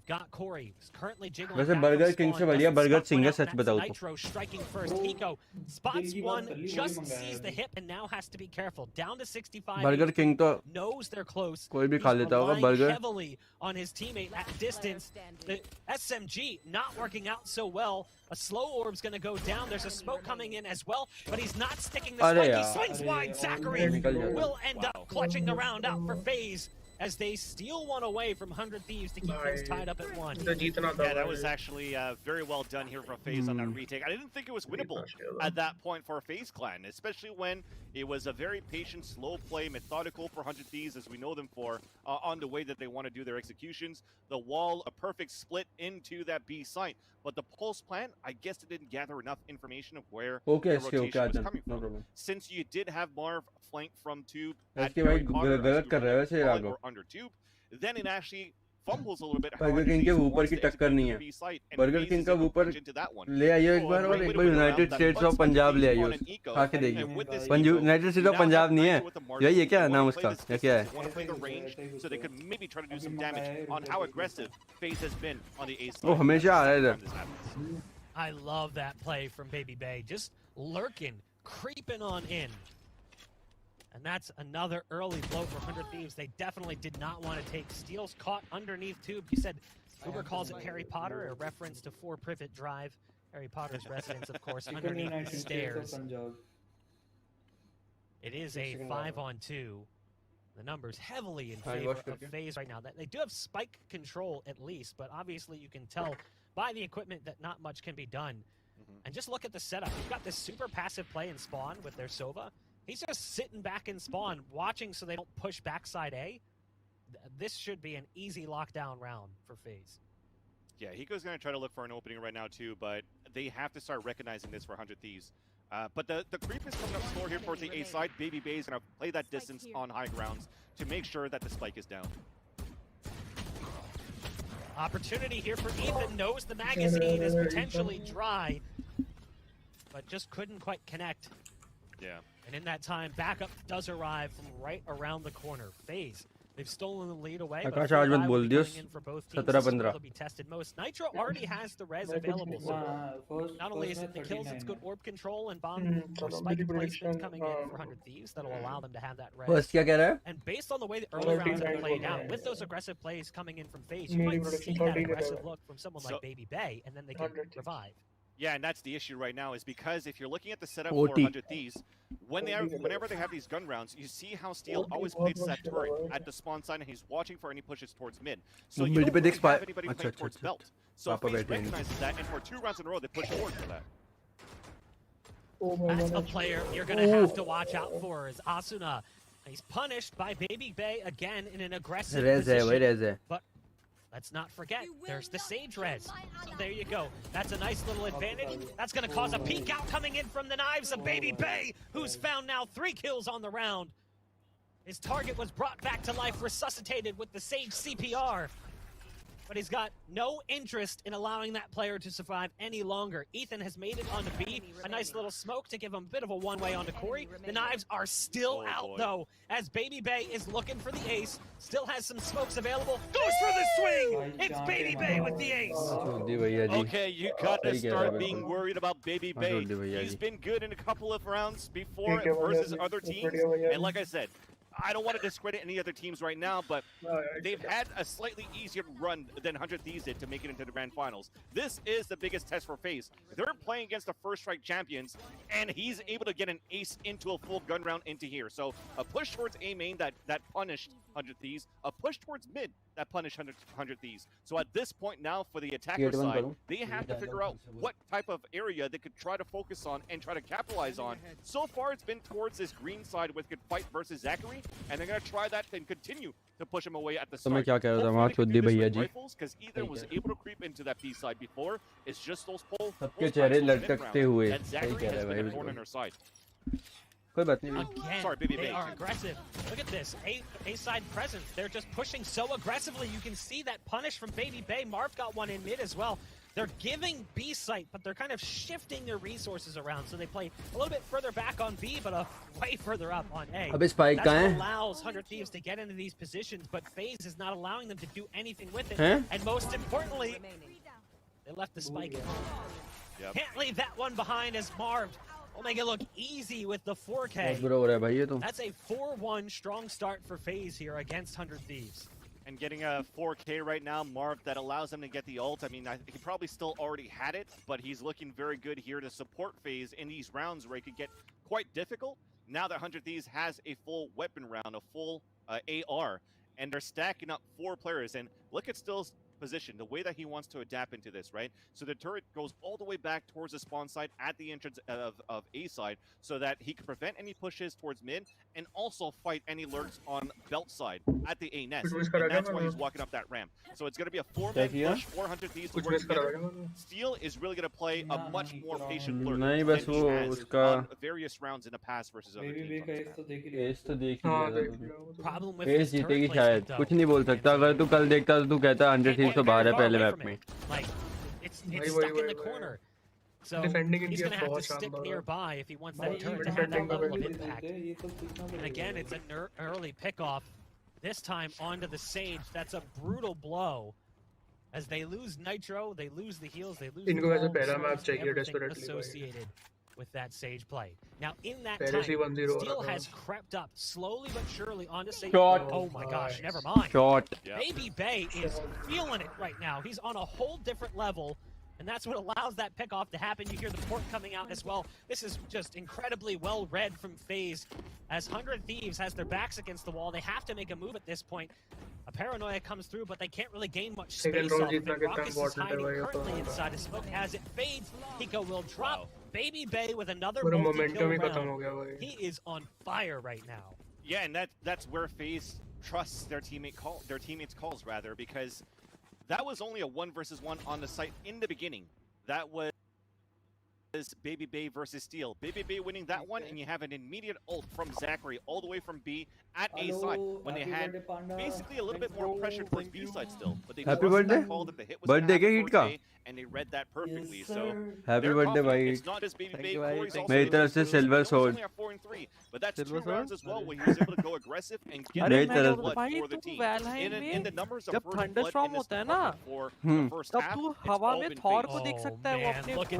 Got Corey, who's currently jiggling. वैसे burger king से बढ़िया burger Singh है, सच बताऊं तो. Nitro striking first. Hiko spots one, just sees the hip, and now has to be careful. Down to 65. Burger king तो knows they're close. कोई भी खा लेता होगा burger. Heavily on his teammate at distance. The SMG not working out so well. A slow orb's going to go down. There's a smoke coming in as well, but he's not sticking the spike. He swings wide. Zachary will end up clutching the round out for Faze as they steal one away from 100 Thieves to keep things tied up at 1. Yeah, that was actually very well done here from Faze on that retake. I didn't think it was winnable at that point for Faze Clan, especially when it was a very patient, slow play, methodical for 100 Thieves, as we know them for, on the way that they want to do their executions. The wall, a perfect split into that B site. But the Pulse plan, I guess it didn't gather enough information of where the rotation was coming from. No Since you did have Marv flanked from Tube at Harry Potter, or under Tube, then it actually fumbles a little bit. Burger king के ऊपर की टक्कर नहीं है. Burger king का ऊपर ले आइयो एक बार और एक बार यूनाइटेड स्टेट्स ऑफ पंजाब ले आइयो. खा के देखिए. यूनाइटेड स्टेट्स ऑफ पंजाब नहीं है. यही है क्या नाम उसका? या क्या है? So they could maybe try to do some damage on how aggressive Faze has been on the ace. वो हमेशा आ रहा है इधर. I love that play from Baby Bay, just lurking, creeping on in. And that's another early blow for 100 Thieves. They definitely did not want to take. Steel's caught underneath Tube. You said Uber calls it Harry Potter, a reference to 4 Privet Drive. Harry Potter's residence, of course, underneath the stairs. It is a 5-on-2. The numbers heavily in favor of Faze right now. They do have spike control at least, but obviously you can tell by the equipment that not much can be done. And just look at the setup. You've got this super passive play in spawn with their Sova. He's just sitting back in spawn, watching so they don't push backside A. This should be an easy lockdown round for Faze. Yeah, Hiko's going to try to look for an opening right now too, but they have to start recognizing this for 100 Thieves. But the creep is coming up slower here towards the A side. Baby Bay is going to play that distance on high grounds to make sure that the spike is down. Opportunity here for Ethan. Knows the magazine is potentially dry, but just couldn't quite connect. Yeah. And in that time, backup does arrive from right around the corner. Faze, they've stolen the lead away. आकाश आज मत बोल दियो. 17-15. Be tested most. Nitro already has the res available. So not only is it the kills, it's good orb control and bomb or spike placement coming in for 100 Thieves that'll allow them to have that res. First क्या कह रहा है? And based on the way the early rounds have played out, with those aggressive plays coming in from Faze, you might see that aggressive look from someone like Baby Bay, and then they can revive. Yeah, and that's the issue right now, is because if you're looking at the setup for 100 Thieves, whenever they have these gun rounds, you see how Steel always plays that turret at the spawn side, and he's watching for any pushes towards mid. So you don't really have anybody playing towards belt. So if Faze recognizes that, and for 2 rounds in a row, they push forward for that. That's a player you're going to have to watch out for, is Asuna. He's punished by Baby Bay again in an aggressive position. But let's not forget, there's the Sage res. So there you go. That's a nice little advantage. That's going to cause a peek out coming in from the knives of Baby Bay, who's found now 3 kills on the round. His target was brought back to life, resuscitated with the Sage CPR. but he's got no interest in allowing that player to survive any longer. Ethan has made it onto B, a nice little smoke to give him a bit of a one-way onto Corey. The knives are still out though, as Baby Bay is looking for the ace, still has some smokes available, goes for the swing! It's Baby Bay with the ace! Okay, you gotta start being worried about Baby Bay. He's been good in a couple of rounds before versus other teams, and like I said, I don't want to discredit any other teams right now, but they've had a slightly easier run than 100 Thieves did to make it into the grand finals. This is the biggest test for Faze. They're playing against the first strike champions, and he's able to get an ace into a full gun round into here. So a push towards A main that punished 100 Thieves, a push towards mid that punished 100 Thieves. So at this point now for the attacker side, they have to figure out what type of area they could try to focus on and try to capitalize on. So far it's been towards this green side with good fight versus Zachary, and they're going to try that and continue to push him away at the start. Because either was able to creep into that B side before, it's just those pole that Zachary has been a thorn on her side. Again, sorry, Baby they are aggressive. Look at this, A side presence. They're just pushing so aggressively. You can see that punish from Baby Bay. Marv got one in mid as well. They're giving B site, but they're kind of shifting their resources around. So they play a little bit further back on B, but way further up on A. That's what allows 100 Thieves to get into these positions, but Faze is not allowing them to do anything with it. And most importantly, they left the spike in. Can't leave that one behind as Marv will make it look easy with the 4K. That's a 4-1 strong start for Faze here against 100 Thieves. And getting a 4K right now, Marv, that allows him to get the ult. I mean, he probably still already had it, but he's looking very good here to support Faze in these rounds where it could get quite difficult. Now that 100 Thieves has a full weapon round, a full AR, and they're stacking up 4 players. And look at Still's position, the way that he wants to adapt into this, right? So the turret goes all the way back towards the spawn side at the entrance of A side so that he can prevent any pushes towards mid and also fight any lurks on belt side at the A nest. And that's why he's walking up that ramp. So it's going to be a 4-man push, 400 Thieves to work together. Steel is really going to play a much more patient lurk than he has on various rounds in the past versus other teams. Problem with this turret शायद कुछ नहीं बोल सकता अगर तू कल देखता तो तू कहता 100 Thieves तो बाहर है पहले मैप में. Like it's stuck in the corner. So he's going to have to stick nearby if he wants that turret to have that level of impact. And again, it's an early pickoff. This time onto the Sage. That's a brutal blow. As they lose Nitro, they lose the heals, they lose everything associated with that Sage play. Now in that time, Steel has crept up slowly but surely onto Sage. Oh my gosh, never mind. Baby Bay is feeling it right now. He's on a whole different level. And that's what allows that pickoff to happen. You hear the port coming out as well. This is just incredibly well read from Faze. As 100 Thieves has their backs against the wall, they have to make a move at this point. A paranoia comes through, but they can't really gain much space off of it. Raucus is hiding currently inside. His smoke as it fades. Hiko will drop. Baby Bay with another multi-kill round. He is on fire right now. Yeah, and that's where Faze trusts their teammates' calls, because that was only a 1 versus 1 on the site in the beginning. That was Baby Bay versus Steel. Baby Bay winning that one, and you have an immediate ult from Zachary all the way from B at A side when they had basically a little bit more pressure towards B side still. But they trusted that call that the hit was birthday, and they read that perfectly. So happy birthday, bhai. It's not just Baby Bay. Corey's also मेरी तरफ से silver sword. 4-3, but that's 2 rounds as well where he was able to go aggressive and get the blood for the team. In the numbers of first blood in this tournament for the first half, it's all been Faze. Look at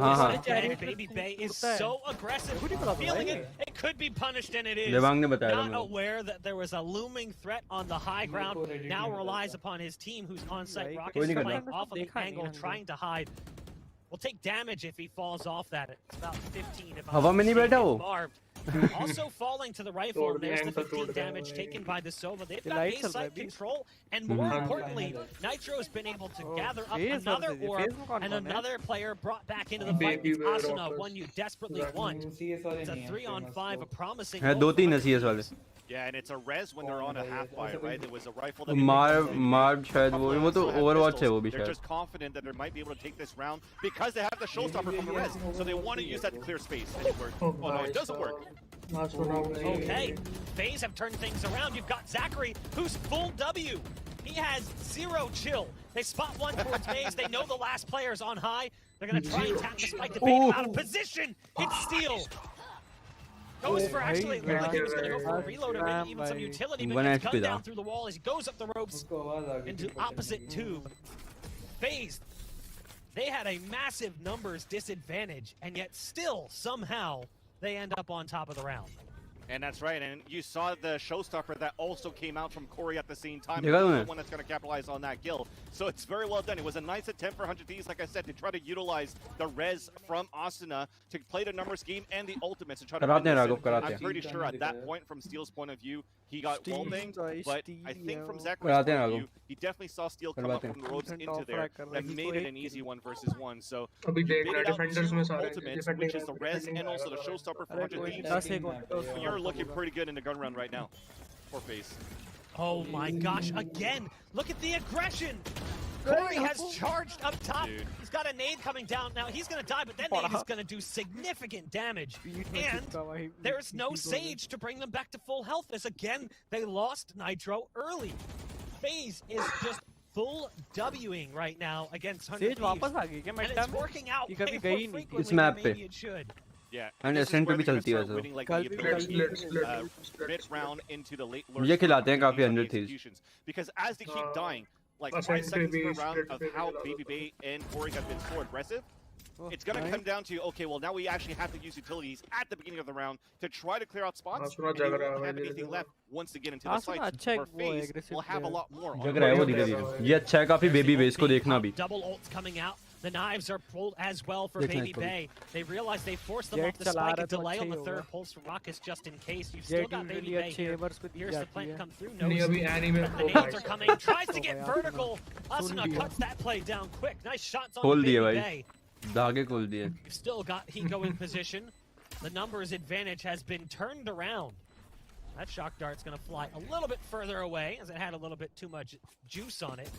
this. Baby Bay is so aggressive, feeling it. It could be punished, and it is. Not aware that there was a looming threat on the high ground. Now relies upon his team, who's on site. Raucus playing off of the angle, trying to hide. Will take damage if he falls off that. It's about 15. Also falling to the rifle, and there's the 15 damage taken by the Sova. They've got A site control, and more importantly, Nitro's been able to gather up another orb, and another player brought back into the fight. It's Asuna, one you desperately want. It's a 3-on-5, a promising. Yeah, and it's a res when they're on a half fire, right? There was a rifle that Marv शायद वो तो Overwatch है वो भी They're शायद. just confident that they might be able to take this round because they have the showstopper from the res, so they want to use that to clear space. And it worked. Oh no, it doesn't work. Okay, Faze have turned things around. You've got Zachary, who's full W. He has zero chill. They spot one towards Faze. They know the last player's on high. They're going to try and tap the spike to bait him out of position. It's steal. Goes for actually, it looked like he was going to go for a reload or maybe even some utility, but gets gunned down through the wall as he goes up the ropes into opposite tube. Faze, they had a massive numbers disadvantage, and yet still, somehow, they end up on top of the round. And that's right, and you saw the showstopper that also came out from Corey at the same time. Yeah, He's the one that's going to capitalize on that kill. So it's very well done. It was a nice attempt for 100 Thieves, like I said, to try to utilize the res from Asuna to play the numbers game and the ultimates to try to win this. I'm pretty sure at that point, from Steel's point of view, he got wall banged, but I think from Zachary's point of view, he definitely saw Steel come up from the ropes into there. That made it an easy 1 versus 1 So he baited out 2 ultimates, which is the res and also the showstopper for 100 Thieves. You're looking pretty good in the gun round right now for Faze. Oh my gosh, again, look at the aggression. Corey has charged up top. Dude. He's got a nade coming down. Now he's going to die, but that nade is going to do significant damage. And there's no Sage to bring them back to full health, as again, they lost Nitro early. Faze is just full Wing right now against 100 Thieves. And it's working out way more frequently than maybe it should. Yeah, and Ascent पे भी चलती है वैसे मुझे खिलाते हैं काफी 100 Thieves because as they keep dying like 5 seconds per round of how Baby Bay and Corey have been so aggressive, it's going to come down to, okay, well, now we actually have to use utilities at the beginning of the round to try to clear out spots, and you won't have anything left once they get into the fight, where Faze will have a lot more. जग रहा है वो धीरे-धीरे ये अच्छा है काफी Baby Bay को देखना भी double ults coming out. The knives are pulled as well for Baby Bay. They realize they forced them off the spike, a delay on the third pulse from Ruckus just in case. You've still got Baby Bay here. Here's the plant come through. No, the nades are coming. Tries to get vertical. Asuna cuts that play down quick. Nice shots on Baby Bay. You've still got Hiko in position. The numbers advantage has been turned around. That shock dart's going to fly a little bit further away as it had a little bit too much juice on it.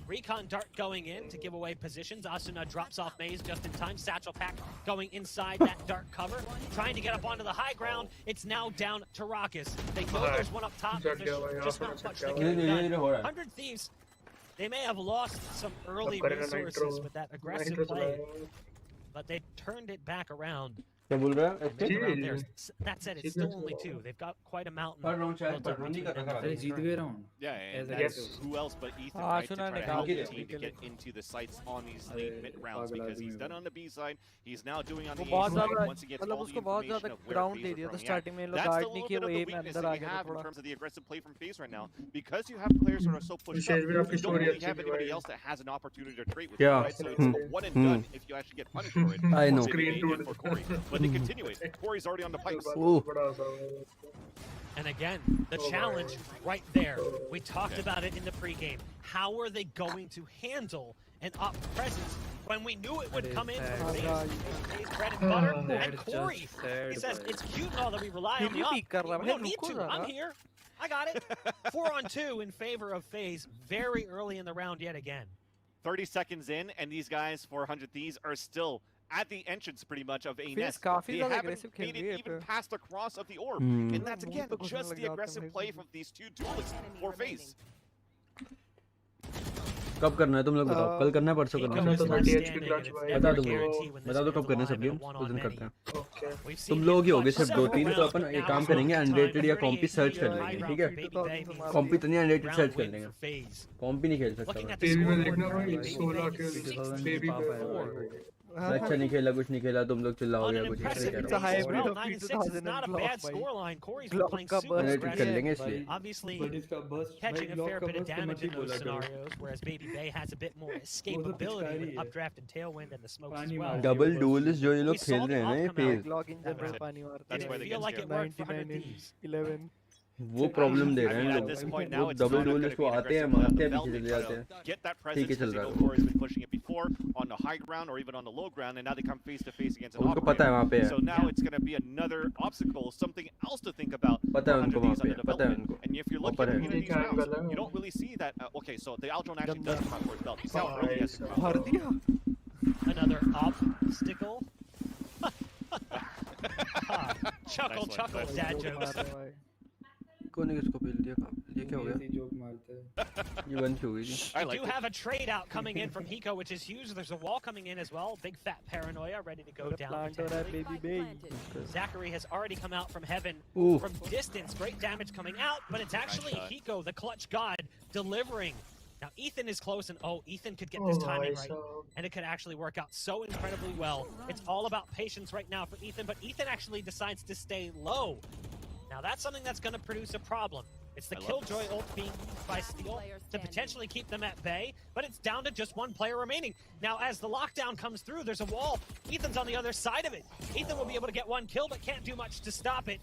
Recon dart going in to give away positions. Asuna drops off Maze just in time. Satchel Pack going inside that dart cover. Trying to get up onto the high ground. It's now down to Ruckus. They know there's one up top, but there's just not much they can do. 100 Thieves, they may have lost some early resources with that aggressive play, but they turned it back around. क्या बोल रहा है That said, it's still only 2. They've got quite a mountain. जीत गए round. Yeah, and that's who else but Ethan, right, to try to help the team to get into the sights on these late mid rounds, because he's done on the B side, he's now doing on the A side. Once he gets all the information of where Faze are throwing at, that's the little bit of the weakness that we have in terms of the aggressive play from Faze right now, because you have players that are so pushed up. You don't really have anybody else that has an opportunity to trade with you, right? So it's a one and done if you actually get punished for it. I know. For Corey. But they continue it. Corey's already on the pipes. And again, the challenge right there. We talked about it in the pregame. How are they going to handle an up presence when we knew it would come in from Faze bread and butter? And Corey, he says, it's cute and all that we rely on the up. We don't need to. I'm here. I got it. 4-on-2 in favor of Faze very early in the round yet again. 30 seconds in, and these guys, 400 Thieves, are still at the entrance pretty much of a nest. They haven't made it even past the cross of the orb. And that's again just the aggressive play from these two duelists for Faze. कब करना है तुम लोग बताओ कल करना है परसों करना है बता दो कब करना है सब गेम उस दिन करते हैं तुम लोग ही होगे सिर्फ 2-3 तो अपन एक काम करेंगे अनरेटेड या कॉम्पी सर्च कर लेंगे ठीक है कॉम्पी तो नहीं अनरेटेड सर्च कर लेंगे कॉम्पी नहीं खेल सकता बेबी में देखना भाई 16 किल्स बेबी पे अच्छा नहीं खेला कुछ नहीं खेला तुम लोग चिल्लाओगे कुछ ऐसे कह रहा हूं कर लेंगे इसलिए obviously catching a fair bit of damage in those scenarios, whereas Baby Bay has a bit more escapability with updraft and tailwind and the smokes as well. Double duellist जो ये लोग खेल रहे हैं ना ये phase Didn't feel like it worked for 100 Thieves. 11 वो problem दे रहे हैं लोग डबल डुएलिस्ट को आते हैं मारते हैं पीछे चले जाते हैं ठीक है चल रहा है on the high ground or even on the low ground, and now they come face to face against an उनको पता है वहाँ पे so now it's going to be another obstacle, something else to think about. पता है उनको वहाँ पे पता है उनको and if you're looking at these rounds, you don't really see that. Okay, so the Aldron actually does come for his belt. He's out early as another obstacle. Chuckle, dad jokes. कौन ने किसको पेल दिया ये क्या हो गया? Joke मारते हैं। ये बंद क्यों हुई थी? We do have a trade out coming in from Hiko, which is huge. There's a wall coming in as well. Big fat paranoia ready to go down. Zachary has already come out from heaven from distance. Great damage coming out, but it's actually Hiko, the clutch god, delivering. Now Ethan is close, and Ethan could get this timing right, and it could actually work out so incredibly well. It's all about patience right now for Ethan, but Ethan actually decides to stay low. Now that's something that's going to produce a problem. It's the Killjoy ult being used by Steel to potentially keep them at bay, but it's down to just one player remaining. Now as the lockdown comes through, there's a wall. Ethan's on the other side of it. Ethan will be able to get one kill, but can't do much to stop it.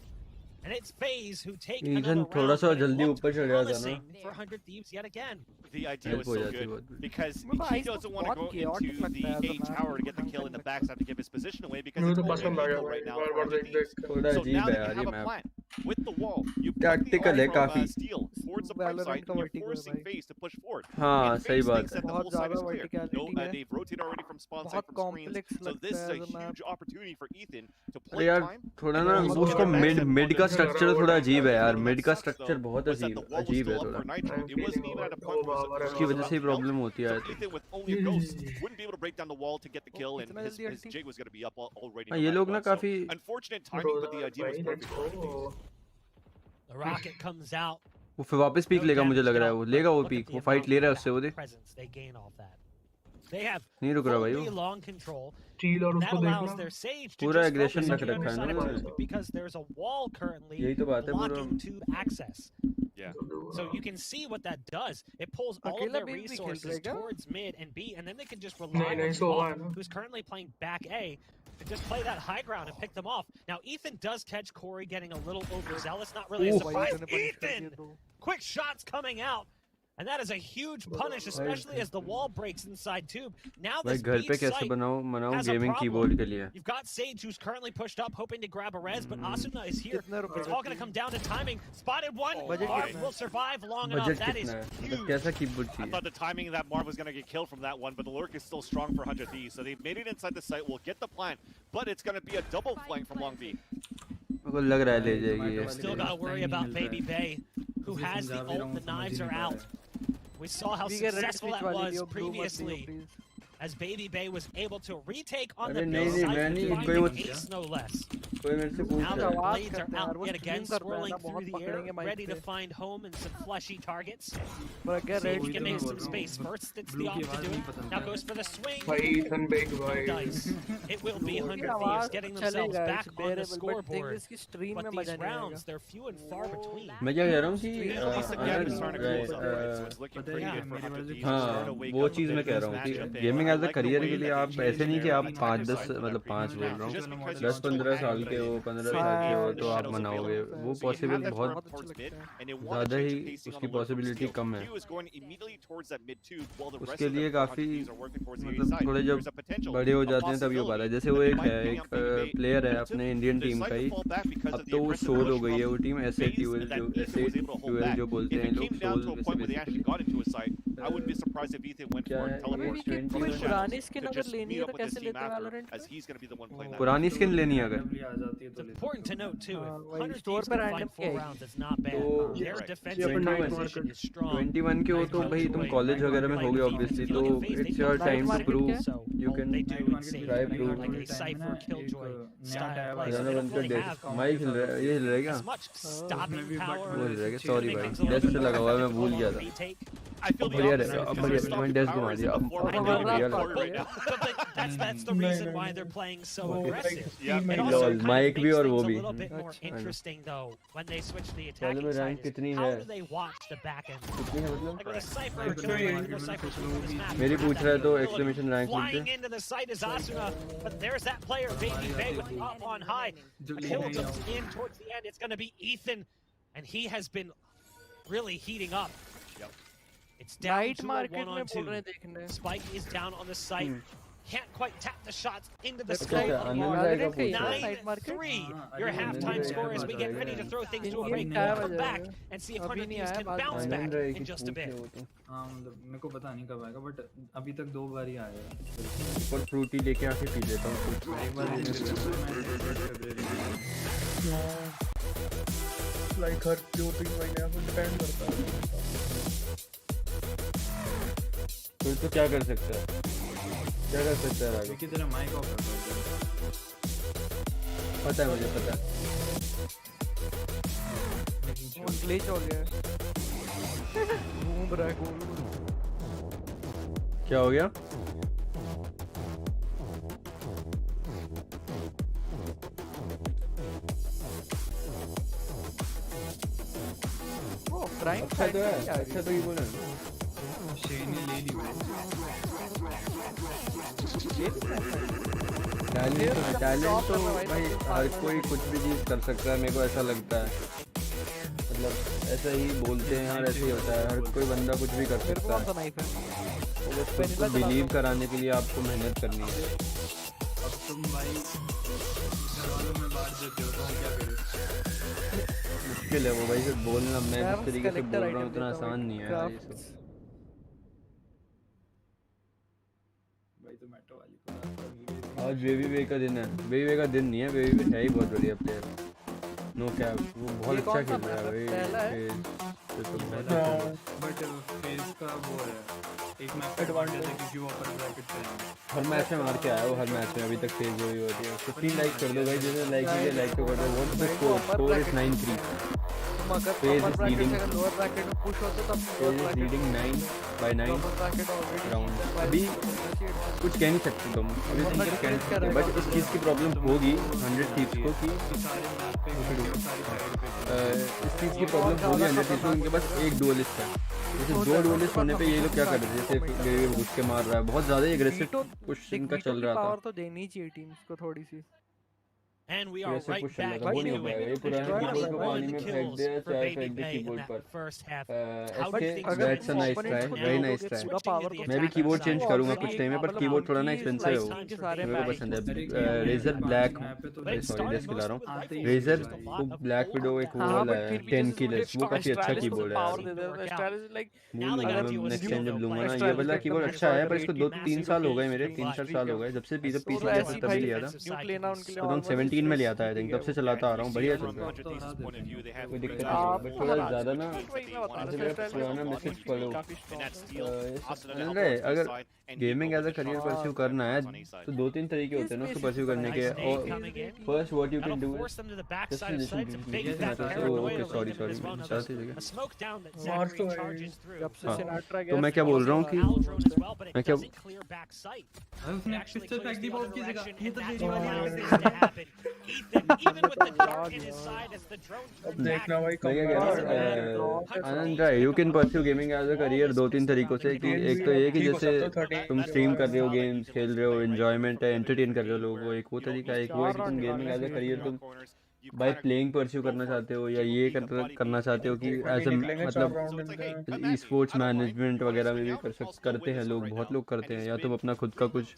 And it's Faze who take another थोड़ा सा जल्दी round. ऊपर चढ़ गया था ना. Promising for 100 Thieves yet again. The idea was so good because he doesn't want to go into the A tower to get the kill in the backside to give his position away because it's only Hiko right now for 100 Thieves. So now that you have a plan with the wall, you put the wall from Steel towards the front side and you're forcing Faze to push forward. हाँ सही बात That the whole side is clear. No, they've rotated already from spawn side from screens. So this is a huge opportunity for Ethan to play यार time. थोड़ा ना उसको mid का structure थोड़ा अजीब है यार. मिड का स्ट्रक्चर बहुत अजीब है थोड़ा. उसकी वजह से ही प्रॉब्लम होती है. Ethan with only a ghost wouldn't be able to break down the wall to get the kill, and his jig was going to be up already. ये लोग ना काफी unfortunate timing, but the idea was perfect. The rocket comes out. वो फिर वापस peak लेगा मुझे लग रहा है. वो लेगा वो पीक. वो फाइट ले रहा है उससे. वो दे They gain off that. They have नहीं रुक रहा भाई fully वो. long control. Steel और That उसको allows देखना. their Sage to पूरा just aggression focus रख on the रखा है other ना side of उन्होंने. because there's a wall currently यही तो बात है पूरा. blocking tube access. Yeah. So you can see what that does. It pulls all of their resources towards mid and B, and then they can just rely on Bob, who's currently playing back A, to just play that high ground and pick them off. Now Ethan does catch Corey getting a little overzealous. Not really a surprise. Ethan! Quick shots coming out. And that is a huge punish, especially as the wall breaks inside tube. Now भाई this घर पे beach कैसे site बनाऊं has a gaming problem. Keyboard के लिए. You've got Sage who's currently pushed up, hoping to grab a res, but Asuna is here. It's all going to come down to timing. Spotted one. Marv will survive long enough. Budget That is कितना है? huge. कैसा keyboard I चाहिए? thought the timing of that Marv was going to get killed from that one, but the lurk is still strong for 100 Thieves. So they've made it inside the site. We'll get the plant, but it's going to be a double flank from Long B. मेरे को लग रहा है ले जाएगी ये. Still got to worry about Baby Bay, who has the ult. The knives are out. We saw how successful that was previously, as Baby Bay was able to retake on the B side, finding ace no less. कोई मेरे से पूछ Now रहा the है. blades are out yet again, swirling through the air, ready to find home and some fleshy targets. See if he can make some space first. It's the off to do it. Now goes for the swing. Dice. It will be 100 Thieves getting themselves back on the scoreboard. But these rounds, they're few and far between. मैं क्या कह रहा हूँ कि हाँ वो चीज़ मैं कह रहा हूँ कि गेमिंग एज अ करियर के लिए आप ऐसे नहीं कि आप 5-10 मतलब 5 बोल रहा हूँ 10-15 साल के हो 15 साल के हो तो आप मनाओगे वो पॉसिबल बहुत ज़्यादा ही उसकी पॉसिबिलिटी कम है उसके लिए काफ़ी मतलब थोड़े जब बड़े हो जाते हैं तभी हो पाता है जैसे वो एक प्लेयर है अपने इंडियन टीम का ही अब तो वो सोल हो गई है वो टीम ऐसे ट्यूएल जो बोलते हैं लोग soul I wouldn't be surprised if Ethan went for it, teleported from the shadows to just meet up with his team after, as he's going to be the one playing that. पुरानी skin लेनी है अगर It's important to note too, if 100 Thieves can find 4 rounds, it's not bad. Their defensive position is strong. 21 के हो तो भाई तुम college वगैरह में होगे obviously तो it's your time to prove you can try prove like a Cypher Killjoy style play. जाना बंद कर दे माइक हिल रहा है ये हिल रहा है क्या वो हिल रहा है सॉरी भाई डेस्क से लगा हुआ है मैं भूल गया था बढ़िया अब बढ़िया मैंने डेस्क घुमा दिया अब बढ़िया लगता है That's the reason why they're playing so aggressive. Lol mic भी और वो भी a little bit more interesting though when they switch the attacking side. कितनी How है do they watch the back end? कितनी है Like with a Cypher Killjoy, Cypher this map. मेरी पूछ रहा है तो एक्सक्लेमेशन रैंक लिख Flying they into the site is Asuna, but there's that player, Baby Bay, with the up on high. A kill comes in towards the end. It's going to be Ethan, and he has been really heating up. It's down to a 1-on-2. Spike is down on the site. Can't quite tap the shots into the scope. 9-3. Your halftime score as we get ready to throw things to a break. We'll come back and see if 100 Thieves can bounce back in just a bit. हाँ मतलब मेरे को पता नहीं कब आएगा but अभी तक 2 बार ही आया और फ्रूटी लेके आके पी लेता हूँ एक बार लाइट घर जो पिंग वगैरह वो डिपेंड करता है। फिर तो क्या कर सकता है, क्या कर सकता है आगे? की तरह माइक ऑफ कर दो। पता है मुझे, पता है। ग्लिच हो गया, घूम रहा है गोल गोल। क्या हो गया? अच्छा तो है, अच्छा तो ये बोले शेन ने ले ली भाई। टैलेंट तो भाई हर कोई कुछ भी चीज़ कर सकता है, मेरे को ऐसा लगता है। मतलब ऐसा ही बोलते हैं और ऐसे ही होता है, हर कोई बंदा कुछ भी कर सकता है। वो बस खुद को बिलीव कराने के लिए आपको मेहनत करनी है। अब तुम भाई घरवालों में बांट देते हो तो हम क्या करें? मुश्किल है वो भाई, सिर्फ बोलना, मैं जिस तरीके से बोल रहा हूँ उतना आसान नहीं है यार ये सब। भाई तो मेट्रो वाली आज बेबी का दिन है। बेबी का दिन नहीं है, बेबी है ही बहुत बढ़िया प्लेयर। नो क्या, वो बहुत अच्छा खेल रहा है भाई। बट फेज का वो है एक मैच एडवांटेज है क्योंकि वो अपर ब्रैकेट पे है। हर मैच में मार के आया वो, हर मैच में अभी तक फेज हुई होती है। 15 लाइक कर दो भाई, जिन्हें लाइक किया लाइक तो कर दो। What the score? Score is 9-3। अगर phase is leading, lower bracket में पुश होते तब फेज इज लीडिंग 9/9 राउंड। अभी कुछ कह नहीं सकते तुम, अभी तुम कुछ कह नहीं सकते। बट इस चीज़ की प्रॉब्लम होगी 100 थीव्स को कि इस चीज़ की प्रॉब्लम होगी 100 थीव्स को, उनके पास एक डुअलिस्ट है। जैसे 2 डुअलिस्ट होने पे ये लोग क्या कर रहे हैं, जैसे बेबी घुस के मार रहा है, बहुत ज़्यादा एग्रेसिव पुश इनका चल रहा था। पावर तो देनी चाहिए टीम्स को थोड़ी सी। And we are right back वो नहीं हो into पाएगा, ये it. पुराने Jordan कीबोर्ड को scored पानी the में फेंक kills दे, for चाहे Baby फेंक दे Bay in कीबोर्ड that पर। first half. How do you think That's a nice try, very nice try। मैं भी कीबोर्ड चेंज करूंगा कुछ टाइम में, पर कीबोर्ड थोड़ा ना एक्सपेंसिव है वो, मेरे को पसंद है। रेजर ब्लैक, सॉरी डेस्क खिला रहा हूँ। रेजर वो ब्लैक विडो एक वो वाला है 10 की लेस, वो काफ़ी अच्छा कीबोर्ड है यार। नेक्स्ट टाइम जब लूंगा ना, ये वाला कीबोर्ड अच्छा है, पर इसको 2-3 साल हो गए मेरे, 3-4 साल हो गए जब से पीसी लिया था, तभी लिया था। 2017 में लिया था आई थिंक, तब से चलाता आ रहा हूँ, बढ़िया चल रहा है, कोई दिक्कत नहीं है। बट थोड़ा ज़्यादा ना पुराना मैसेज पढ़ो। अगर gaming as a career pursue करना है तो 2-3 तरीके होते हैं ना उसको परस्यू करने के। और first what you can do is okay sorry तो मैं क्या बोल रहा हूँ कि मैं क्या उसने पिस्टल फेंक दी बॉब की जगह, ये तो मेरी वाली देखना भाई Anand Rai, you can pursue gaming as a career 2-3 तरीकों से। कि एक तो ये कि जैसे तुम स्ट्रीम कर रहे हो, गेम्स खेल रहे हो, एंजॉयमेंट है, एंटरटेन कर रहे हो लोगों को, एक वो तरीका है। एक वो है कि तुम गेमिंग एज अ करियर तुम बाय प्लेइंग परस्यू करना चाहते हो, या ये करना चाहते हो कि एज अ मतलब ई स्पोर्ट्स मैनेजमेंट वगैरह में भी करते हैं लोग, बहुत लोग करते हैं। या तुम अपना खुद का कुछ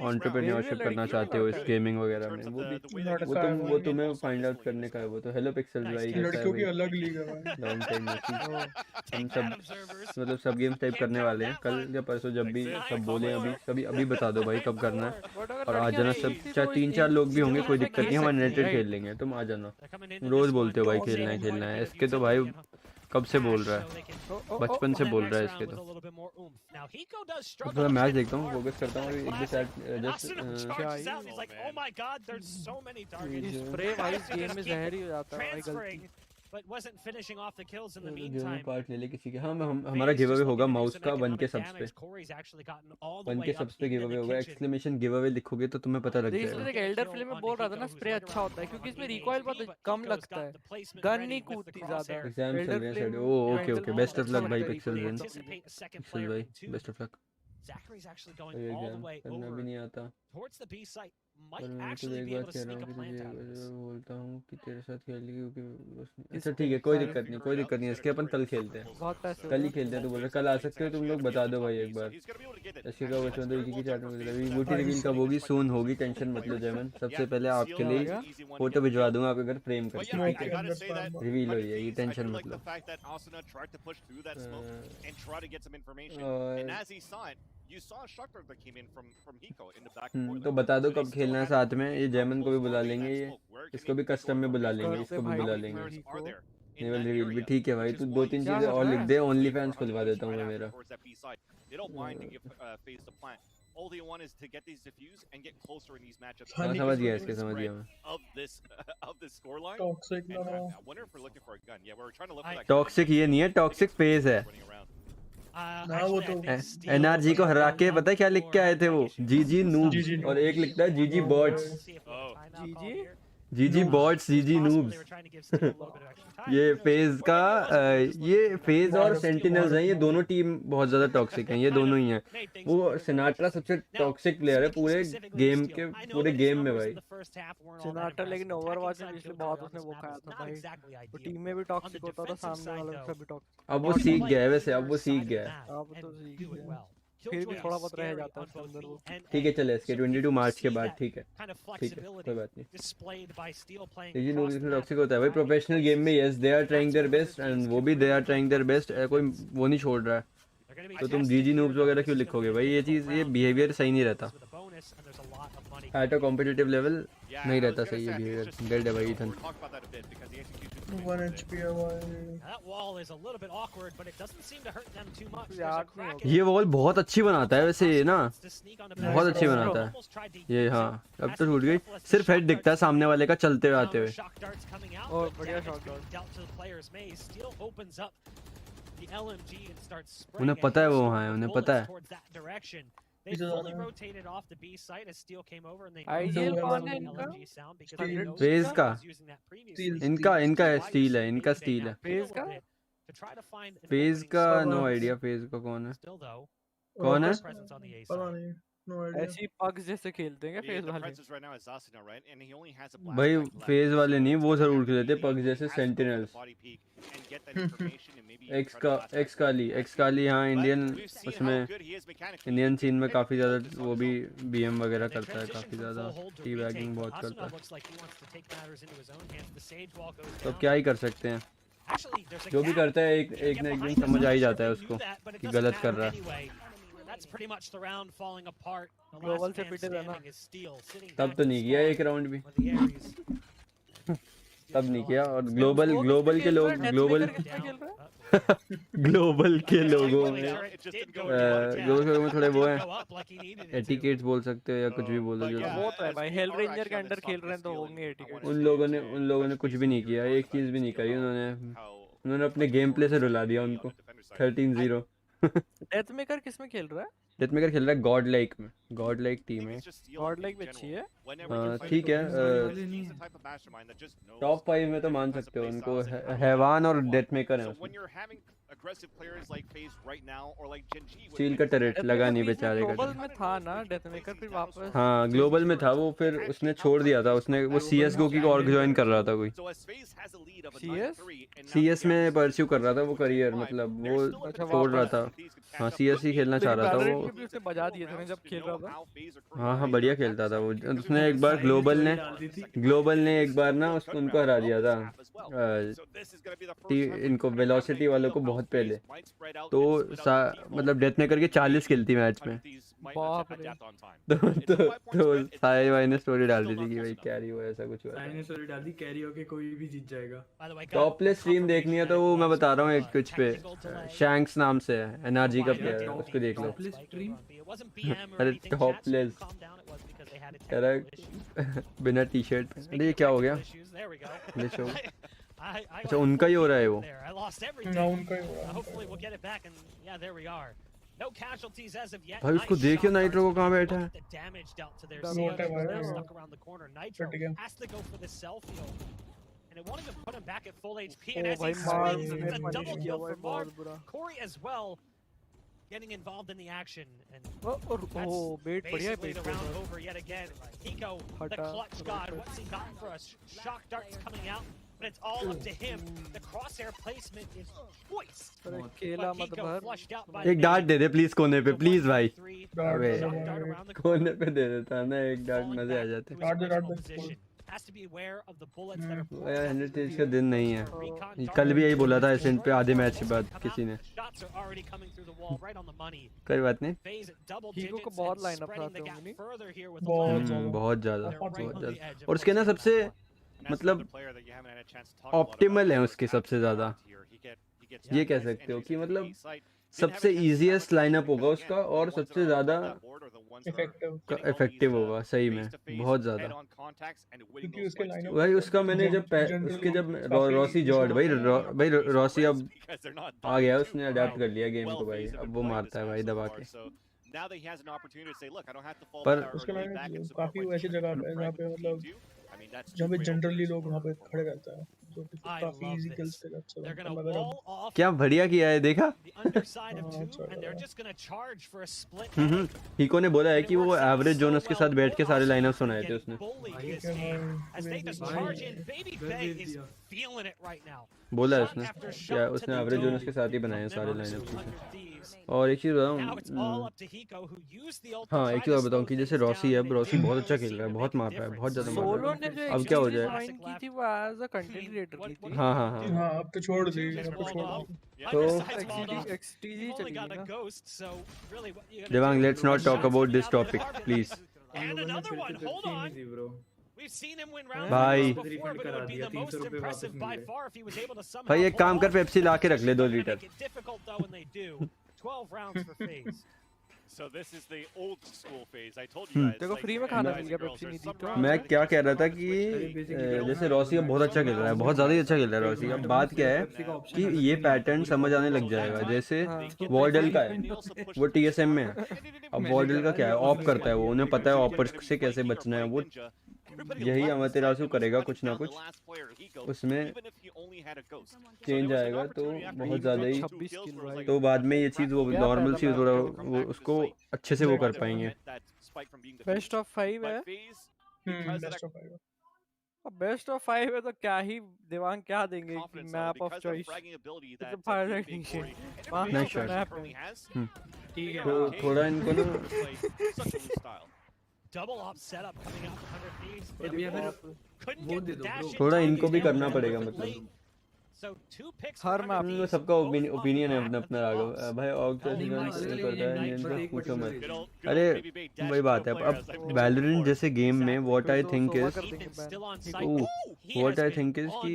एंटरप्रेन्योरशिप करना चाहते हो इस गेमिंग वगैरह में, वो तुम्हें फाइंड आउट करने का है। वो तो हेलो पिक्सल भाई, लड़कियों की अलग लीग है भाई। लॉन्ग टाइम हम सब मतलब सब गेम्स टाइप करने वाले हैं कल या परसों, जब भी सब बोले अभी बता दो भाई कब करना है, और आ जाना सब। चाहे 3-4 लोग भी होंगे कोई दिक्कत नहीं, हम अनरेटेड खेल लेंगे, तुम आ जाना। रोज बोलते हो भाई खेलना है, इसके तो भाई कब से बोल रहा है, बचपन से बोल रहा है इसके तो। थोड़ा मैच देखता हूँ, फोकस करता हूँ एक भी साइड जस्ट पार्ट ले ले किसी के। हाँ हमारा गिव अवे होगा माउस का 1 के सब्स पे, 1 के सब्स पे गिव अवे होगा। एक्सक्लेमेशन गिव अवे लिखोगे तो तुम्हें पता लग जाएगा। एक एल्डर फिल्म में बोल रहा था ना, स्प्रे अच्छा होता है क्योंकि इसमें रिकॉइल बहुत कम लगता है, गन नहीं कूदती ज्यादा। एग्जाम चल रहे हैं side. Okay best of luck भाई पिक्सल भाई, बेस्ट ऑफ लक। करना भी नहीं आता, पर मैं तो एक बात कह रहा हूँ कि तुझे बोलता हूँ कि तेरे साथ खेलने की, क्योंकि अच्छा ठीक है, कोई दिक्कत नहीं, इसके अपन कल खेलते हैं, कल ही खेलते हैं। तो बोल रहे कल आ सकते हो तुम लोग, बता दो भाई एक बार। इसके का बचपन तो की चार्ट में बूटी रिवील कब होगी? सून होगी, टेंशन मत लो जयमन। सबसे पहले आपके लिए फोटो भिजवा दूंगा आपके घर फ्रेम करके, रिवील हो जाएगी, टेंशन मत लो। तो बता दो कब खेलना है साथ में, ये जयमन को भी बुला लेंगे, ये इसको भी कस्टम में बुला लेंगे, इसको भी बुला लेंगे। नेवल रिवील भी ठीक है भाई, तू 2-3 चीजें और लिख दे, ओनली फैंस खुलवा देता हूँ मैं मेरा। All they want is to get these diffused and get closer in these matchups. हाँ समझ गया इसके, समझ गया मैं। Of this scoreline. Toxic I wonder if we're looking for a gun. Yeah, we're trying to look for that. Toxic ये नहीं है, टॉक्सिक फेज है। ना वो तो एनआरजी को हरा के पता है क्या लिख के आए थे वो? जीजी नूब्स, और एक लिखता है जीजी बॉट्स। जीजी बॉट्स, जीजी नूब्स। ये फेज का ये फेज और सेंटिनल्स हैं, ये दोनों टीम बहुत ज्यादा टॉक्सिक हैं, ये दोनों ही हैं। वो सिनाट्रा सबसे टॉक्सिक प्लेयर है पूरे गेम के, पूरे गेम में भाई। सिनाट्रा लेकिन ओवरवॉच में पिछले बहुत उसने वो खाया था भाई, वो टीम में भी टॉक्सिक होता था, सामने वाले से भी टॉक्सिक। अब वो सीख गया है वैसे, अब वो सीख गया है। अब तो सीख गया, फिर भी थोड़ा बहुत रह जाता है उसके अंदर वो। ठीक है चले इसके 22 मार्च के बाद, ठीक है कोई बात नहीं। जीजी नूब्स इसमें टॉक्सिक होता है भाई प्रोफेशनल गेम में। Yes they are trying their best, and वो भी they are trying their best, कोई वो नहीं छोड़ रहा है। तो तुम जीजी नूब्स वगैरह क्यों लिखोगे भाई? ये चीज़, ये बिहेवियर सही नहीं रहता एट अ कॉम्पिटिटिव लेवल, नहीं रहता सही ये बिहेवियर। डेड है भाई इथन। 1 HP है भाई। ये वॉल बहुत अच्छी बनाता है वैसे, ये ना बहुत अच्छी बनाता है ये। हाँ अब तो टूट गई, सिर्फ हेड दिखता है सामने वाले का चलते हुए आते हुए। और बढ़िया शॉट उन्हें पता है वो वहाँ है, उन्हें पता है। आइडियल कौन है इनका? फेज का, इनका है, स्टील है, इनका स्टील है। फेज का नो आइडिया, फेज का कौन है, कौन है? पता नहीं, नो आइडिया। ऐसी पग्स जैसे खेलते हैं फेज वाले भाई? फेज वाले नहीं, वो जरूर खेलते पग जैसे सेंटिनल्स। एक्सकाली हाँ, इंडियन उसमें, इंडियन सीन में काफ़ी ज़्यादा वो भी बीएम वगैरह करता है, काफ़ी ज़्यादा टी बैगिंग बहुत करता है। तो क्या ही कर सकते हैं, जो भी करता है एक ना एक दिन समझ आ ही जाता है उसको कि गलत कर रहा है। ग्लोबल से पिटे रहना। तब तो नहीं किया एक राउंड भी तब नहीं किया। और ग्लोबल के लोग, ग्लोबल के लोगों में थोड़े वो हैं, एटिकेट्स बोल सकते हो या कुछ भी बोलो जो। वो तो है भाई, हेल रेंजर के अंडर खेल रहे हैं तो होंगे एटिकेट्स। उन लोगों ने कुछ भी नहीं किया, एक चीज भी नहीं करी उन्होंने अपने गेम प्ले से रुला दिया उनको। 13-0। डेथ मेकर किस में खेल रहा है? डेथ मेकर खेल रहा है गॉड लाइक में, गॉड लाइक टीम है। गॉड लाइक भी अच्छी है, ठीक है। टॉप 5 में तो मान सकते हो उनको, हैवान और डेथ मेकर है उसमें। स्टील का टरेट लगा नहीं बेचारे का। ग्लोबल में था ना डेथ मेकर, फिर वापस। हाँ ग्लोबल में था वो, फिर उसने छोड़ दिया था, उसने वो CS:GO की ऑर्ग ज्वाइन कर रहा था कोई। CS में परस्यू कर रहा था वो करियर, मतलब वो छोड़ रहा था। हाँ CS ही खेलना चाह रहा था वो। उसने बजा दिए थे जब खेल रहा था। हाँ बढ़िया खेलता था वो। उसने एक बार ग्लोबल ने एक बार ना उनको हरा दिया था, इनको वेलोसिटी वालों को बहुत पहले। तो मतलब डेथ मेकर के 40 किल थी मैच में। बाप रे। तो साई भाई ने स्टोरी डाल दी थी कि भाई कैरी हो, ऐसा कुछ हुआ। साई ने स्टोरी डाल दी कैरी हो के कोई भी जीत जाएगा। टॉपलेस स्ट्रीम देखनी है तो वो मैं बता रहा हूँ एक कुछ पे, शैंक्स नाम से है, एनआरजी का प्लेयर है, उसको देख लो। अरे टॉपलेस बिना टी शर्ट। अरे ये क्या हो गया? अच्छा उनका ही हो रहा है वो। उनका ही हो रहा है। भाई उसको देखियो नाइट्रो को कहाँ बैठा है। Getting involved in the action and bait बढ़िया bait over yet again. Hiko, the clutch god, what's he got for us? Shock darts coming out, but it's all up to him. The crosshair placement is choice. खेला मत भर। एक dart they they please कोने पे, please भाई। अबे कोने पे दे देता ना एक डार्ट, मजे आ जाते। यार 100 का दिन नहीं है, कल भी यही बोला था एसेंट पे आधे मैच के बाद किसी ने। कोई बात नहीं, हीको को बहुत लाइनअप था बहुत ज्यादा। और उसके ना सबसे मतलब ऑप्टिमल है उसके सबसे ज़्यादा। ये कह सकते हो कि मतलब सबसे इजीएस्ट लाइनअप होगा उसका और सबसे ज़्यादा इफेक्टिव होगा सही में, बहुत ज़्यादा। क्योंकि उसके लाइनअप भाई उसका मैंने उसके जब रॉसी जॉर्ड भाई रॉसी अब आ गया, उसने अडेप्ट कर लिया गेम को भाई, अब वो मारता है भाई दबा के। पर उसके लाइनअप काफी ऐसी जगह पे है जहाँ पे मतलब जहाँ पे जनरली लोग वहाँ पे खड़े रहते हैं, जो कि काफी इजी किल्स के अच्छे बनते हैं। मगर अब क्या बढ़िया किया है देखा। हिको ने बोला है कि वो एवरेज जोनस के साथ बैठ के सारे लाइनअप सुनाए थे उसने। बोला है उसने, क्या उसने एवरेज जोनस के साथ ही बनाए हैं सारे लाइनअप। और एक चीज़ बताऊँ, हाँ एक चीज़ और बताऊँ कि जैसे रॉसी है, रॉसी बहुत अच्छा खेल रहा है, बहुत मार रहा है, बहुत ज़्यादा मार रहा है। अब क्या हो जाए, की थी वो एज अ कंटेंट क्रिएटर की थी। हाँ हाँ हाँ हाँ अब तो छोड़ दी, अब तो छोड़ दी। तो XTG चली गई ना। Devang, let's not talk about this topic please. भाई भाई एक काम कर, पेप्सी ला के रख ले 2 litre. So this is the old school phase. I told you guys. देखो फ्री में खाना मिल गया, पेप्सी नहीं दी तो। मैं क्या कह रहा था कि जैसे रॉसी अब बहुत अच्छा खेल रहा है, बहुत ज़्यादा ही अच्छा खेल रहा है रॉसी। अब बात क्या है कि ये पैटर्न समझ आने लग जाएगा। जैसे वॉर्डल का है, वो TSM में है। अब वॉर्डल का क्या है, ऑप करता है वो, उन्हें पता है ऑपर से कैसे बचना है। वो यही अमातेरासु करेगा कुछ ना कुछ, उसमें चेंज आएगा तो बहुत ज़्यादा ही। तो बाद में ये चीज़ वो नॉर्मल सी थोड़ा वो उसको अच्छे से वो कर पाएंगे। बेस्ट ऑफ 5 है। बेस्ट ऑफ 5 अब बेस्ट ऑफ 5 है तो क्या ही देवांग क्या देंगे कि मैप ऑफ चॉइस। तो फायदा नहीं है, नहीं शायद। तो थोड़ा इनको ना Double up setup coming out from 100 thieves. थोड़ा इनको भी करना पड़ेगा मतलब। So 2 picks. हर मैप में सबका ओपिनियन है अपना अपना राघव भाई। और क्या करता है नियंत्रण पूछो मत। अरे वही बात है, अब वैलोरेंट जैसे गेम में व्हाट आई थिंक इज कि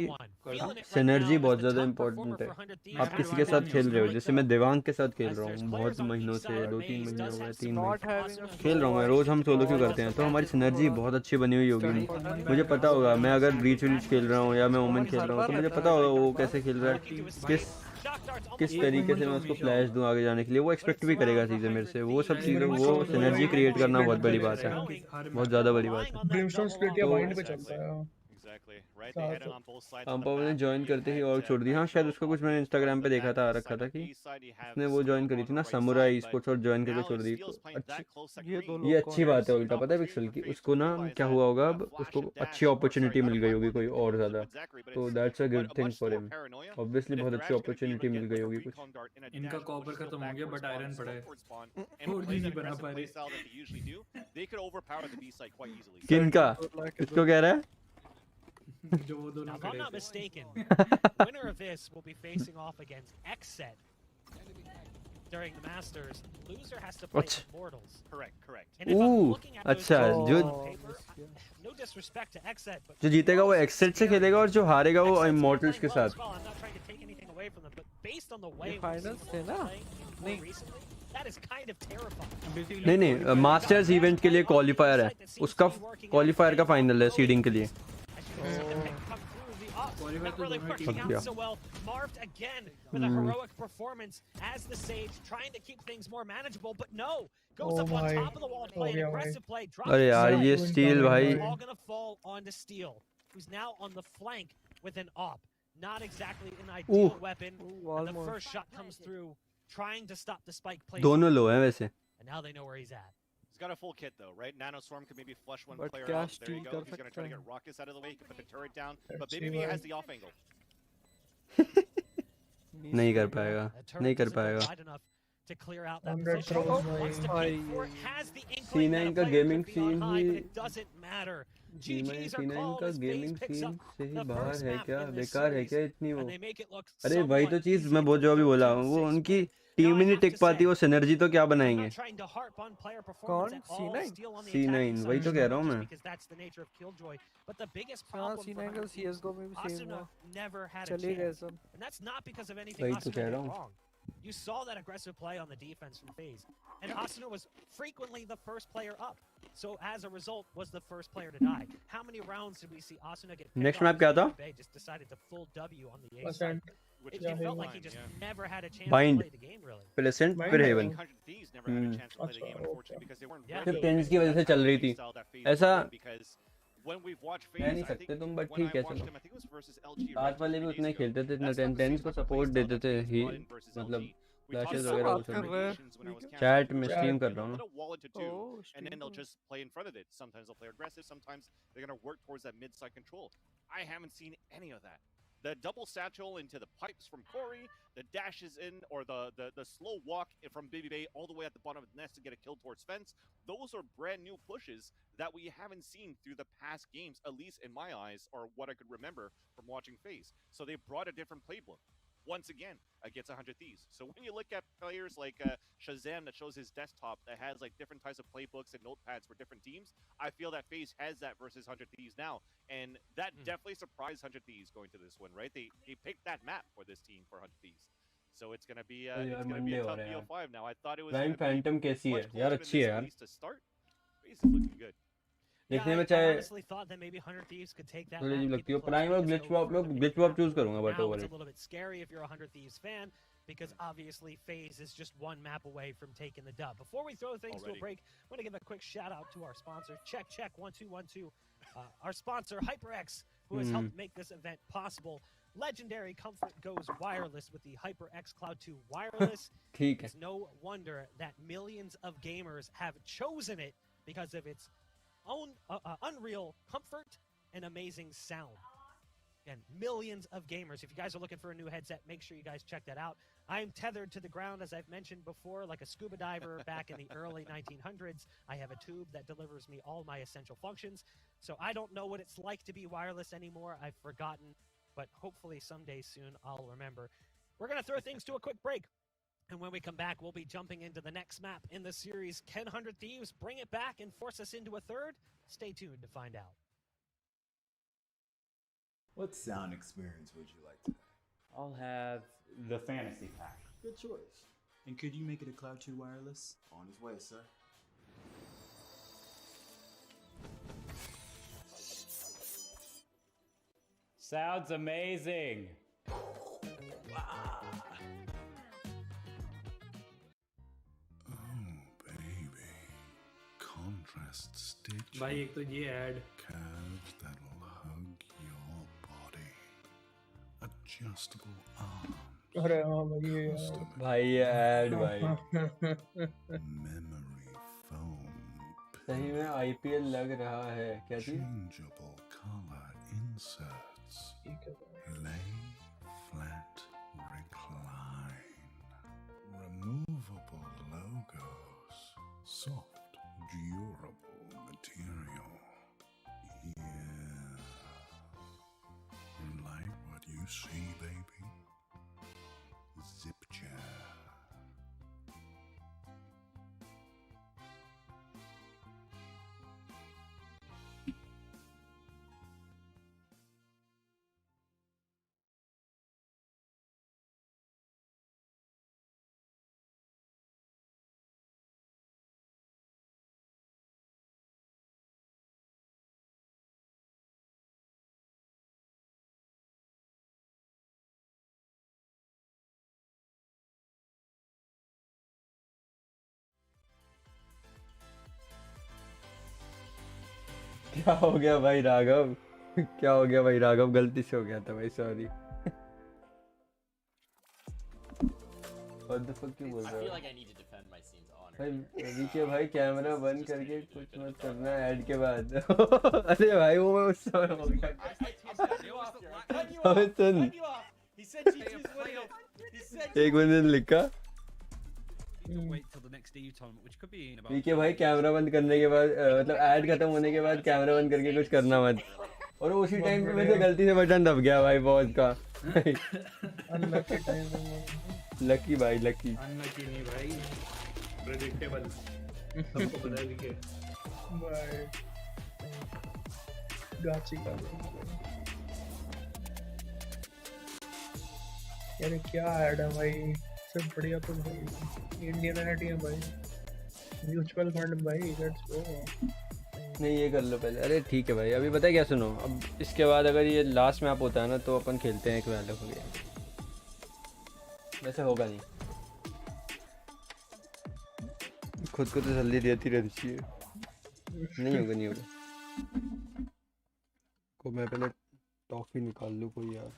सिनर्जी बहुत ज़्यादा इंपॉर्टेंट है। आप किसी के साथ खेल रहे हो, जैसे मैं देवांग के साथ खेल रहा हूँ बहुत महीनों से, 2-3 महीने हो गए, 3 महीने खेल रहा हूँ मैं। रोज़ हम सोलो क्यों करते हैं, तो हमारी सिनर्जी बहुत अच्छी बनी हुई होगी। मुझे पता होगा मैं अगर ब्रीच विच खेल रहा हूँ या मैं ओमेन खेल रहा हूँ तो मुझे पता होगा वो कैसे खेल रहा है, किस तरीके से मैं उसको फ्लैश दूं आगे जाने के लिए। वो एक्सपेक्ट भी करेगा चीज़ें मेरे से। वो सब चीज़ें, वो सिनर्जी क्रिएट करना बहुत बड़ी बात है, बहुत ज़्यादा बड़ी बात है। ब्रिमस्टोन स्प्लिट या वाइंड पे चलता है। अम्पा ने ज्वाइन करते ही और छोड़ दी। हाँ शायद उसका कुछ मैंने इंस्टाग्राम पे देखा था, आ रखा था कि उसने वो ज्वाइन करी थी ना समुराई स्पोर्ट्स, और ज्वाइन करके छोड़ दी। ये अच्छी बात है उल्टा, पता है पिक्सल की उसको ना क्या हुआ होगा, अब उसको अच्छी अपॉर्चुनिटी मिल गई होगी कोई और ज़्यादा, तो that's a good thing for him. Obviously बहुत अच्छी अपॉर्चुनिटी मिल गई होगी कुछ। इनका कॉपर खत्म हो गया बट आयरन पड़ा है, और नहीं बना पा रहे। किनका किसको कह रहा है? Now, if I'm not mistaken, winner of this will be facing off against Xset during the Masters. Loser has to play Immortals. Correct. And if I'm looking at those अच्छा, games जो on paper, no disrespect to Xset, but जो जीतेगा वो एक्सेट से खेलेगा और जो हारेगा वो इमॉर्टल्स के साथ। well, I'm not trying to take anything away from them, but based on the way finals थे ना? more recently, that is kind of terrifying. नहीं मास्टर्स इवेंट के लिए क्वालिफायर है, उसका क्वालिफायर का फाइनल है सीडिंग के लिए। Not really working out so well. Marved again with a heroic performance as the Sage, trying to keep things more manageable, but no, goes up on top of the wall to play an aggressive play. अरे यार ये steel भाई, all gonna fall onto Steel, who's now on the flank with an op. Not exactly an ideal weapon. And the first shot comes through, trying to stop the spike play. दोनों लो हैं वैसे। And now they know where he's at. He's got a full kit though, right? Nanoswarm could maybe flush one But player out. There you go. He's gonna try to get Rockets out of the way. He can put the turret down, but maybe he has the off angle. नहीं कर पाएगा, नहीं कर पाएगा। C9 का gaming scene ही C9 का gaming scene से ही बाहर है क्या, बेकार है क्या इतनी वो? अरे वही तो चीज़ मैं बहुत जो अभी बोला हूँ, वो उनकी टीम ही नहीं टिक पाती, वो सिनर्जी तो क्या बनाएंगे? कौन C9? C9 वही तो कह रहा हूँ मैं। C9 का CS:GO में भी सेम हुआ, चले गए सब। वही तो कह रहा हूँ। You saw that aggressive play on the defense from Faze, and Asuna was frequently the first player up. So as a result, was the first player to die. How many rounds did we see Asuna get? Next map क्या था? Just decided to full W on the A side. It felt like he just never had a chance Bind. to play the game really. Pleasant फिर Haven। सिर्फ tense की वजह से चल रही थी। ऐसा कह नहीं सकते तुम, बट ठीक है चलो। साथ वाले भी उतने खेलते थे, इतना टेंस को सपोर्ट देते थे ही, मतलब फ्लैशेस वगैरह उसे चैट में स्ट्रीम कर रहा हूँ ना। And then they'll just play in front of it. Sometimes they'll play aggressive, sometimes they're going to work towards that mid-side control. I haven't seen any of that. The double satchel into the pipes from Corey, the dashes in, or the slow walk from Baby Bay all the way at the bottom of the nest to get a kill towards fence. Those are brand new pushes that we haven't seen through the past games, at least in my eyes, or what I could remember from watching FaZe. So they brought a different playbook. Once again, against 100 Thieves. So when you look at players like Shazam that shows his desktop that has like different types of playbooks and notepads for different teams, I feel that FaZe has that versus 100 Thieves now. And that definitely surprised 100 Thieves going to this one, right? They picked that map for this team for 100 Thieves. So it's going to be a tough BO5 now. I thought it was Blind Phantom कैसी है? यार अच्छी है यार। to start. FaZe is looking good. देखने में चाहे honestly thought that maybe 100 Thieves could take that. थोड़ी अजीब लगती है। प्राइम और ग्लिच वॉप चूज करूंगा but over It's a little bit scary if you're a 100 Thieves fan because obviously FaZe is just one map away from taking the dub. Before we throw things to a break, I want to give a quick shout out to our sponsor. Check 1212. Our sponsor HyperX, who has helped make this event possible. Legendary comfort goes wireless with the HyperX Cloud 2 wireless. It's no wonder that millions of gamers have chosen it because of its own unreal comfort and amazing sound. And millions of gamers. If you guys are looking for a new headset, make sure you guys check that out. I'm tethered to the ground, as I've mentioned before, like a scuba diver back in the early 1900s. I have a tube that delivers me all my essential functions. So I don't know what it's like to be wireless anymore. I've forgotten, but hopefully someday soon I'll remember. We're going to throw things to a quick break. And when we come back, we'll be jumping into the next map in the series. Can 100 Thieves bring it back and force us into a third? Stay tuned to find out. What sound experience would you like today? I'll have the fantasy pack. Good choice. And could you make it a Cloud 2 wireless? On his way, sir. Sounds amazing. Contrast stitch. भाई एक तो ये add Curves that'll hug your body. Adjustable arms. अरे हाँ भाई ये भाई ये ऐड भाई Memory foam. सही में IPL लग रहा है क्या चीज? Changeable color inserts. Lay flat recline. Removable logos. Soft, durable material. Yeah. Like what you see, baby? Zip chair. क्या हो गया भाई राघव? क्या हो गया भाई राघव? गलती से हो गया था भाई, सॉरी। What the fuck क्यों बोल रहा I feel है? like I need to defend my scene's honor. भाई अभी के भाई कैमरा बंद करके कुछ मत करना ऐड के बाद। अरे भाई वो मैं उस समय हो गया। अबे सुन, एक बंदे ने लिखा पीके भाई कैमरा बंद करने के बाद मतलब ऐड खत्म होने के बाद कैमरा बंद करके कुछ करना मत, और उसी टाइम पे मेरे से गलती से बटन दब गया भाई बहुत का। लकी भाई लकी। अनलकी नहीं भाई, प्रेडिक्टेबल। सबको पता है कि भाई गाची का यार क्या ऐड है भाई, सब बढ़िया। तो भाई इंडियन एनआईटी है भाई, म्यूचुअल फंड भाई, लेट्स गो। नहीं ये कर लो पहले। अरे ठीक है भाई, अभी पता है क्या, सुनो, अब इसके बाद अगर ये लास्ट मैप होता है ना तो अपन खेलते हैं एक मैच हो गया, वैसे होगा नहीं, खुद को तो जल्दी देती रहनी चाहिए। नहीं होगा नहीं होगा। को मैं पहले टॉफी निकाल लूँ कोई यार।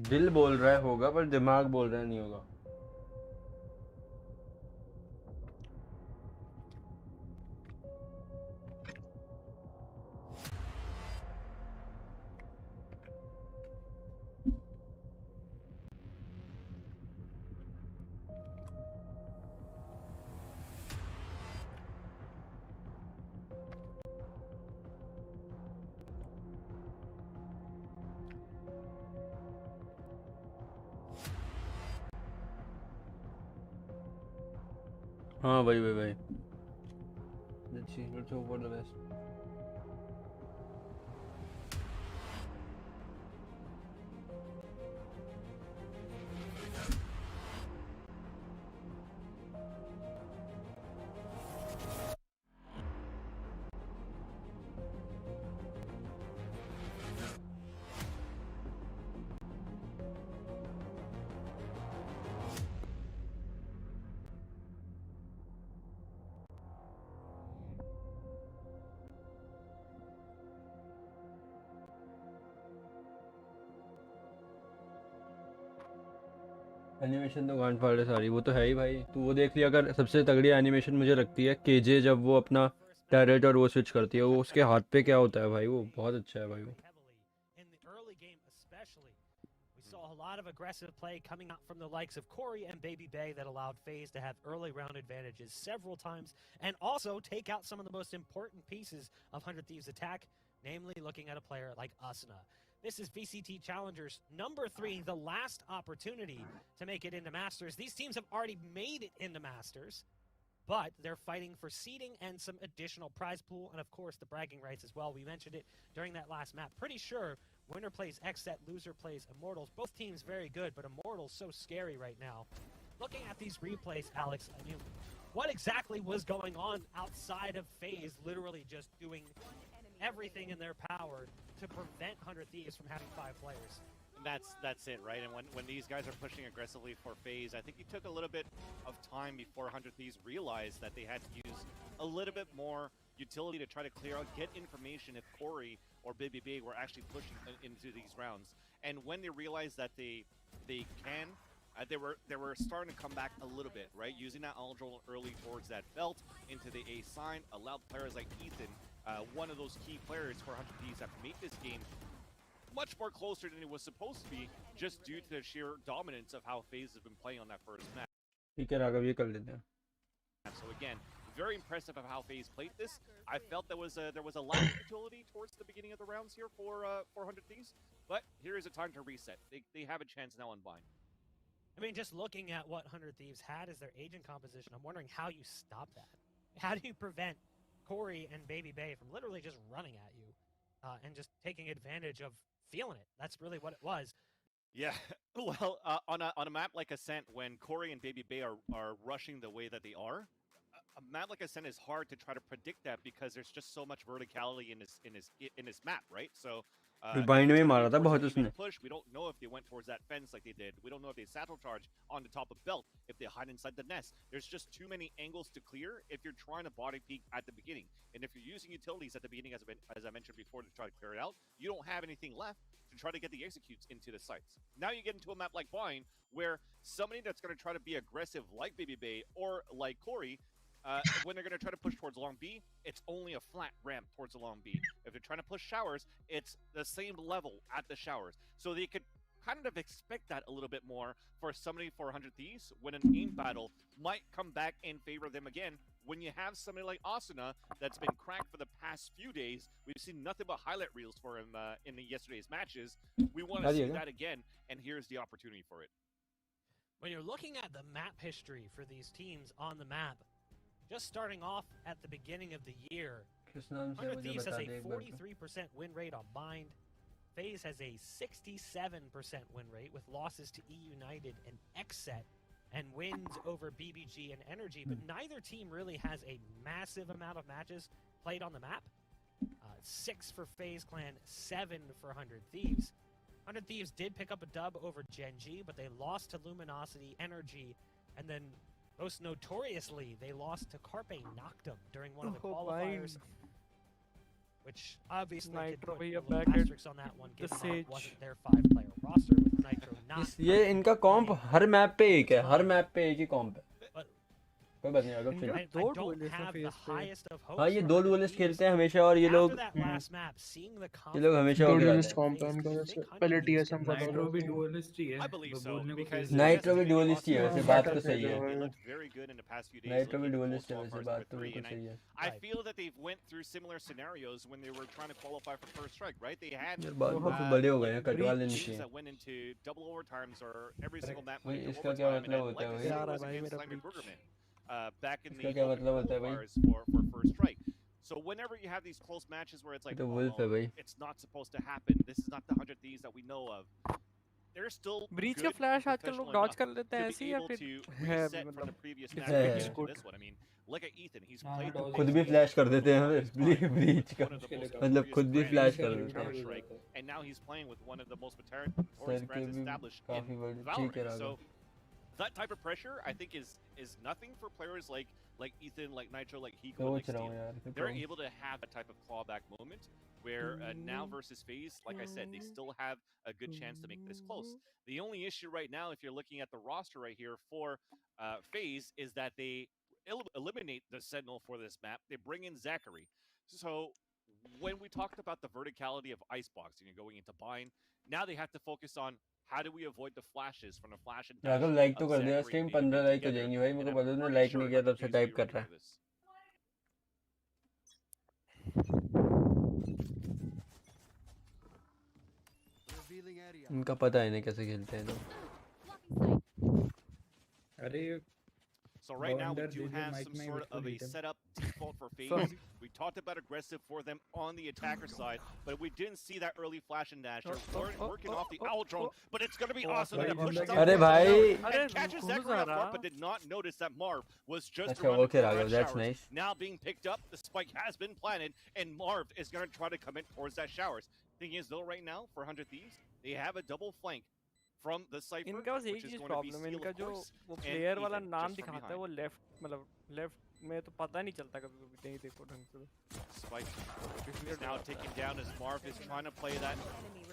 दिल बोल रहा है होगा, पर दिमाग बोल रहा है नहीं होगा। हाँ भाई भाई भाई, let's see, let's hope for the best. Animation तो गांड फाड़ है सारी, वो तो है ही भाई। तू वो देख लिया, अगर सबसे तगड़ी एनिमेशन मुझे लगती है केजे, जब वो अपना टैरेट और वो स्विच करती है, वो उसके हाथ पे क्या होता है भाई, वो बहुत अच्छा है भाई वो। We saw a lot of aggressive play coming out from the likes of Corey and Baby Bay that allowed FaZe to have early round advantages several times and also take out some of the most important pieces of 100 Thieves' attack, namely looking at a player like Asuna. This is VCT Challengers number 3, the last opportunity to make it into Masters. These teams have already made it into Masters, but they're fighting for seeding and some additional prize pool, and of course the bragging rights as well. We mentioned it during that last map. Pretty sure winner plays X-Set, loser plays Immortals. Both teams very good, but Immortals so scary right now. Looking at these replays, Alex, I mean, what exactly was going on outside of FaZe literally just doing everything in their power to prevent 100 Thieves from having 5 players? And that's it, right? And when these guys are pushing aggressively for FaZe, I think it took a little bit of time before 100 Thieves realized that they had to use a little bit more utility to try to clear out, get information if Corey or Baby Bay were actually pushing into these rounds. And when they realized that they can, they were starting to come back a little bit, right? Using that Aldril early towards that belt into the A sign allowed players like Ethan, one of those key players for 100 Thieves, that made this game much more closer than it was supposed to be, just due to the sheer dominance of how FaZe has been playing on that first match. ठीक है राघव, ये कर लेते हैं. So again, very impressive of how FaZe played this. I felt there was a lack of utility towards the beginning of the rounds here for 100 Thieves, but here is a time to reset. They have a chance now on Bind. I mean, just looking at what 100 Thieves had as their agent composition, I'm wondering how you stop that. How do you prevent Corey and Baby Bay from literally just running at you and just taking advantage of feeling it? That's really what it was. Yeah, well, on a map like Ascent, when Corey and Baby Bay are rushing the way that they are, a map like Ascent is hard to try to predict that because there's just so much verticality in this map, right? So Rebind में gonna मारा be था towards बहुत an even उसने. push. We don't know if they went towards that fence like they did. We don't know if they satchel charge on the top of belt, if they hide inside the nest. There's just too many angles to clear if you're trying to body peek at the beginning. And if you're using utilities at the beginning, as I mentioned before, to try to clear it out, you don't have anything left to try to get the executes into the sites. Now you get into a map like Bind, where somebody that's going to try to be aggressive like Baby Bay or like Corey, when they're going to try to push towards long B, it's only a flat ramp towards the long B. If they're trying to push showers, it's the same level at the showers. So they could kind of expect that a little bit more for somebody for 100 Thieves when an aim battle might come back in favor of them again. When you have somebody like Asuna that's been cracked for the past few days, we've seen nothing but highlight reels for him in yesterday's matches. We want to see that again, and here's the opportunity for it. When you're looking at the map history for these teams on the map, just starting off at the beginning of the year, 100 Thieves has a 43% win rate on Bind. FaZe has a 67% win rate with losses to E United and Xset and wins over BBG and Energy, but neither team really has a massive amount of matches played on the map. 6 for FaZe Clan, 7 for 100 Thieves. 100 Thieves did pick up a dub over Genji, but they lost to Luminosity, Energy, and then most notoriously, they lost to Carpe Noctum during one of the qualifiers, which obviously could put a little asterisk on that one, given that it wasn't their 5-player roster with Nitro not. ये इनका कॉम्प हर map पे एक है, हर map पे एक ही कॉम्प है. कोई बात नहीं, अगर फिर हाँ ये 2 डुअलिस्ट खेलते हैं हमेशा और ये लोग हमेशा हो डुअलिस्ट कॉम्प है उनका, जैसे पहले TSM का नाइट्रो भी डुअलिस्ट ही है. नाइट्रो भी डुअलिस्ट ही है, वैसे बात तो सही है. नाइट्रो भी डुअलिस्ट है, वैसे बात तो बिल्कुल सही है. I feel that they've went through similar scenarios when they were trying to qualify for First Strike, right? They had बड़े हो गए हैं, कटवा लेने teams चाहिए. that went into double overtimes or every single map भाई went into इसका क्या overtime, मतलब and होता है like भाई? was against Simon Krugerman back in the इसका क्या मतलब होता है भाई? qualifiers for First Strike. So whenever you have these close matches where it's like, तो oh, वुल्फ है well, भाई. it's not supposed to happen. This is not the 100 Thieves that we know of. They're still breach का good flash and आजकल लोग professional Dodge कर enough लेते हैं to ऐसे be या able फिर to है reset from the मतलब previous है, match है. into this one. I mean, look at Ethan. He's played the खुद भी फ्लैश कर देते हैं ब्लीच का, मतलब खुद भी फ्लैश कर देते हैं. Counter-Strike, and now he's playing with one of the most notorious brands established in काफी बड़ी ठीक है Valorant. Raghav. So that type of pressure, I think, is nothing for players like Ethan, like Nitro, like Hiko, like सोच रहा हूँ Steel. यार. They're able to have that type of clawback moment where now versus FaZe, like I said, they still have a good chance to make this close. The only issue right now, if you're looking at the roster right here for FaZe, is that they eliminate the Sentinel for this map. They bring in Zachary. So when we talked about the verticality of Icebox and you're going into Bind, now they have to focus on how do we avoid the flashes from the flash and dash Raghav like तो of कर दिया. Zachary stream and Baby 15 like हो together. जाएंगे भाई. मेरे And को I'm पता नहीं pretty लाइक sure नहीं किया तब 100 से Thieves टाइप will कर be रहा ready है. for this. इनका पता है इन्हें कैसे खेलते हैं लोग. अरे So right now we Bonder, do did you have mic some my sort of a item? setup default for FaZe. We talked about aggressive for them on the attacker side, but we didn't see that early flash and dash. They're working off the owl drone, but it's going to be awesome. That pushes out अरे भाई. and catches Zachary off guard, but did not notice that Marv was just अच्छा around the okay corner Raghav, at that's showers. nice. Now being picked up, the spike has been planted, and Marv is going to try to come in towards that showers. Thing is though, right now for 100 Thieves, they have a double flank from the Cypher, इनका बस एक which is चीज going to be problem है, Steel, इनका of जो course, वो and player वाला Ethan नाम just from दिखाता है behind. वो लेफ्ट मतलब लेफ्ट में तो पता नहीं चलता कभी कभी नहीं देखो ढंग से. Spike is now taken down as Marv is trying to play that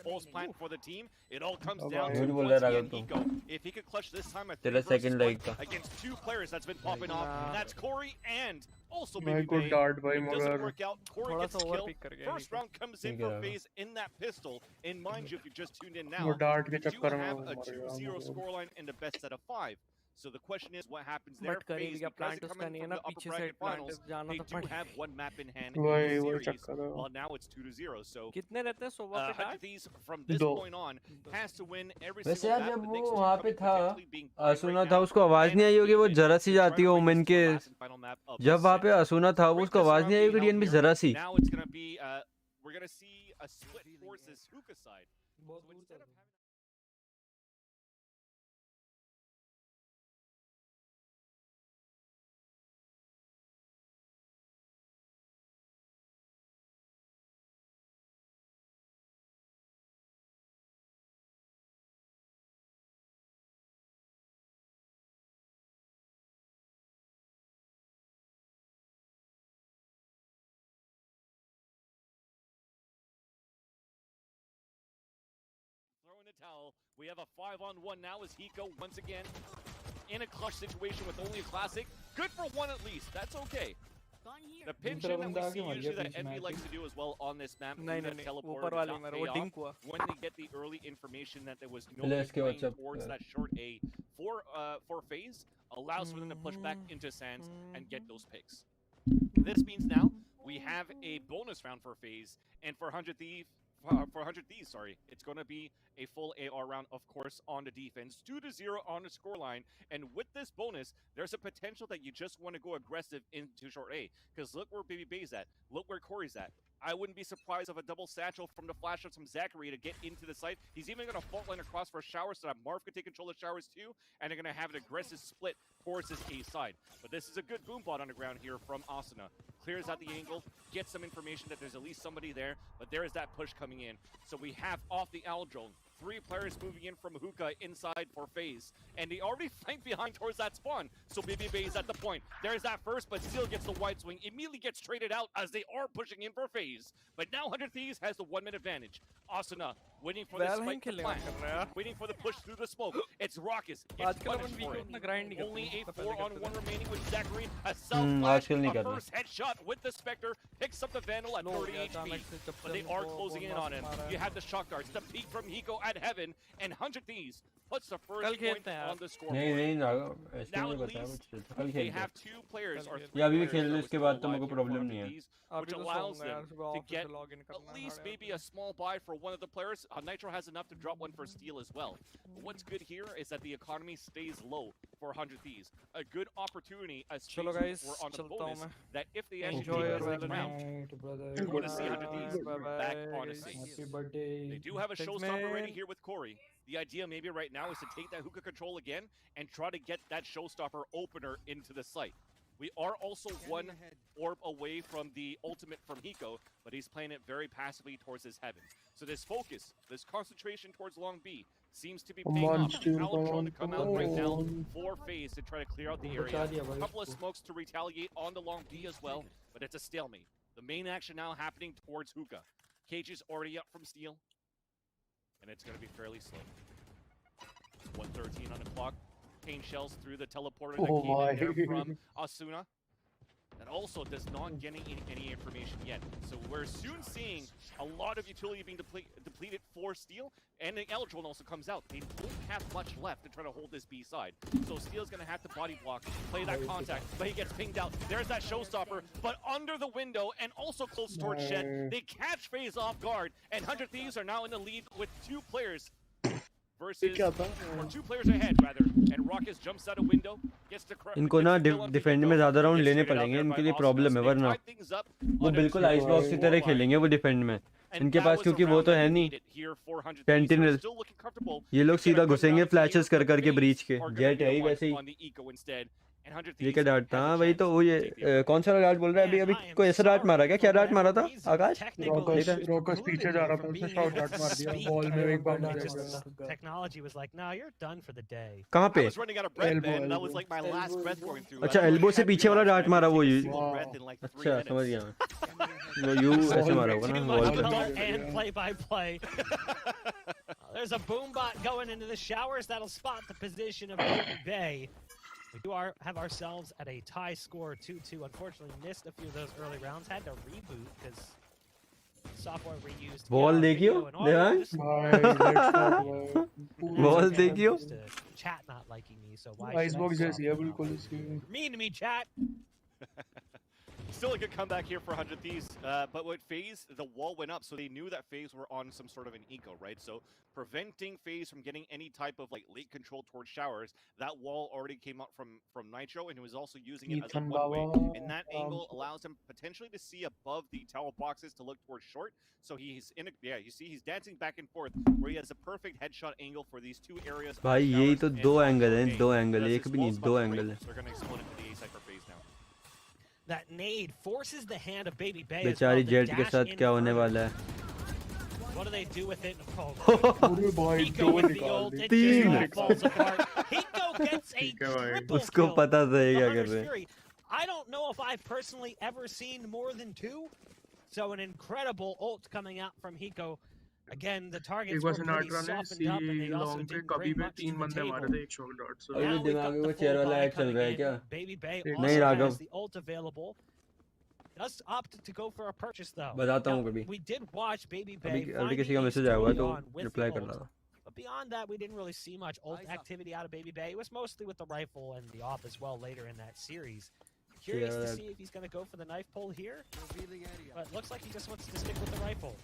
false plant for the team. It all comes down to झूठ बोल once रहा है again Raghav Hiko. If he could clutch this time, I तेरा think versus second Spike leg का. against 2 players that's been popping off. And that's Corey and also भाई Baby को Bay. Dart भाई It doesn't मगर work out. Corey थोड़ा gets सा killed. ओवरपिक कर गया First round comes in ठीक है for Raghav. FaZe in that pistol. And mind you, if you just tuned in वो now, डार्ट के you do चक्कर में have वो a मर गया 2-0 मतलब. scoreline in the best set of 5. So the question is what happens there. But करेंगे FaZe, क्या because प्लांट they come उसका in नहीं है from ना the upper पीछे bracket साइड प्लांट finals, जाना they तो do पड़ेगा. have one map in hand in वही the वही series. चक्कर है. Well, now it's 2-0. So कितने रहते हैं सोवा पे 100 डार्ट? Thieves from this दो. point on has to win every वैसे single यार map. जब The वो next two वहाँ पे coming था potentially being Bind असुना right था, now, उसको आवाज and नहीं आई होगी. वो Ethan जरा सी to try जाती to है make ओमेन this के. the last and final map of the जब वहाँ पे set. असुना था Break उसको this आवाज round नहीं आई being होगी held डीएन भी here. जरा सी. Now it's going to be we're going to see a split forces hookah side. So instead of having towel. We have a 5-on-1 now as Hiko once again in a clutch situation with only a classic. Good for one at least. That's okay. The pinch in that we see usually that Envy likes to do as well on this map. Teleport does not pay off when they get the early information that there was no playing towards that short A for Faze, allows for them to push back into Sands and get those picks. This means now we have a bonus round for Faze, and for 100 Thieves, sorry, it's going to be a full AR round, of course, on the defense. 2-0 on the scoreline, and with this bonus, there's a potential that you just want to go aggressive into short A, because look where Baby Bay's at, look where Corey's at. I wouldn't be surprised of a double satchel from the flash of some Zachary to get into the site. He's even going to fault line across for Showers so that Marv can take control of Showers too, and they're going to have an aggressive split towards his A side. But this is a good boom bot on the ground here from Asuna. Clears out the angle, gets some information that there's at least somebody there, but there is that push coming in. So we have off the Aldrone, 3 players moving in from Hookah inside for Faze, and they already flank behind towards that spawn. So Baby Bay is at the point. There's that first, but still gets the wide swing. Immediately gets traded out as they are pushing in for Faze. But now 100 Thieves has the 1-minute advantage. Asuna waiting for the spike to plant, waiting for the push through the smoke. It's Raucus. Gets punished for it. Only a 4-on-1 remaining with Zachary. A self-flash, a first headshot with the Spectre. Picks up the Vandal at 30 HP. But they are closing in on him. You have the shock darts, the peak from Hiko at Heaven, and 100 Thieves puts the first point on the scoreboard. Now it leaves, they have 2 players or 3 players which allows them to get at least maybe a small buy for one of the players. Nitro has enough to drop one for steal as well. But what's good here is that the economy stays low for 100 Thieves. A good opportunity as Faze were on the bonus that if they actually take this next round, you're going to see 100 Thieves back on a scene. They do have a showstopper ready here with Corey. The idea maybe right now is to take that hookah control again and try to get that showstopper opener into the site. We are also 1 orb away from the ultimate from Hiko, but he's playing it very passively towards his Heaven. So this focus, this concentration towards Long B seems to be paying off. Aldrone to come out right now for Faze to try to clear out the area. A couple of smokes to retaliate on the Long B as well, but it's a stalemate. The main action now happening towards Hookah. Cage is already up from steal, and it's going to be fairly slow. 1:13 on the clock. Pain shells through the teleporter that came in there from Asuna. That also does not get any information yet. So we're soon seeing a lot of utility being depleted for Steel, and the Eldrone also comes out. They don't have much left to try to hold this B side. So Steel's going to have to body block, play that contact, but he gets pinged out. There's that showstopper, but under the window and also close towards Shed. They catch Faze off guard, and 100 Thieves are now in the lead with 2 players. Versus, or 2 players ahead rather, and Raucus jumps out a window, gets the इनको ना defend में ज़्यादा round लेने पड़ेंगे, इनके लिए problem है, वरना वो बिल्कुल आइस बॉक्स की तरह खेलेंगे वो डिफेंड में. इनके पास क्योंकि वो तो है नहीं सेंटिनल, ये लोग सीधा घुसेंगे फ्लैशेस कर करके ब्रीच के. जेट है ही वैसे ही. ये क्या डार्ट था? वही तो वो ये कौन सा डार्ट बोल रहा है? अभी कोई ऐसा डार्ट मारा क्या डार्ट मारा था आकाश? रोकस पीछे जा रहा था, उसने शॉट डार्ट मार दिया बॉल में. एक बार Technology was like, "No, you're done for the day." कहाँ पे? अच्छा, एल्बो से पीछे वाला डार्ट मारा वो. अच्छा समझ गया मैं. वो यू ऐसे मारा होगा ना वॉल पे. And play by play. There's a boom bot going into the showers that'll spot the position of Baby Bay. We do have ourselves at a tie score 2-2. Unfortunately, missed a few of those early rounds. Had to reboot because software reused. Ball देखियो, ध्यान. Ball देखियो. Chat not liking me, so why? Icebox जैसी है बिल्कुल इसकी. Mean to me, chat. Still a good comeback here for 100 Thieves, but with Faze, the wall went up, so they knew that Faze were on some sort of an eco, right? So preventing Faze from getting any type of like late control towards showers, that wall already came up from Nitro, and he was also using it as a one-way. And that angle allows him potentially to see above the tower boxes to look towards short. So he's in a, yeah, you see he's dancing back and forth, where he has a perfect headshot angle for these 2 areas. भाई यही तो 2 angle हैं, 2 angle, एक भी नहीं, 2 angle हैं. They're going to explode into the A side for Faze now. That nade forces the hand of Baby Bay. बेचारी jet के साथ क्या होने वाला है? What do they do with it? Hiko with the ult, it just falls apart. Hiko gets a triple उसको पता था ये क्या कर रहे हैं. I don't know if I've personally ever seen more than 2. So an incredible ult coming out from Hiko. Again, the एक targets बार were pretty सिनाट्रा ने softened सी up, and they also long पे didn't कभी bring पे much to 3 the बंदे मारे table. थे एक शॉट डॉट से। अभी Now we've दिमाग got में the वो full चेयर वाला buy ऐड चल coming रहा है in. क्या? Baby Bay नहीं, also Raghav. has the ult available. Does opt to go for a purchase though. बताता हूँ Now, कभी। we did watch Baby Bay अभी find किसी the का ace मैसेज आया हुआ है early तो on with the रिप्लाई कर ult. रहा था। But beyond that, we didn't really see much ult activity out of Baby Bay. It was mostly with the rifle and the op as well later in that series. Curious to see if he's going to go for the knife pull here. But looks like he just wants to stick with the rifle.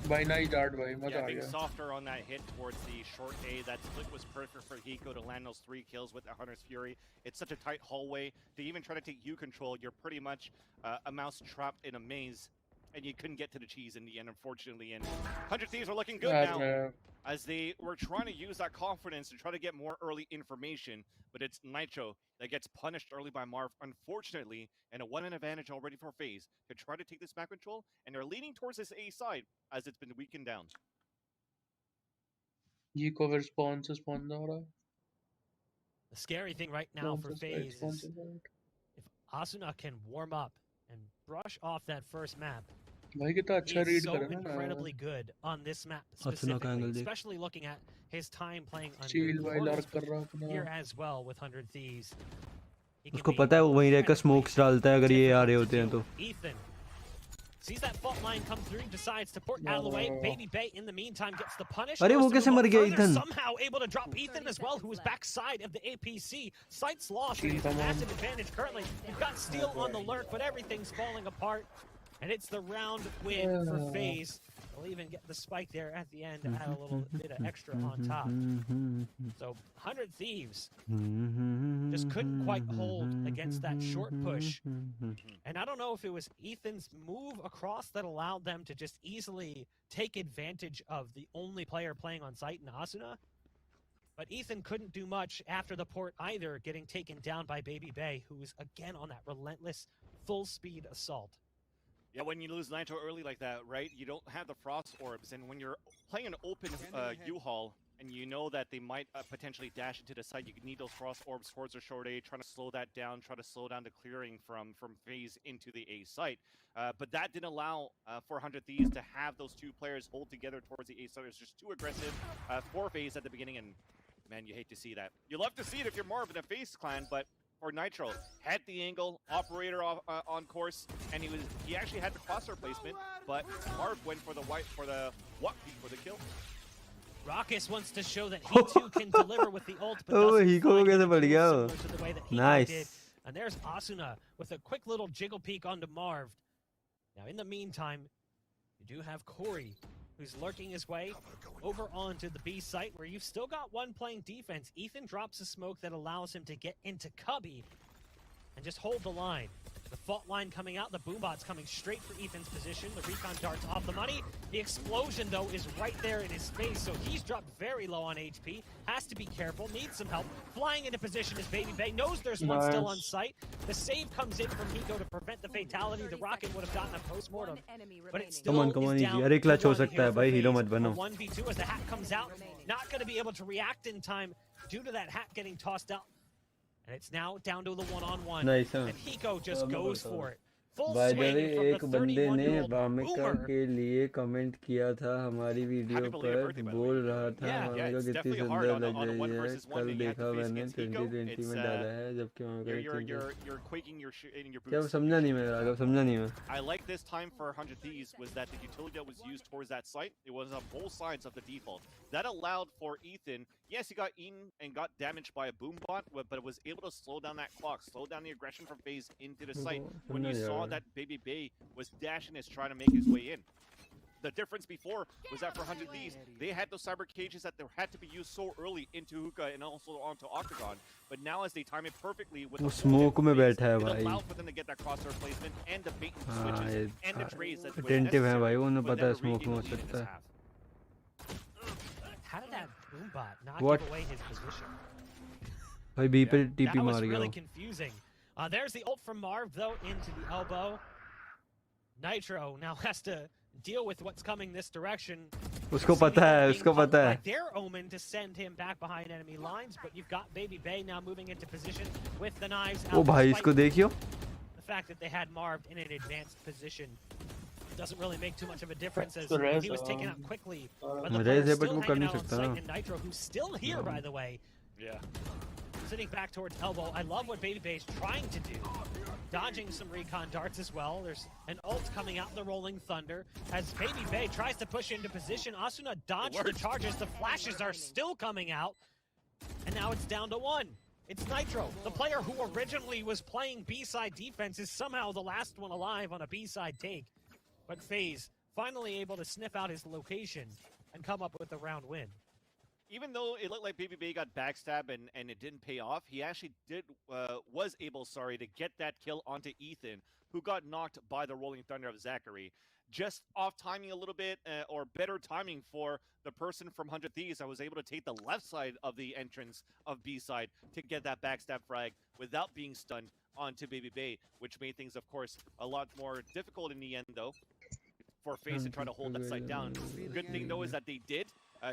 भाई nice dart भाई मजा Yeah, आ being गया। softer on that hit towards the short A. That split was perfect for Hiko to land those 3 kills with the Hunter's Fury. It's such a tight hallway. To even try to take U control, you're pretty much a mouse trapped in a maze. And you couldn't get to the cheese in the end, unfortunately. And 100 Thieves are looking good now, as they were trying to use that confidence to try to get more early information. But it's Nitro that gets punished early by Marv, unfortunately, and a 1-in advantage already for FaZe to try to take this map control. And they're leaning towards this A side as it's been weakened down. ये cover spawn से spawn हो रहा है। The scary thing right now for FaZe is if Asuna can warm up and brush off that first map. भाई कितना अच्छा He's read so कर रहा है incredibly good on this map Asuna का specifically, angle देख। especially looking at his time playing under Shield भाई Immortals, lurk कर रहा है but अपना। here as well with 100 Thieves. He can उसको be पता है वो वहीं रहकर स्मोक्स डालता है अगर ये आ रहे difficult to होते हैं deal तो। with. Ethan sees that fault line come through, decides to port out of the way. Baby Bay in the meantime gets the punish. अरे वो goes to कैसे move मर up गया further, Ethan? somehow able to drop Ethan as well, who is backside of the APC. Sights lost, and it's a massive advantage currently. You've got Steel on the lurk, but everything's falling apart. And it's the round win for FaZe. They'll even get the spike there at the end to add a little bit of extra on top. So 100 Thieves just couldn't quite hold against that short push. And I don't know if it was Ethan's move across that allowed them to just easily take advantage of the only player playing on site in Asuna. But Ethan couldn't do much after the port either, getting taken down by Baby Bay, who was again on that relentless full-speed assault. Yeah, when you lose Nitro early like that, right, you don't have the Frost Orbs, and when you're playing an open U-Haul, and you know that they might potentially dash into the site, you need those Frost Orbs towards the short A, trying to slow that down, try to slow down the clearing from FaZe into the A site. But that didn't allow 400 Thieves to have those two players hold together towards the A site. It was just too aggressive for FaZe at the beginning, and man, you hate to see that. You love to see it if you're Marv in a FaZe clan, but for Nitro, had the angle, operator on course, and he actually had the crosshair placement, but Marv went for the for the kill. Raucus wants to show that he too can deliver with the ult, but Oh, doesn't Hiko find कैसे the बढ़ tools गया? similar to the way that Hiko Nice. did. And there's Asuna with a quick little jiggle peek onto Marv. Now in the meantime, you do have Corey, who's lurking his way over onto the B site, where you've still got one playing defense. Ethan drops a smoke that allows him to get into Cubby and just hold the line. The fault line coming out, the boombot's coming straight for Ethan's position. The recon dart's off the money. The explosion, though, is right there in his face, so he's dropped very low on HP. Has to be careful, needs some help. Flying into position is Baby Bay, knows there's one still on site. The save comes in from Hiko to prevent the fatality. The rocket would have gotten a post-mortem, but it still come on is easy. down अरे clutch to हो one सकता here है for भाई, hero FaZe. मत बनो। A 1v2 as the hack comes out. Not going to be able to react in time due to that hack getting tossed out. And it's now down to the one-on-one. Nice, huh? And Hiko just goes for it. Full By the swing way, from एक the बंदे ने 31-year-old Wamiqa boomer. के लिए comment किया था हमारी video पर, बोल रहा था वामिका कितनी सुंदर लग रही है। कल देखा मैंने 2020 में डाला है, जबकि You're quaking your in your boots. क्या समझा नहीं मैं, राघव समझा नहीं मैं। I like this time for 100 Thieves was that the utility that was used towards that site, it was on both sides of the default. That allowed for Ethan, yes, he got eaten and got damaged by a boom bot, but it was able to slow down that clock, slow down the aggression from FaZe into the site when you saw that Baby Bay was dashing as trying to make his way in. The difference before was that for 100 Thieves, they had those cyber cages that they had to be used so early into hookah and also onto Octagon. But now as they time it perfectly with वो the smoke में बैठा है it भाई। allowed for them to get that crosshair placement and the bait and switches and the trades that was attentive है भाई, necessary उन्हें for पता है them to स्मोक regain में हो the lead in सकता this है। half. How did that boombot not What? give away his position? भाई बी पे That टीपी was मार गया really वो। confusing. There's the ult from Marv, though, into the elbow. Nitro now has to deal with what's coming this direction. उसको पता है, उसको पता है। Their omen to send him back behind enemy lines, but you've got Baby Bay now moving into position with the knives. ओ भाई इसको देखियो। The fact that they had Marv in an advanced position. doesn't really make too much of a difference as So Rez, he was taken out quickly. But the Rez player's है, but still वो कर hanging नहीं out on सकता site, ना. and Nitro, who's still here, by the way, Yeah. sitting back towards elbow. I love what Baby Bay's trying to do. Dodging some recon darts as well. There's an ult coming out, the Rolling Thunder. As Baby Bay tries to push into position, Asuna dodged the charges. The flashes are still coming out. And now it's down to one. It's Nitro, the player who originally was playing B-side defense, is somehow the last one alive on a B-side take. But Faze finally able to sniff out his location and come up with the round win. Even though it looked like Baby Bay got backstab and it didn't pay off, he actually was able to get that kill onto Ethan, who got knocked by the Rolling Thunder of Zachary. Just off timing a little bit, or better timing for the person from 100 Thieves. I was able to take the left side of the entrance of B side to get that backstab frag without being stunned onto Baby Bay, which made things, of course, a lot more difficult in the end, though, for Faze to try to hold that site down. Good thing, though, is that they did.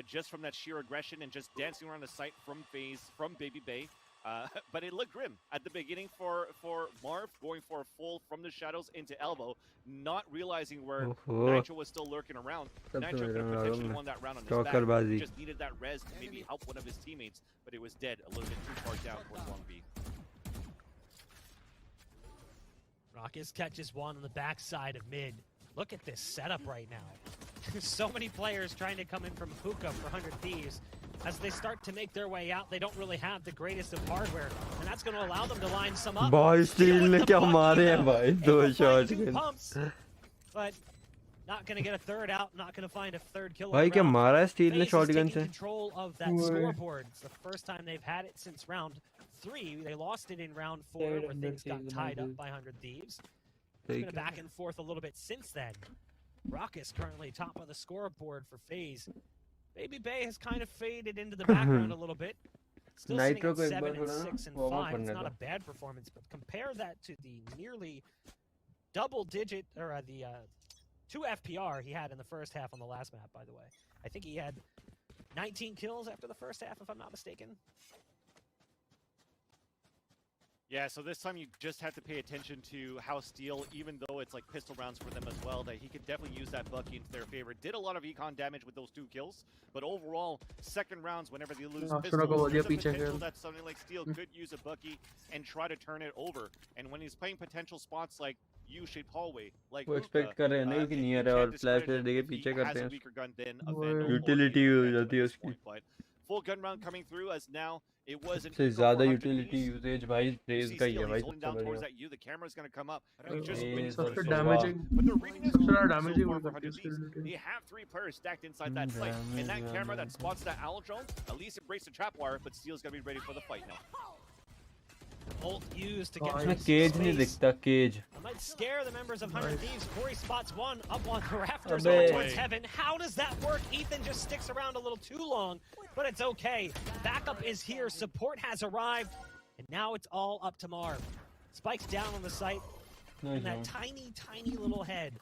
Just from that sheer aggression and just dancing around the site from Faze, from Baby Bay. But it looked grim at the beginning for Marv, going for a full from the shadows into elbow, not realizing where Nitro was still lurking around. Nitro could have potentially won that round on his back. He just needed that res to maybe help one of his teammates, but it was dead a little bit too far down towards Long B. Raucus catches one on the backside of mid. Look at this setup right now. There's so many players trying to come in from Hookah for 100 Thieves. As they start to make their way out, they don't really have the greatest of hardware, and that's going to allow them to line some up. भाई steel ने क्या मारे हैं भाई, दो shot के. But not going to get a third out, not going to find a third kill. भाई क्या मारा है स्टील ने शॉटगन से. Control of that scoreboard. It's the first time they've had it since round 3. They lost it in round 4 where things got tied up by 100 Thieves. It's been a back and forth a little bit since then. Raucus currently top of the scoreboard for Faze. Baby Bay has kind of faded into the background a little bit. Still sitting at 7 and 6 and 5. It's not a bad performance, but compare that to the nearly double-digit, or the 2 FPR he had in the first half on the last map, by the way. I think he had 19 kills after the first half, if I'm not mistaken. Yeah, so this time you just have to pay attention to how Steel, even though it's like pistol rounds for them as well, that he could definitely use that Bucky into their favor. Did a lot of econ damage with those 2 kills, but overall, second rounds, whenever they lose pistols, there's a potential that something like Steel could use a Bucky and try to turn it over. And when he's playing potential spots like U-shaped hallway, like वो expect कर रहे हैं ना कि near है और flash देके पीछे करते हैं. Utility हो जाती है उसकी. Full gun round coming through as now it was an से ज़्यादा utility usage भाई Faze का ही है भाई सबसे बढ़िया. The camera's going to come up. सबसे damaging, सबसे ज़्यादा damaging हो सकती है उसकी utility. They have 3 players stacked inside that site, and that camera that spots that owl drone, at least it breaks the trap wire, but Steel's going to be ready for the fight now. Ult used to get उसमें cage नहीं दिखता, cage. I might scare the members of 100 Thieves. Corey spots one up on the rafters over towards heaven. How does that work? Ethan just sticks around a little too long, but it's okay. Backup is here. Support has arrived, and now it's all up to Marv. Spikes down on the site, and that tiny, tiny little head.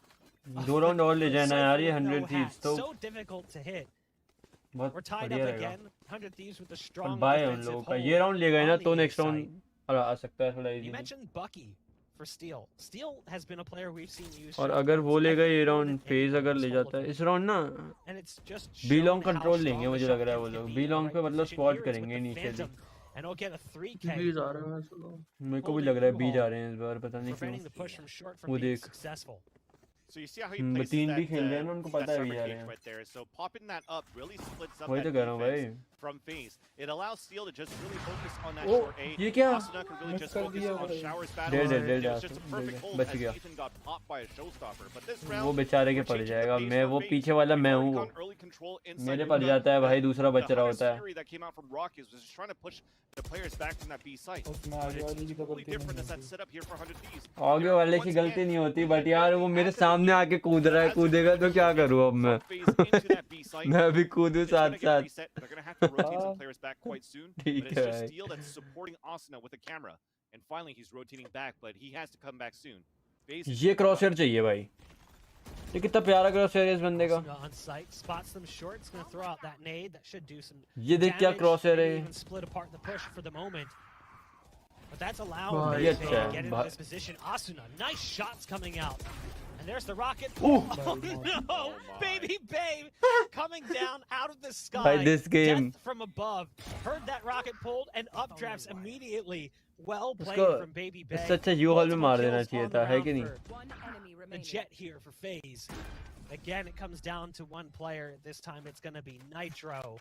2 round और ले जाना यार ये 100 Thieves तो. So difficult to hit. We're tied बढ़िया up रहेगा. again. 100 Thieves with a strong बाय उन defensive लोगों का. hold ये round ले गए ना on तो the next round site. आ सकता है थोड़ा You easy. mentioned Bucky for Steel. Steel has been a player we've seen use. और अगर वो ले गए ये round Faze अगर ले जाता है इस round ना And it's just B long shown how control strong लेंगे the मुझे लग रहा है वो shotguns लोग. can B be. long The पे right मतलब position squad here is with करेंगे the initially. Phantom, and he'll get a 3K. Please आ रहा है चलो. मेरे को भी लग रहा है B जा रहे हैं इस बार पता नहीं Preventing the क्यों. push from short from वो being देख. successful. So you see how he places तीन भी that, खेल रहे हैं ना उनको that पता है भी summer जा cage रहे हैं. right there. So popping that up really splits up वही that तो कह रहा हूँ भाई. defense from Faze. It allows Steel to just really focus on that Oh, short A. ये क्या? Asuna can really just focus on Shower's battle. डेढ़ It was just a perfect hold बच as गया. Ethan got popped by a showstopper. But this वो round, बेचारे के we're पड़ changing the जाएगा. pace मैं for वो Faze. पीछे वाला मैं हूँ वो. Recon early control inside मेरे the पड़ gun. जाता है भाई दूसरा बच रहा होता है. The that came out from Rockies was just trying to push the players back from that B site. But it's totally different as that setup here for 100 Thieves. आगे वाले की गलती नहीं होती बट यार वो मेरे सामने आके कूद रहा है. कूदेगा तो क्या करूँ अब मैं. मैं भी कूदूं साथ साथ. They're going to have to rotate some players back quite soon. But ठीक it's है just भाई. Steel that's supporting Asuna with a camera. And finally he's rotating back, but he has to come back soon. ये क्रॉसर चाहिए भाई. ये कितना प्यारा क्रॉसर है इस बंदे का. On site, spots them short. It's going to throw out that nade. That should do some ये देख क्या damage, क्रॉसर maybe है. even split apart the push for the moment. But that's allowed ये to अच्छा get है. into this position. Asuna, nice shots coming out. And And there's the rocket. Ooh. Oh no! Baby babe coming down out of the sky. By this game. Death from above. Heard that rocket pulled and updrafts immediately. Well played उसको from Baby Bay. इससे अच्छा U Haul में मार देना चाहिए था, है कि नहीं? The jet here for Faze. Again, it comes down to one player. This time it's going to be Nitro,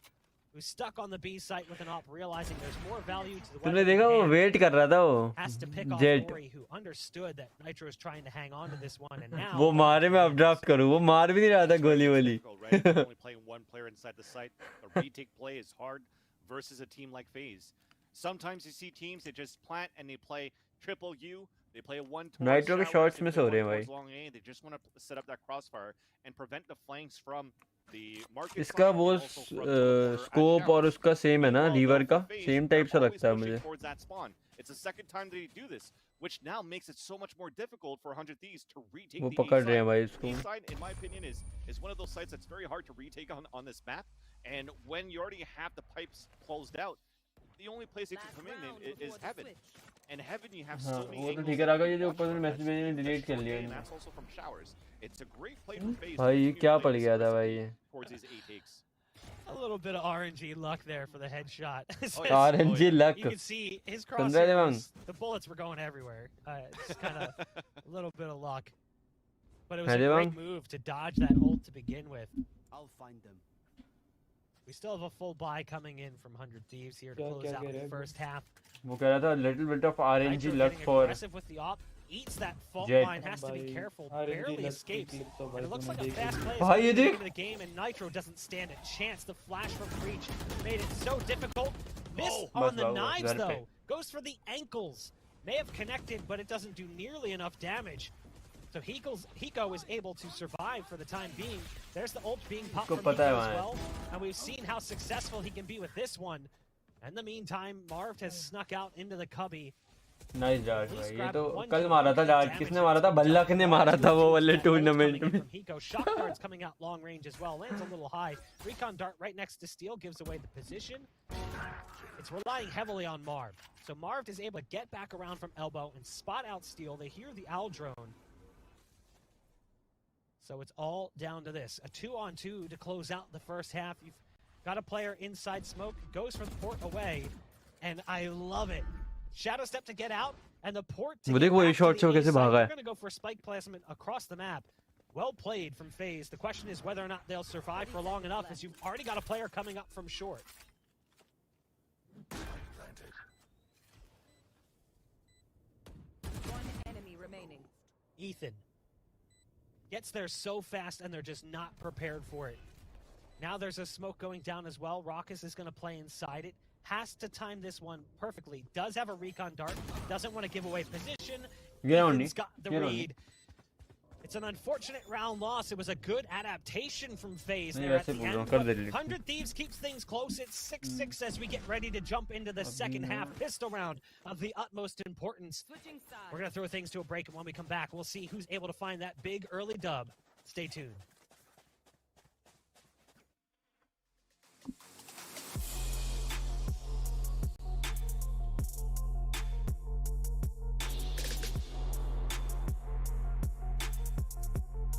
who's stuck on the B site with an op, realizing there's more value to the तुमने देखा वो wait कर रहा था has to pick वो off jet Ori, who understood that Nitro is trying to hang on to this one, and now वो मारे मैं अपड्राफ्ट करूं, वो मार भी नहीं रहा था गोली वोली. Only playing one player inside the site. A retake play is hard versus a team like FaZe. Sometimes you see teams that just plant and they play triple U. They play a one towards Nitro के showers, shots they miss play हो one रहे हैं towards भाई. long A. They just want to set up that crossfire and prevent the flanks from the market. इसका वो scope और उसका same है ना, रीवर का सेम टाइप सा लगता है मुझे. It's the second time they do this, which now makes it so much more difficult for 100 Thieves to retake वो the पकड़ A रहे हैं site. भाई The इसको. A site, in my opinion, is one of those sites that's very hard to retake on this map. And when you already have the pipes closed out, the only place it can come in is Heaven. And Heaven, you have so many वो तो angles ठीक है, राघव ये जो ऊपर में message भेजे ने डिलीट कर लिया and इन्होंने. that's also from showers. It's a great play for FaZe. भाई ये क्या पड़ गया था भाई ये. Towards these A takes. a little bit of RNG luck there for the headshot. RNG luck. You can see his समझ रहे थे हम. the bullets were going everywhere. It's kind of a little bit of luck. But it was है a Devang. great move to dodge that ult to begin with. I'll find them. We still have a full buy coming in from 100 Thieves here to क्या- close क्या out कह the रहे हैं? first half. वो कह रहा था little bit of RNG Nitro luck getting for aggressive with the op. Eats that fault Jet. line, has to be careful, RNG barely luck escapes. clip तो And भाई it looks like तुमने a fast देखी. play is भाई ये coming देख. into the game, and Nitro doesn't stand a chance. The flash from Breach made it so difficult. Miss on the बस knives, घर पे. though. Goes for the ankles. May have connected, but it doesn't do nearly enough damage. So Hiko is able to survive for the time being. There's the ult being popped उसको from पता है Hiko वहाँ as है. well. And we've seen how successful he can be with this one. In the meantime, Marv has snuck out into the cubby. Nice dart भाई. ये तो कल मारा था डार्ट. किसने मारा था? बल्लक ने मारा था वो वाले टूर्नामेंट में. From Hiko, shock darts coming out long range as well. Lands a little high. Recon dart right next to Steel gives away the position. It's relying heavily on Marv. So Marv is able to get back around from elbow and spot out Steel. They hear the owl drone. So it's all down to this. A 2-on-2 to close out the first half. You've got a player inside smoke, goes for the port away, and I love it. Shadow step to get out, and the port to वो get देखो ये back to shot से the वो A कैसे site. भागा They're है. going to go for spike placement across the map. Well played from FaZe. The question is whether or not they'll survive for long enough, as you've already got a player coming up from short. One enemy remaining. Ethan gets there so fast, and they're just not prepared for it. Now there's a smoke going down as well. Raucus is going to play inside it. Has to time this one perfectly. Does have a recon dart. Doesn't want to give away position. Ethan's got the read. It's an unfortunate round loss. It was a good adaptation from FaZe there at the end. But 100 Thieves keeps things close. It's 6-6 as we get ready to jump into the second half pistol round of the utmost importance. We're going to throw things to a break, and when we come back, we'll see who's able to find that big early dub. Stay tuned.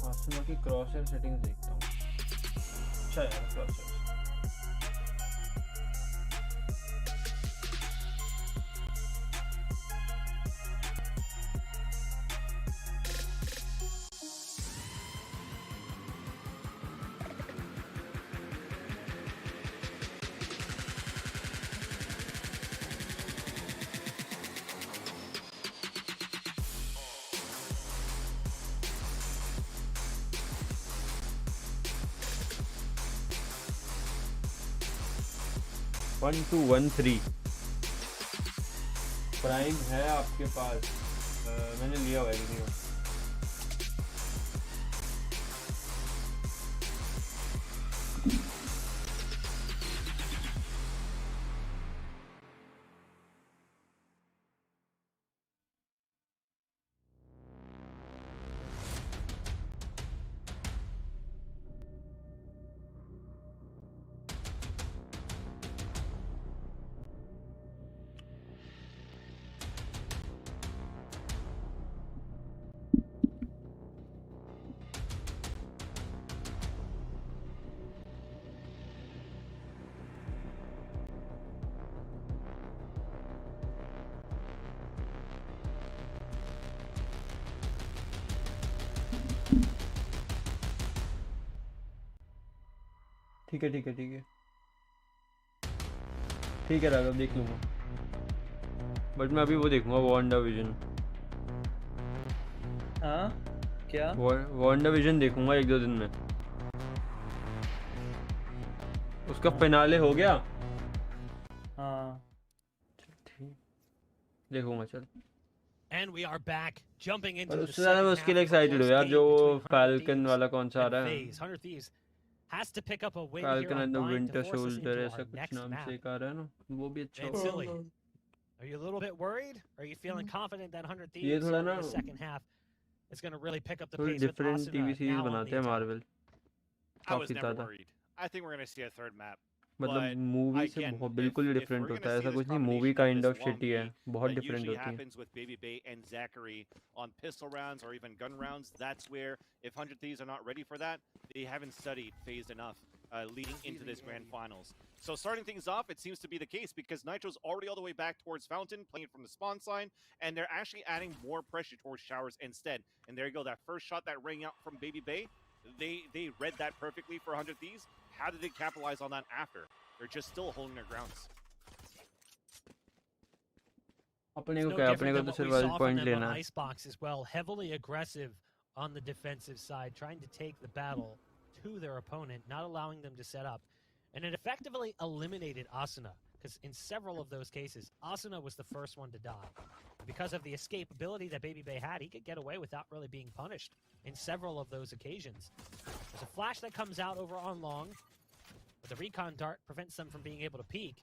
आसमा की क्रॉसर settings देखता हूँ. अच्छा यार क्रॉसर. One two one three prime है आपके पास. मैंने लिया हुआ है किसी को. ठीक है ठीक है ठीक है ठीक है राघव, देख लूँगा। बट मैं अभी वो देखूँगा वांडा विजन। हाँ क्या? वांडा विजन देखूँगा 1-2 दिन में। उसका फिनाले हो गया। हाँ देखूँगा चल। And we are back, jumping into पर the उससे ज़्यादा मैं second उसके half लिए of a एक्साइटेड हूँ close यार, game जो between 100 फैल्कन Thieves वाला कौन सा आ and रहा है? Faze. 100 Thieves has to pick up a win here falcon on and the Bind to winter force us shoulder into ऐसा our कुछ next नाम map. से एक आ रहा है ना, वो भी अच्छा And होगा। Silly, are you a little bit worried? Are you feeling confident that 100 ये Thieves थोड़ा here ना in the second half is going to really pick up the थोड़ी pace with different TV Asuna series now on बनाते the हैं attack? Marvel, I was काफी never ज़्यादा। worried. I think we're going to see a third map. मतलब But movie से again, बहुत if बिल्कुल ही we're डिफरेंट going होता to है, see ऐसा this कुछ नहीं, movie combination of kind this of long shitty है, B बहुत that डिफरेंट usually होती है। happens with Baby Bay and Zachary on pistol rounds or even gun rounds, that's where if 100 Thieves are not ready for that, they haven't studied Faze enough leading into this grand finals. So starting things off, it seems to be the case because Nitro's already all the way back towards Fountain, playing from the spawn sign, and they're actually adding more pressure towards Showers instead. And there you go, that first shot that rang out from Baby Bay, they read that perfectly for 100 Thieves. How did they capitalize on that after? They're just still holding their grounds. अपने को No क्या, अपने different को than तो what we survival saw from point them on लेना है। Icebox as well. Heavily aggressive on the defensive side, trying to take the battle to their opponent, not allowing them to set up. And it effectively eliminated Asuna, because in several of those cases, Asuna was the first one to die. Because of the escapability that Baby Bay had, he could get away without really being punished in several of those occasions. There's a flash that comes out over on long, but the recon dart prevents them from being able to peek.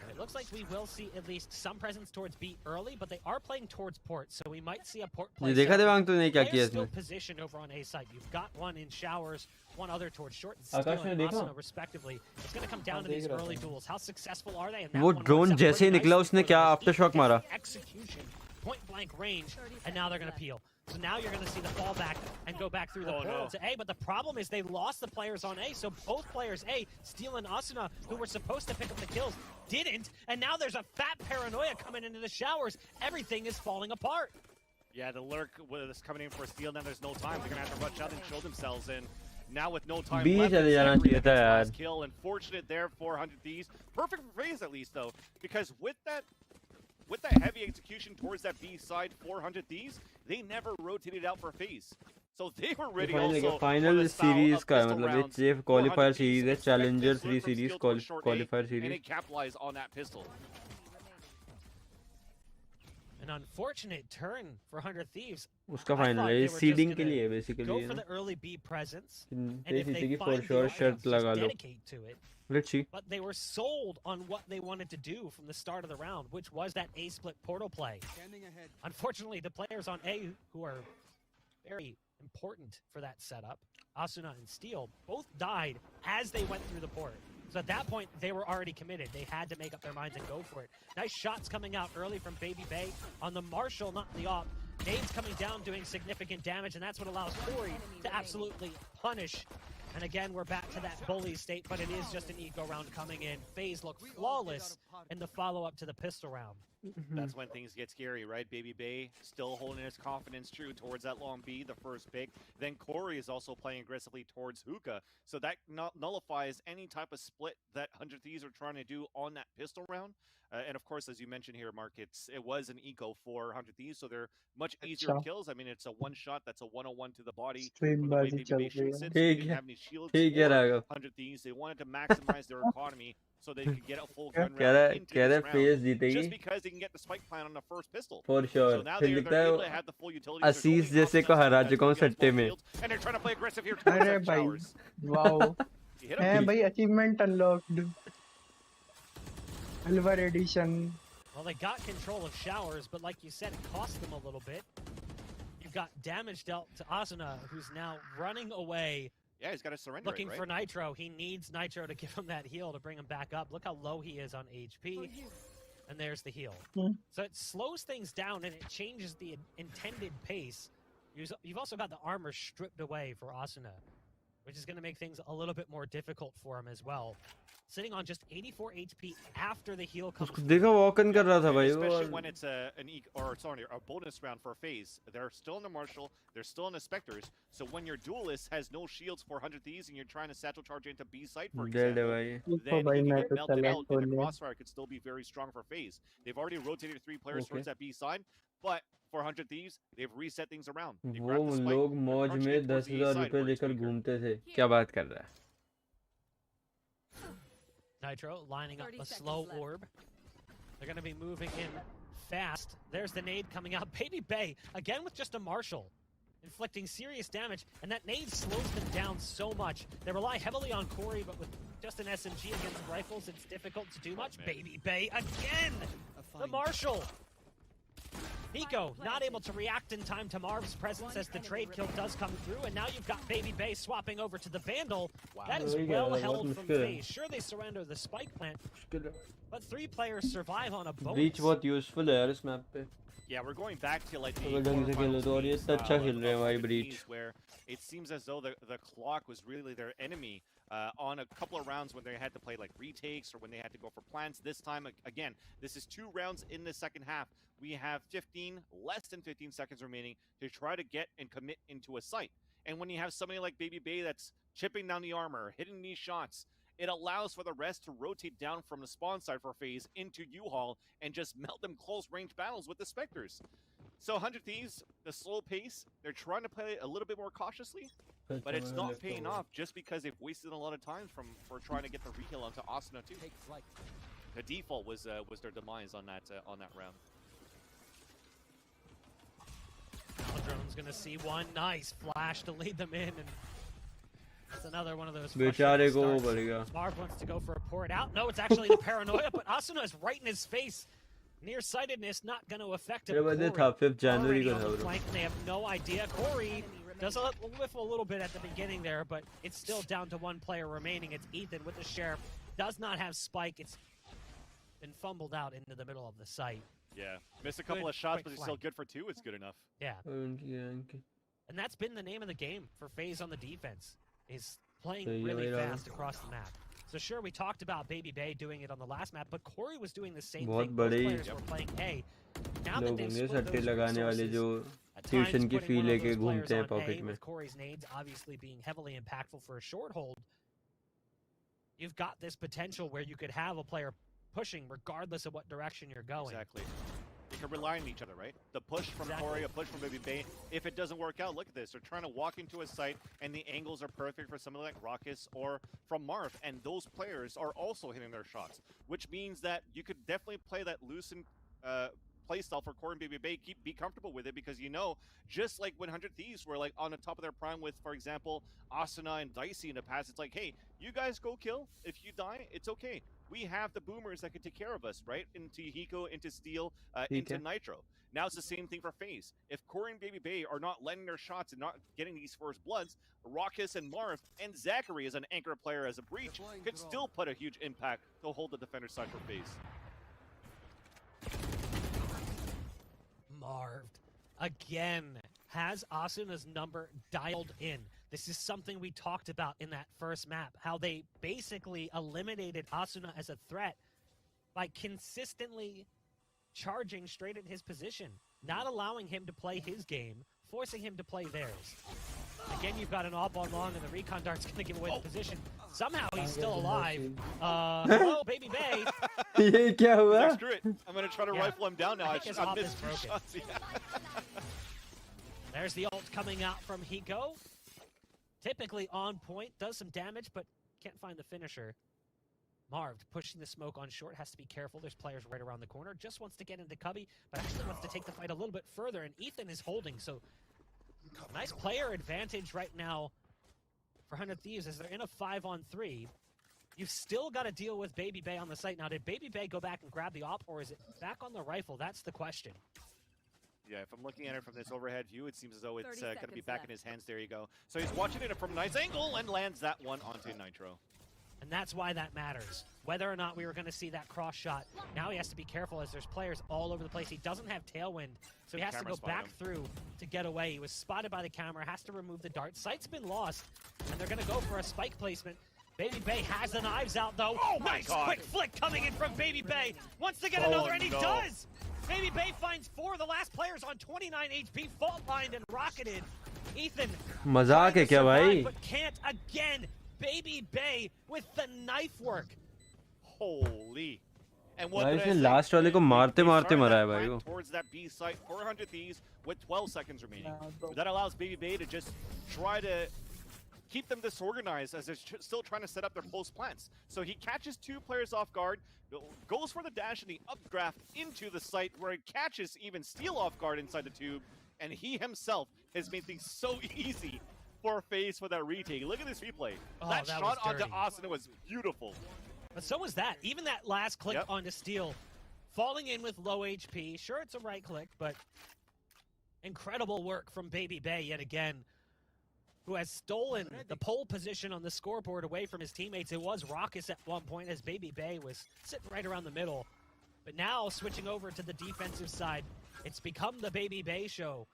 And it looks like we will see at least some presence towards B early, but they are playing towards port, so we might see a port play. ये देखा देवांग तूने क्या किया Players इसमें? still positioned over on A site. You've got one in Showers, one other towards short, Akash Steel ने and देखा? Asuna respectively. It's going to come down to देख these रहा early था। duels. How successful are they? And that वो one works drone out जैसे ही pretty निकला nicely उसने for क्या them. आफ्टर शॉक Gets मारा। the execution, point blank range, and now they're going to peel. So now you're going to see the fallback and go back through the portal to A. But the problem is they lost the players on A. So both players A, Steel and Asuna, who were supposed to pick up the kills, didn't. And now there's a fat paranoia coming into the Showers. Everything is falling apart. Yeah, the lurk was coming in for Steel. Now there's no time. They're going to have to rush out and show themselves. And now with no time B left, चले जाना Zachary चाहिए gets था यार। last kill. Unfortunate there for 100 Thieves. Perfect for Faze at least though, because with that heavy execution towards that B side 400 Thieves, they never rotated out for Faze. So they were ready also final for the style series of का है, pistol मतलब rounds. ये qualifier 400 series है, Thieves challenger expect this 3 look from series, Steel towards short A, qualifier and series. they capitalize on that pistol. An unfortunate turn for 100 Thieves. उसका I final thought है, they ये were just seeding के gonna लिए basically go है for ना। the early B presence, and तेरी if they सीटी की find for the sure audience, shirt just लगा लो। dedicate to it. Let's see. But they were sold on what they wanted to do from the start of the round, which was that A split portal play. Unfortunately, the players on A who are very important for that setup, Asuna and Steel, both died as they went through the port. So at that point, they were already committed. They had to make up their minds and go for it. Nice shots coming out early from Baby Bay on the Marshall, not the op. Nades coming down, doing significant damage, and that's what allows Corey to absolutely punish. And again, we're back to that bully state, but it is just an eco round coming in. Faze looked flawless in the follow-up to the pistol round. That's when things get scary, right? Baby Bay still holding his confidence true towards that long B, the first pick. Then Corey is also playing aggressively towards Hookah. So that nullifies any type of split that 100 Thieves are trying to do on that pistol round. And of course, as you mentioned here, Mark, it was an eco for 100 Thieves, so they're much easier kills. I mean, it's a one shot, that's a 101 to the body. From the way Baby Bay shoots it, so they didn't have any shields for 100 Thieves. They wanted to maximize their economy so they could get a full gun round into this round. Just because they can get the spike plant on the first pistol. For sure. So now they're able to have the full utility. असीस जैसे को हरा चुका हूँ सट्टे में। And they're trying to play aggressive here towards अरे that भाई, Showers. वाओ, You hit है him. भाई, achievement unlocked. Silver edition. Well, they got control of Showers, but like you said, it cost them a little bit. You've got damage dealt to Asuna, who's now running away. Yeah, he's got to surrender Looking it, for right? Nitro. He needs Nitro to give him that heal to bring him back up. Look how low he is on HP. And there's the heal. So it slows things down and it changes the intended pace. You've also got the armor stripped away for Asuna, which is going to make things a little bit more difficult for him as well. sitting on just 84 HP after the heal comes. उसको देखा walk in कर रहा था भाई वो Especially when it's a bonus round for Faze. They're still in the Marshal, they're still in the Spectres. So when your duelist has no shields for 100 Thieves and you're trying to satchel charge into B site, for dead है example, भाई then he can get melted out and the crossfire could still be very strong for Faze. They've already rotated 3 players towards that B side, but for 100 Thieves, they've reset things around. वो लोग मौज में 10,000 रुपए लेकर घूमते थे क्या बात कर रहा है Nitro lining up a slow orb. They're going to be moving in fast. There's the nade coming out. Baby Bay, again with just a Marshal, inflicting serious damage, and that nade slows them down so much. They rely heavily on Corey, but with just an SMG against rifles, it's difficult to do much. Baby Bay again! The Marshal! Nico not able to react in time to Marv's presence as the trade kill does come through, and now you've got Baby Bay swapping over to the Vandal. Wow. That is well held from Faze. Sure, they surrender the spike plant, but 3 players survive on a bonus. Breach बहुत useful है यार इस map पे Yeah, we're going back to like the अगर ढंग से खेलो तो और ये इतना अच्छा खेल रहे हैं भाई Breach where it seems as though the clock was really their enemy on a couple of rounds when they had to play like retakes or when they had to go for plants. This time, again, this is 2 rounds in the second half. We have less than 15 seconds remaining to try to get and commit into a site. And when you have somebody like Baby Bay that's chipping down the armor, hitting these shots, it allows for the rest to rotate down from the spawn side for Faze into U-Haul and just melt them close range battles with the Spectres. So 100 Thieves, the slow pace, they're trying to play a little bit more cautiously, but it's not paying off just because they've wasted a lot of time for trying to get the reheal onto Asuna too. The default was their demise on that round. Drone's gonna see one nice flash to lead them in, and that's another one of those. बेचारे को वो बढ़ेगा Marv wants to go for a pour it out. No, it's actually the paranoia, but Asuna is right in his face. Nearsightedness not going to affect him. Corey था 5th January on the flank, they have no idea. Corey does whiff a little bit at the beginning there, but it's still down to 1 player remaining. It's Ethan with the Sheriff. Does not have spike. It's been fumbled out into the middle of the site. Yeah, missed a couple of shots, but he's still good for 2. It's good enough. Yeah. And that's been the name of the game for Faze on the defense. Is playing really fast across the map. So sure, we talked about Baby Bay doing it on the last map, but Corey was doing the same thing. Both players were playing A. Now that they've split those resources, at times putting one of those players on A with Corey's nades obviously being heavily impactful for a short hold, you've got this potential where you could have a player pushing regardless of what direction you're going. Exactly. They can rely on each other, right? The push from Corey, a push from Baby Bay. If it doesn't work out, look at this. They're trying to walk into a site, and the angles are perfect for somebody like Raucus or from Marv, and those players are also hitting their shots, which means that you could definitely play that loosened playstyle for Corey and Baby Bay. Be comfortable with it, because you know, just like when 100 Thieves were like on the top of their prime with, for example, Asuna and Dicey in the past, it's like, hey, you guys go kill. If you die, it's okay. We have the boomers that can take care of us, right? Into Hiko, into Steel, into Nitro. Now it's the same thing for FaZe. If Corey and Baby Bay are not letting their shots and not getting these first bloods, Raucus and Marv and Zachary as an anchor player as a breach could still put a huge impact to hold the defender side for FaZe. Marv again has Asuna's number dialed in. This is something we talked about in that first map, how they basically eliminated Asuna as a threat by consistently charging straight at his position, not allowing him to play his game, forcing him to play theirs. Again, you've got an op on long, and the recon dart's going to give away the position. Somehow he's still alive. Hello, Baby Bay. ये क्या हुआ? Screw it. I'm going to try to rifle him down now. I missed 2 shots. There's the ult coming out from Hiko. Typically on point, does some damage, but can't find the finisher. Marv pushing the smoke on short, has to be careful. There's players right around the corner. Just wants to get into Cubby, but actually wants to take the fight a little bit further, and Ethan is holding, so nice player advantage right now for 100 Thieves as they're in a 5-on-3. You've still got to deal with Baby Bay on the site. Now, did Baby Bay go back and grab the op, or is it back on the rifle? That's the question. Yeah, if I'm looking at it from this overhead view, it seems as though it's going to be back in his hands. There you go. So he's watching it from a nice angle and lands that one onto Nitro. And that's why that matters. Whether or not we were going to see that cross shot, now he has to be careful as there's players all over the place. He doesn't have tailwind, so he has to go back through to get away. He was spotted by the camera, has to remove the dart. Sight's been lost, and they're going to go for a spike placement. Baby Bay has the knives out though. Oh my nice God. quick flick coming in from Baby Bay. Wants to get another, and he does. Baby Bay finds 4 of the last players on 29 HP, fault lined and rocketed. Ethan. मजाक है क्या भाई? But can't again. Baby Bay with the knife work. Holy. And what भाई did I इसने say? Last वाले को मारते मारते मरा है भाई वो. Towards that B site, 400 Thieves with 12 seconds remaining. That allows Baby Bay to just try to keep them disorganized as they're still trying to set up their post plants. So he catches 2 players off guard, goes for the dash and the updraft into the site where it catches even Steel off guard inside the tube, and he himself has made things so easy for Faze for that retake. Look at this replay. Oh, that that shot was onto dirty. Austin was beautiful. But so was that. Even that last click onto Steel, falling in with low HP. Sure, it's a right click, but incredible work from Baby Bay yet again, who has stolen the pole position on the scoreboard away from his teammates. It was Raucous at one point as Baby Bay was sitting right around the middle. But now, switching over to the defensive side, it's become the Baby Bay show.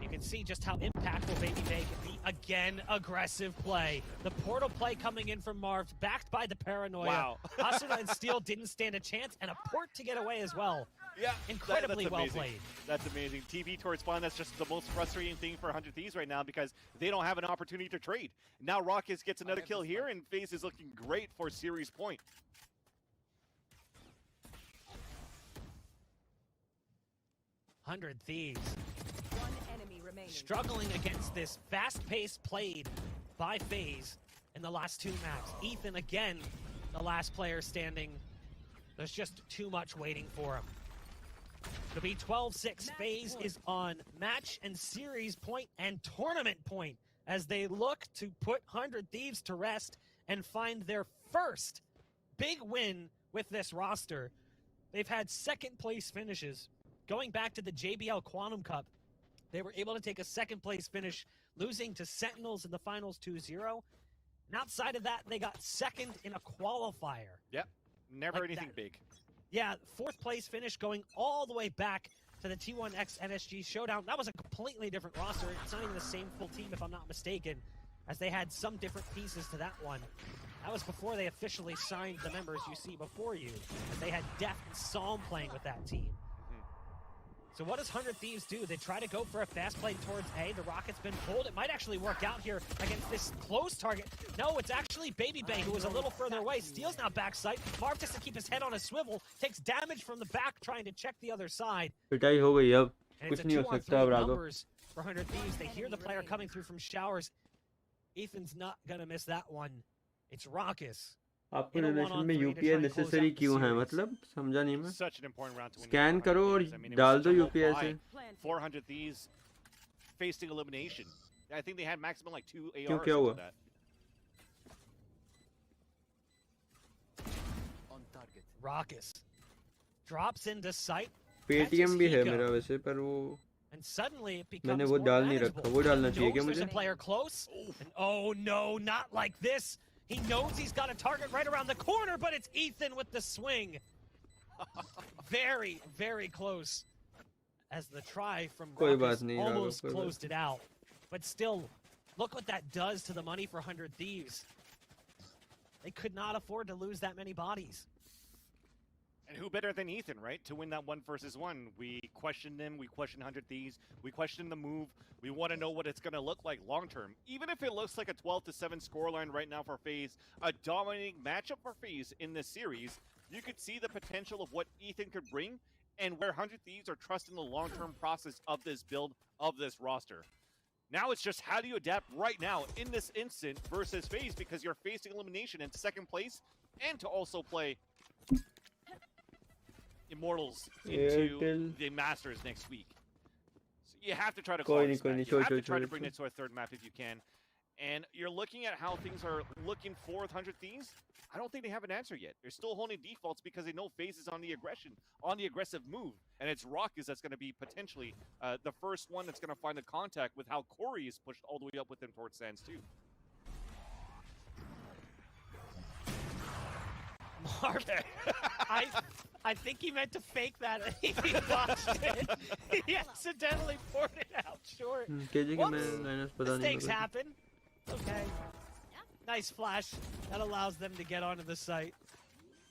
You can see just how impactful Baby Bay can be. Again, aggressive play. The portal play coming in from Marv, backed by the paranoia. Wow. Asuna and Steel didn't stand a chance, and a port to get away as well. Yeah, incredibly that's well amazing. played. That's amazing. TV towards spawn, that's just the most frustrating thing for 100 Thieves right now because they don't have an opportunity to trade. Now Raucous gets another kill here, and Faze is looking great for series point. Hundred Thieves. One enemy remaining. Struggling against this fast pace played by Faze in the last 2 maps. Ethan again, the last player standing. There's just too much waiting for him. To be 12-6, Faze is on match and series point and tournament point as they look to put 100 Thieves to rest and find their first big win with this roster. They've had second place finishes. Going back to the JBL Quantum Cup, they were able to take a second place finish, losing to Sentinels in the finals 2-0. And outside of that, they got second in a qualifier. Yep, never Like anything that. big. Yeah, 4th place finish going all the way back to the T1X NSG Showdown. That was a completely different roster. It's not even the same full team, if I'm not mistaken, as they had some different pieces to that one. That was before they officially signed the members you see before you, as they had Def and Psalm playing with that team. So what does 100 Thieves do? They try to go for a fast play towards A. The rocket's been pulled. It might actually work out here against this close target. No, it's actually Baby Bay who was a little further away. Steel's now backside. Marv just to keep his head on a swivel. Takes damage from the back trying to check the other side. पिटाई हो गई अब. And it's कुछ a नहीं हो 2-on-3 सकता अब Raghav. numbers for 100 Thieves. They hear the player coming through from showers. Ethan's not going to miss that one. It's Raucous. आपको जनरेशन में यूपीआई नेसेसरी क्यों है मतलब समझा नहीं मैं. Such an important round to win. Scan करो और I mean, it was डाल such दो a low यूपीआई buy. से. 400 Thieves facing elimination. I think they had maximum like 2 ARs. क्यों क्या हुआ? That. Raucous drops into sight. Paytm भी है मेरा वैसे पर वो And suddenly it becomes मैंने वो more डाल नहीं manageable. रखा. वो डालना He चाहिए knows क्या there's मुझे? a player close. And oh no, not like this. He knows he's got a target right around the corner, but it's Ethan with the swing. Very, very close. As the try from कोई Raucous बात नहीं, Raghav, almost कोई बात closed it out. But still, look what that does to the money for 100 Thieves. They could not afford to lose that many bodies. And who better than Ethan, right? To win that 1 versus 1. We questioned him, we questioned 100 Thieves, we questioned the move. We want to know what it's going to look like long term. Even if it looks like a 12-7 scoreline right now for Faze, a dominating matchup for Faze in this series, you could see the potential of what Ethan could bring and where 100 Thieves are trusting the long-term process of this build, of this roster. Now it's just how do you adapt right now in this instant versus Faze because you're facing elimination in second place and to also play Immortals into the Masters next week. So you have to try to claw this back. You have to try to bring it to a third map if you can. And you're looking at how things are looking for 100 Thieves. I don't think they have an answer yet. They're still holding defaults because they know Faze is on the aggression, on the aggressive move. And it's Raucous that's going to be potentially the first one that's going to find the contact with how Corey is pushed all the way up with him towards Sands too. Marv, I think he meant to fake that. He botched it. He accidentally poured it out short. KG के मैं liners पता नहीं Mistakes लगा. happen. Okay. Nice flash. That allows them to get onto the site.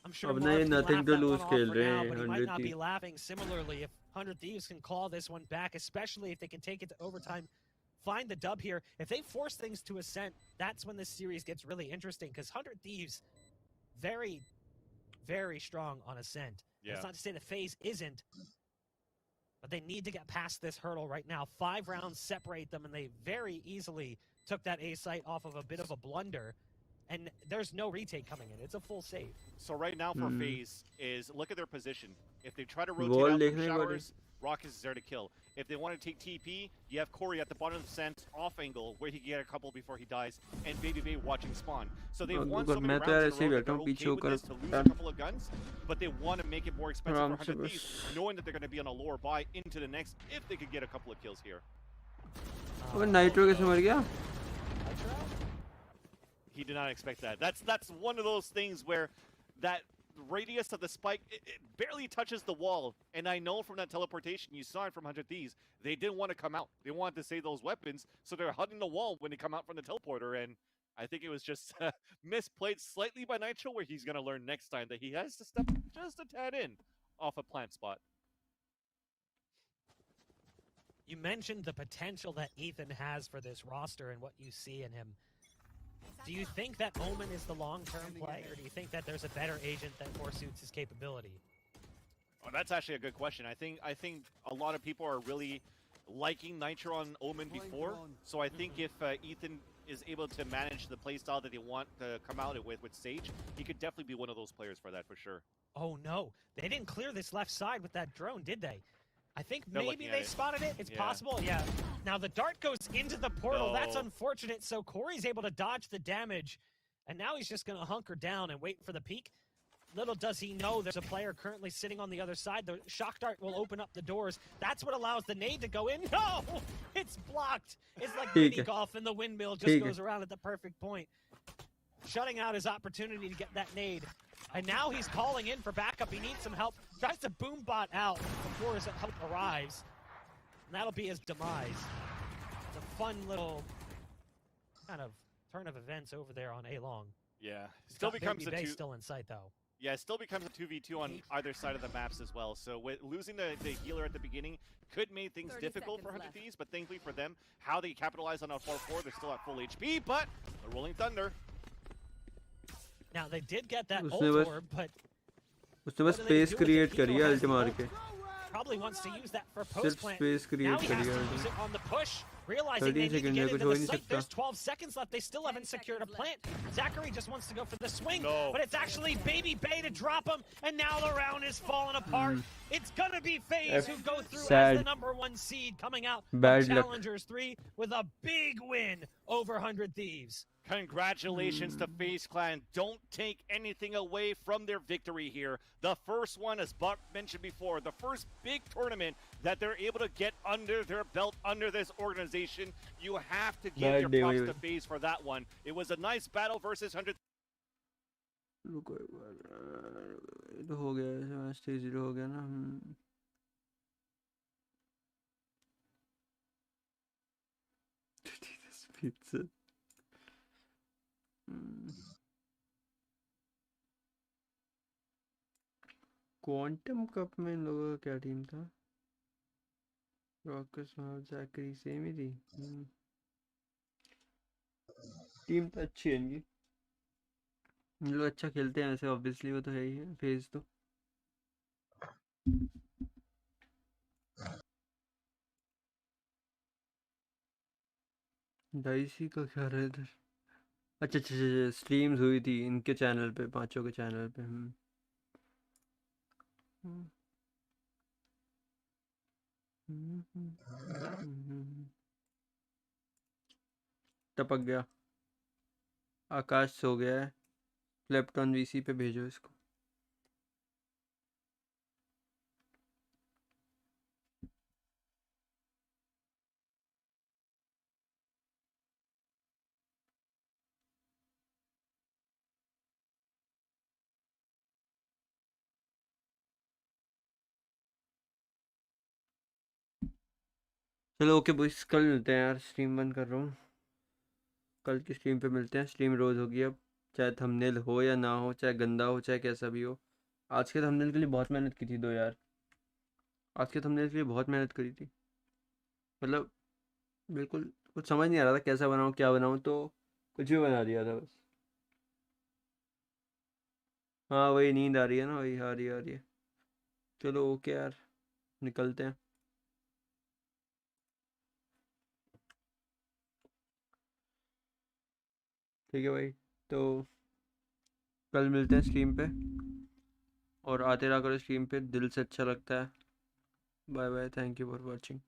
I'm sure अब Marv नहीं can nothing laugh to that lose one off खेल for रहे now, हैं but he might 100 not be Thieves. laughing similarly if 100 Thieves can claw this one back, especially if they can take it to overtime, find the dub here. If they force things to Ascent, that's when this series gets really interesting, because 100 Thieves, very, very strong on Ascent. Yeah. That's not to say that Faze isn't, but they need to get past this hurdle right now. 5 rounds separate them, and they very easily took that A site off of a bit of a blunder. And there's no retake coming in. It's a full save. So right now for FaZe is look at their position. If they try to Wall rotate out from देखने को showers, Rockets is there to kill. If they want to take TP, you have Corey at the bottom of the scent off angle where he can get a couple before he dies, and Baby Bay watching spawn. So they've won so many मैं तो rounds यार in ऐसे a he row that बैठा they're हूँ okay पीछे with होकर this to lose a यार couple of guns, but they want to make it more expensive for आराम से 100 बस Thieves, knowing that they're going to be on a lower buy into the next if they could get a couple of kills here. अबे nitro कैसे मर गया He did not expect that. That's one of those things where that radius of the spike, it barely touches the wall. And I know from that teleportation you saw it from 100 Thieves, they didn't want to come out. They wanted to save those weapons, so they're hugging the wall when they come out from the teleporter. And I think it was just misplayed slightly by Nitro, where he's going to learn next time that he has to step just a tad in off a plant spot. You mentioned the potential that Ethan has for this roster and what you see in him. Do you think that Omen is the long-term play, or do you think that there's a better agent that more suits his capability? Oh, that's actually a good question. I think a lot of people are really liking Nitro on Omen before, so I think if Ethan is able to manage the playstyle that they want to come out with Sage, he could definitely be one of those players for that for sure. Oh no, they didn't clear this left side with that drone, did they? I think They're maybe looking they at it. spotted it. It's Yeah. possible. Yeah. Now the dart goes into the portal. That's No. unfortunate. So Corey's able to dodge the damage. And now he's just going to hunker down and wait for the peek. Little does he know there's a player currently sitting on the other side. The shock dart will open up the doors. That's what allows the nade to go in. No! It's blocked. It's like mini golf, and the windmill just goes around at the perfect point. Shutting out his opportunity to get that nade. And now he's calling in for backup. He needs some help. Tries to boom bot out before his help arrives. And that'll be his demise. It's a fun little kind of turn of events over there on A-Long. Yeah. Still becomes Baby a Bay two. still in sight, though. Yeah, it still becomes a 2v2 on either side of the maps as well. So with losing the healer at the beginning could make things difficult for 100 Thieves, but thankfully for them, how they capitalize on a 4-4, they're still at full HP, but the Rolling Thunder. Now they did get that उसने ult बस orb, but उसने बस space create करी है alt मार के probably wants to use that for सिर्फ post plant. Space Now create he करी has है to use it on the push, realizing 13 they need to second get में कुछ into हो the ही नहीं site. सकता There's 12 seconds left. They still haven't secured a plant. Zachary just wants to go for the swing, No. but it's actually Baby Bay to drop him, and now the round is falling apart. It's gonna be Faze who go through as the #1 seed, coming out Bad of luck. Challengers 3 with a big win over 100 Thieves. Congratulations to FaZe Clan. Don't take anything away from their victory here. The first one, as Buck mentioned before, the first big tournament that they're able to get under their belt, under this organization. You have to give your props to FaZe for that one. It was a nice battle versus 100. रुको एक बार ये तो हो गया है match 3-0 हो गया ना pizza क्वांटम कप में इन लोगों का क्या टीम था रॉकर्स और जैकरी सेम ही थी टीम तो अच्छी है इनकी इन लोग अच्छा खेलते हैं ऐसे ऑब्वियसली वो तो है ही है फेज तो डाइसी का क्या रहा है इधर अच्छा अच्छा अच्छा स्ट्रीम्स हुई थी इनके चैनल पे पांचों के चैनल पे टपक गया आकाश सो गया है क्लेप्टन वीसी पे भेजो इसको चलो ओके बॉयज कल मिलते हैं यार स्ट्रीम बंद कर रहा हूँ कल की स्ट्रीम पे मिलते हैं। स्ट्रीम रोज़ होगी अब, चाहे थंबनेल हो या ना हो, चाहे गंदा हो चाहे कैसा भी हो। आज के थंबनेल के लिए बहुत मेहनत की थी दो यार, आज के थंबनेल के लिए बहुत मेहनत करी थी। मतलब बिल्कुल कुछ समझ नहीं आ रहा था कैसा बनाऊँ क्या बनाऊँ, तो कुछ भी बना दिया था बस। हाँ वही नींद आ रही है ना, वही आ रही है। चलो ओके यार, निकलते हैं। ठीक है भाई, तो कल मिलते हैं स्ट्रीम पे, और आते रहा करो स्ट्रीम पे, दिल से अच्छा लगता है। Bye bye, thank you for watching.